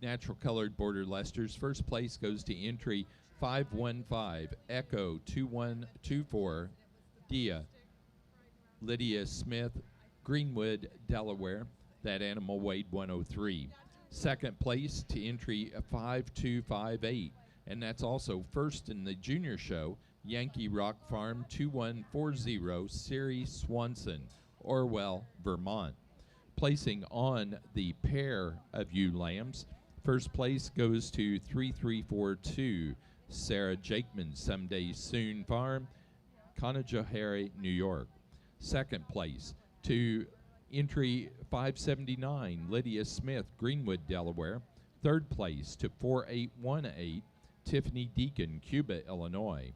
natural colored border Leicesters, first place goes to entry 515 Echo 2124 Dia Lydia Smith, Greenwood, Delaware. That animal weighed 103. Second place to entry 5258, and that's also first in the junior show, Yankee Rock Farm 2140 Siri Swanson, Orwell, Vermont. Placing on the pair of ewe lambs, first place goes to 3342 Sarah Jakeman, Someday Soon Farm, Conajohary, New York. Second place to entry 579 Lydia Smith, Greenwood, Delaware. Third place to 4818 Tiffany Deacon, Cuba, Illinois.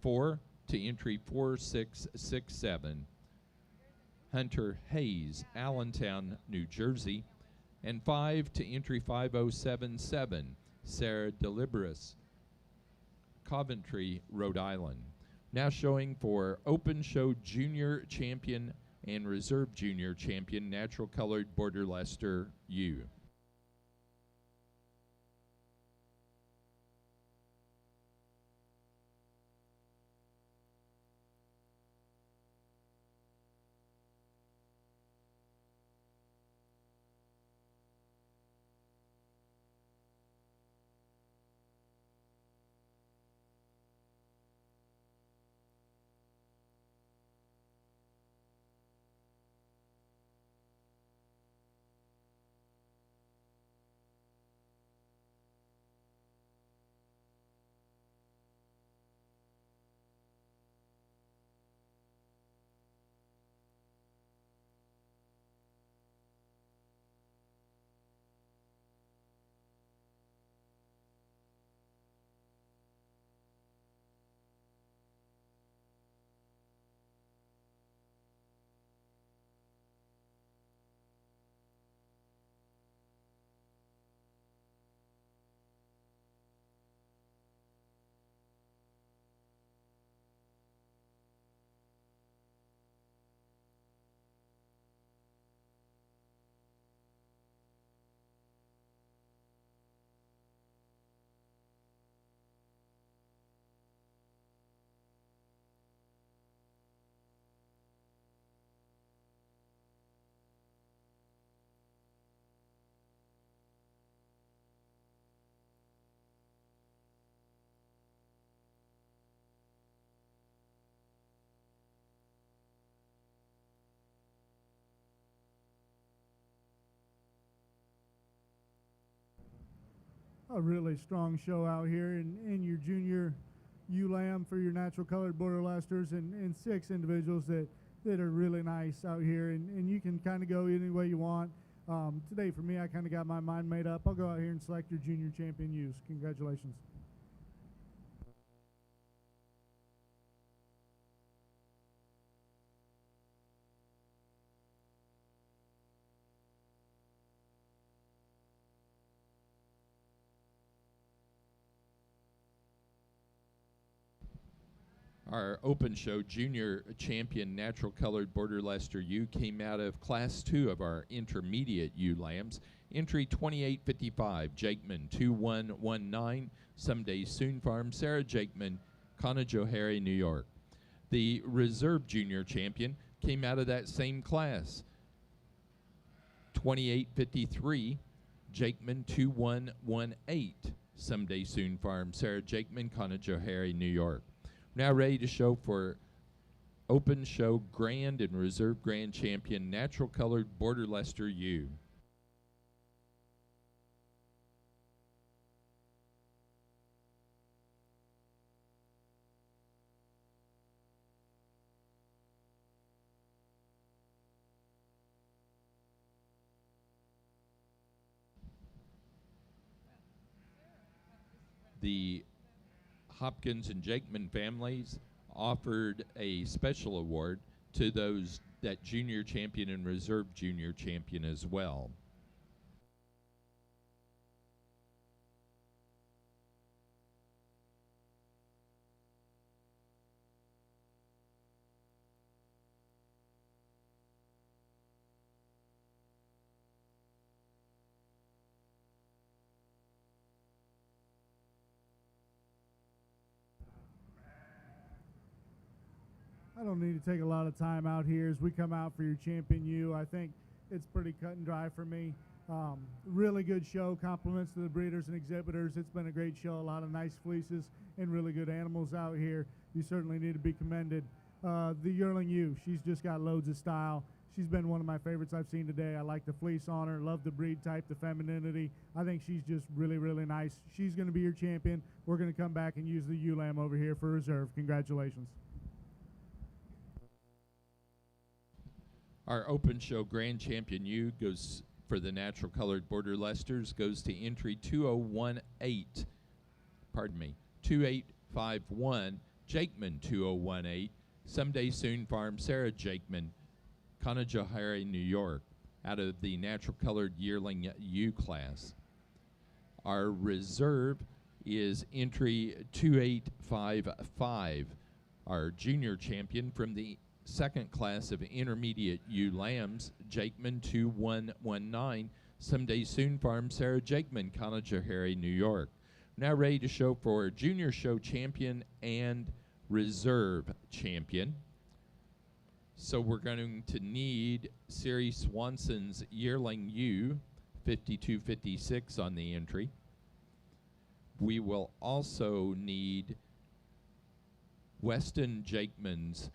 4 to entry 4667 Hunter Hayes, Allentown, New Jersey. And 5 to entry 5077 Sarah Deliberus, Coventry, Rhode Island. Now showing for Open Show Junior Champion and Reserve Junior Champion Natural Colored Border Leicester ewe. A really strong show out here in your junior ewe lamb for your natural colored border Leicesters, and 6 individuals that are really nice out here, and you can kind of go any way you want. Today for me, I kind of got my mind made up. I'll go out here and select your junior champion ewes. Congratulations. Our Open Show Junior Champion Natural Colored Border Leicester ewe came out of Class 2 of our intermediate ewe lambs. Entry 2855, Jakeman 2119, Someday Soon Farm, Sarah Jakeman, Conajohary, New York. The Reserve Junior Champion came out of that same class. 2853, Jakeman 2118, Someday Soon Farm, Sarah Jakeman, Conajohary, New York. Now ready to show for Open Show Grand and Reserve Grand Champion Natural Colored Border Leicester ewe. The Hopkins and Jakeman families offered a special award to those that junior champion and reserve junior champion as well. I don't need to take a lot of time out here as we come out for your Champion U. I think it's pretty cut and dry for me. Really good show. Compliments to the breeders and exhibitors. It's been a great show. A lot of nice fleeces and really good animals out here. You certainly need to be commended. The Yearling U, she's just got loads of style. She's been one of my favorites I've seen today. I like the fleece on her, love the breed type, the femininity. I think she's just really, really nice. She's going to be your champion. We're going to come back and use the ewe-lamb over here for reserve. Congratulations. Our open show grand champion U goes for the natural colored border Leicesters, goes to entry 2018. Pardon me, 2851. Jakeman 2018. Someday Soon Farm Sarah Jakeman, Conajohara, New York, out of the natural colored yearling U class. Our reserve is entry 2855. Our junior champion from the second class of intermediate ewe lambs, Jakeman 2119, Someday Soon Farm Sarah Jakeman, Conajohara, New York. Now ready to show for junior show champion and reserve champion. So we're going to need Siri Swanson's yearling ewe, 5256 on the entry. We will also need Weston Jakeman's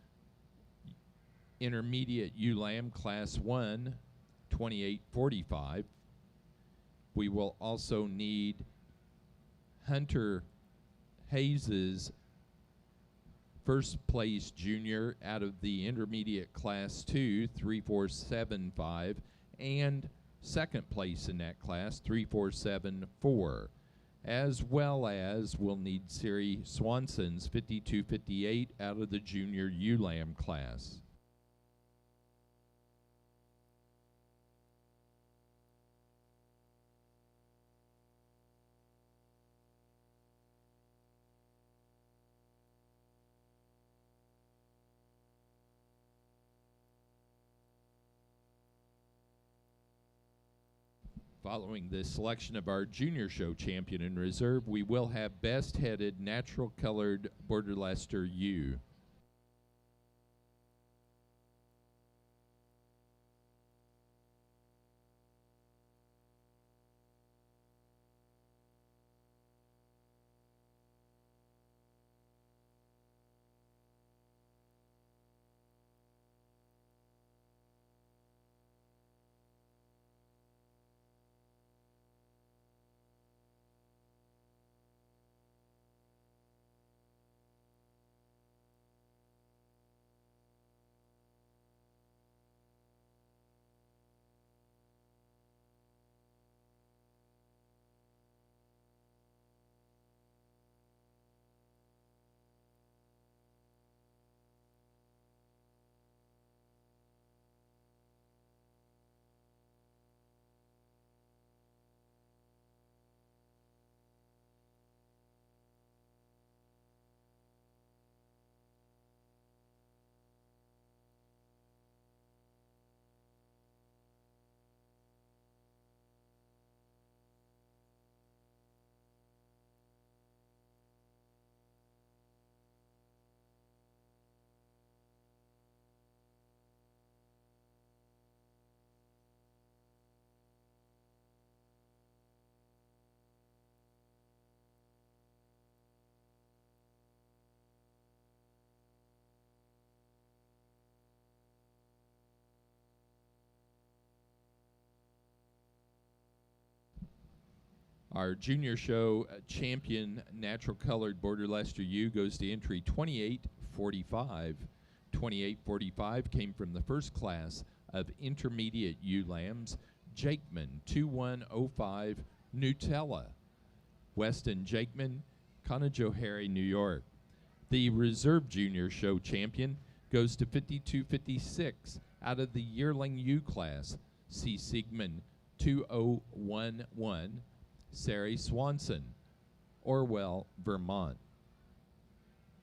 intermediate ewe lamb class 1, 2845. We will also need Hunter Hayes's first place junior out of the intermediate class 2, 3475, and second place in that class, 3474. As well as we'll need Siri Swanson's 5258 out of the junior ewe lamb class. Following the selection of our junior show champion in reserve, we will have best-headed, natural-colored Border Leicester ewe. Our junior show champion natural colored Border Leicester ewe goes to entry 2845. 2845 came from the first class of intermediate ewe lambs, Jakeman 2105 Nutella, Weston Jakeman, Conajohara, New York. The reserve junior show champion goes to 5256 out of the yearling ewe class, C. Siegman 2011, Sari Swanson, Orwell, Vermont.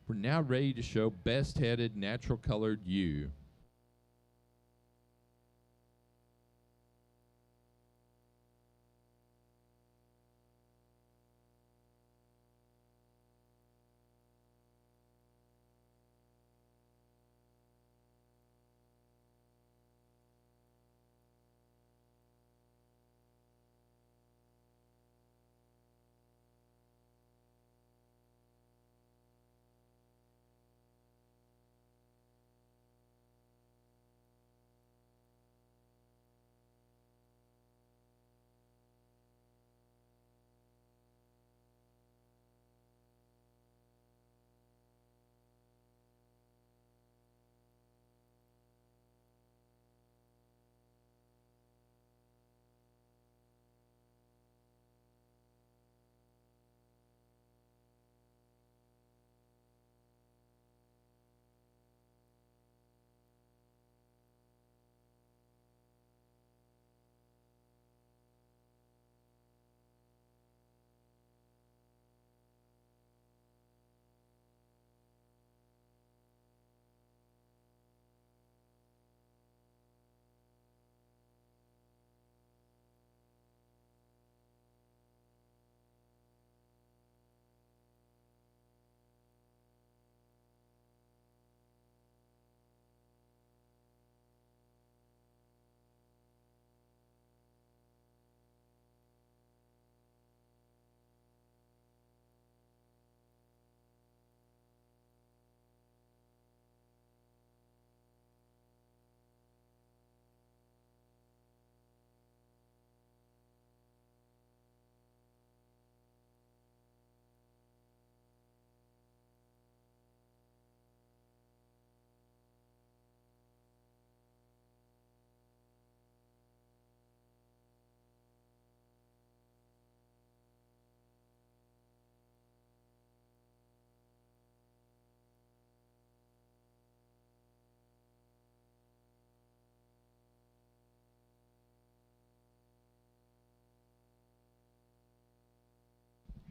We're now ready to show best-headed, natural-colored ewe.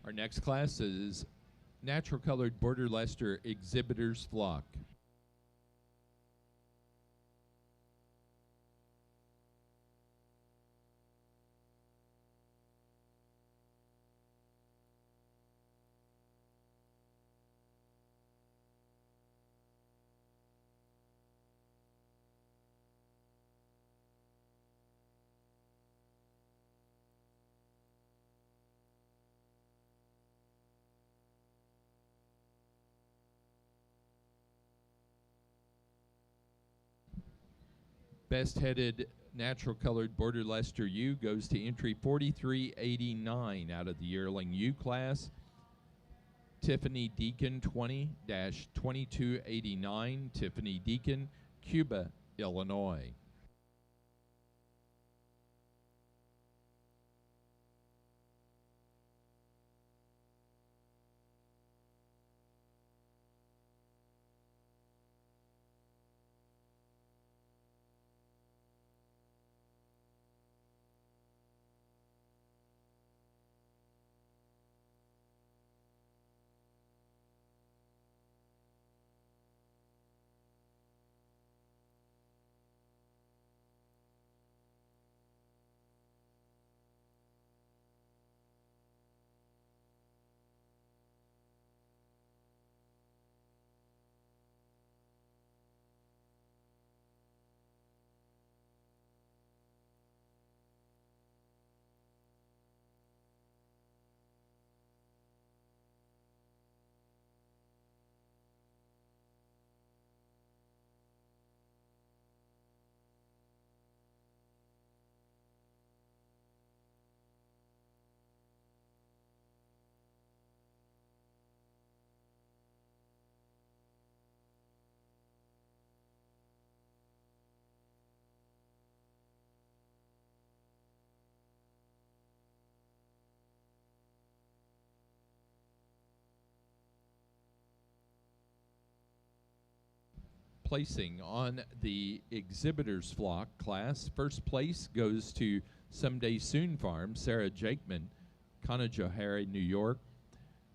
Our next class is Natural Colored Border Leicester Exhibitor's Flock. Best headed natural colored border Leicester ewe goes to entry 4389 out of the yearling ewe class. Tiffany Deacon 20-2289, Tiffany Deacon, Cuba, Illinois. Placing on the exhibitor's flock class, first place goes to Someday Soon Farm, Sarah Jakeman, Conajohara, New York.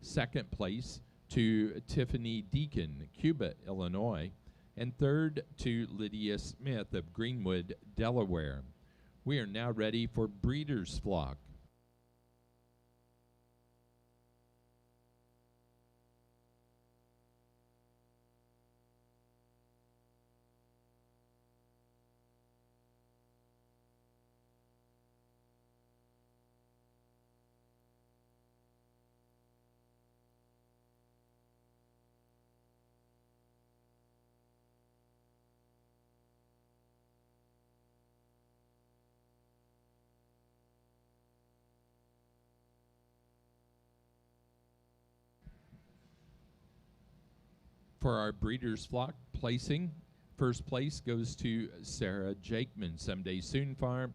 Second place to Tiffany Deacon, Cuba, Illinois. And third to Lydia Smith of Greenwood, Delaware. We are now ready for breeder's flock. For our breeder's flock placing, first place goes to Sarah Jakeman, Someday Soon Farm,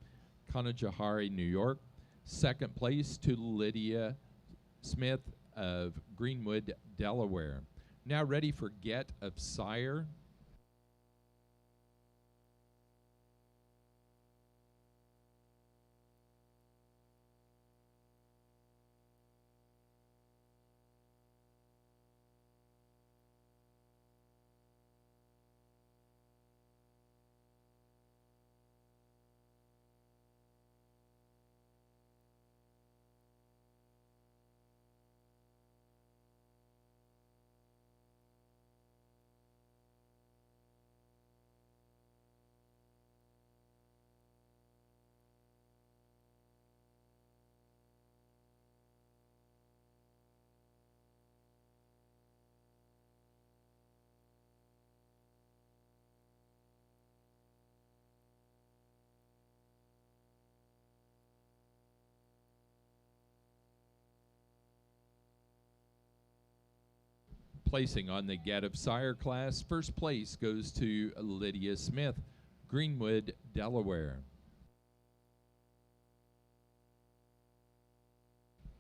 Conajohara, New York. Second place to Lydia Smith of Greenwood, Delaware. Now ready for Get of Sire. Placing on the Get of Sire class, first place goes to Lydia Smith, Greenwood, Delaware.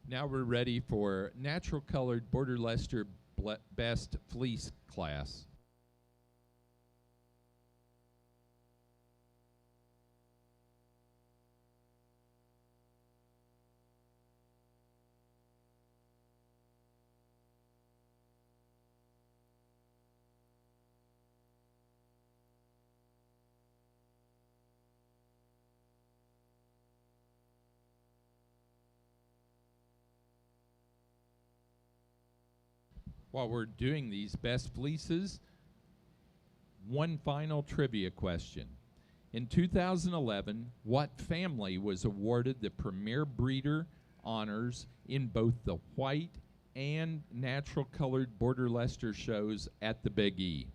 Now we're ready for Natural Colored Border Leicester Best Fleece class. While we're doing these best fleeces, one final trivia question. In 2011, what family was awarded the Premier Breeder honors in both the white and natural colored Border Leicester shows at the Big E?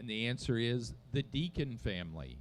And the answer is the Deacon family.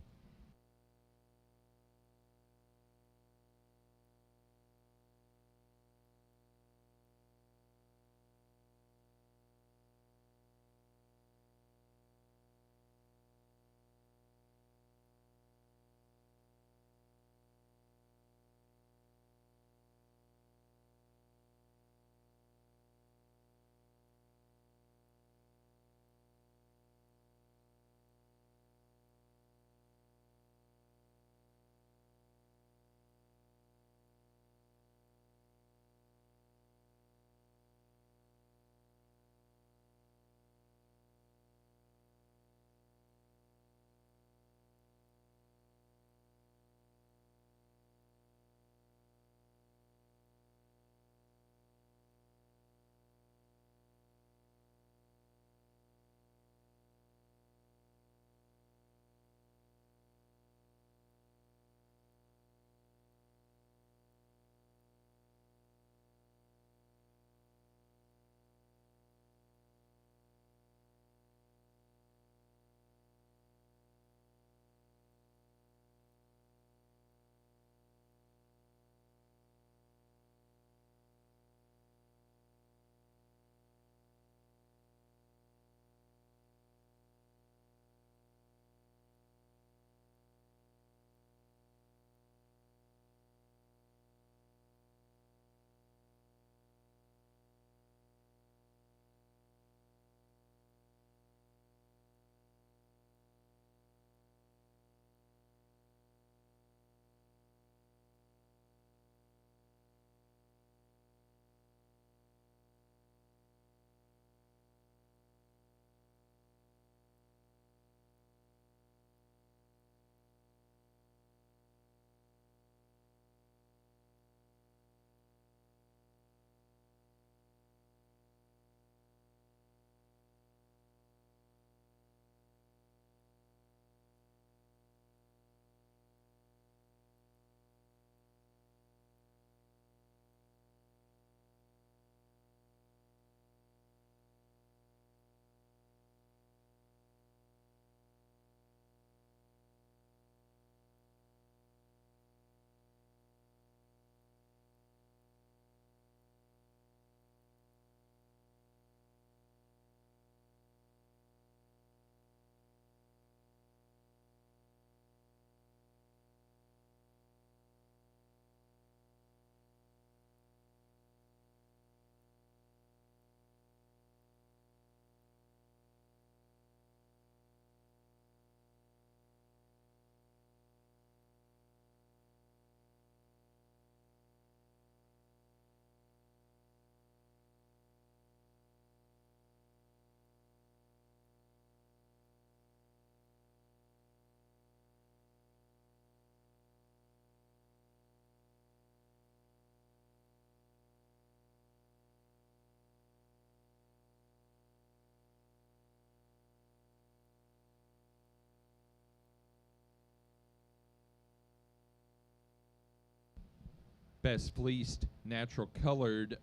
Best fleeced natural colored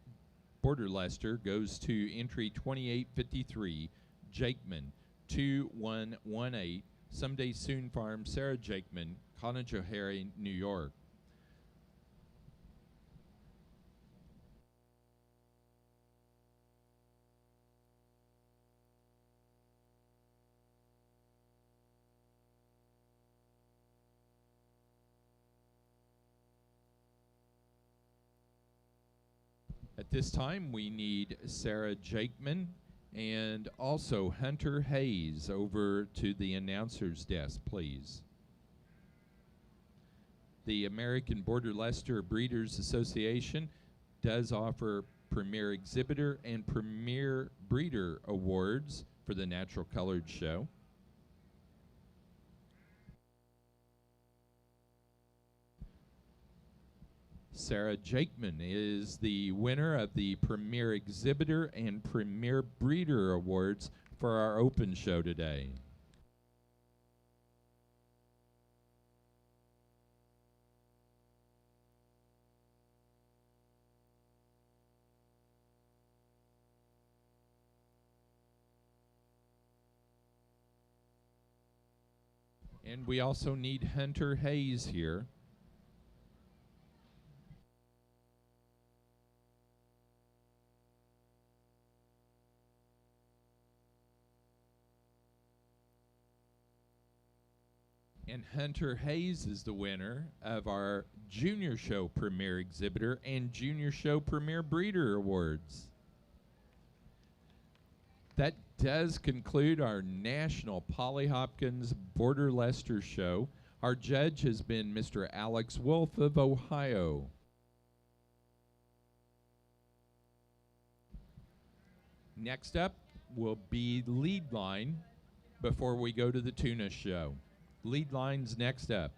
Border Leicester goes to entry 2853, Jakeman 2118, Someday Soon Farm, Sarah Jakeman, Conajohary, New York. At this time, we need Sarah Jakeman and also Hunter Hayes over to the announcer's desk, please. The American Border Leicester Breeders Association does offer Premier Exhibitor and Premier Breeder awards for the Natural Colored Show. Sarah Jakeman is the winner of the Premier Exhibitor and Premier Breeder Awards for our open show today. And we also need Hunter Hayes here. And Hunter Hayes is the winner of our Junior Show Premier Exhibitor and Junior Show Premier Breeder Awards. That does conclude our National Polly Hopkins Border Leicester show. Our judge has been Mr. Alex Wolf of Ohio. Next up will be Lead Line before we go to the Tuna show. Lead Line's next up.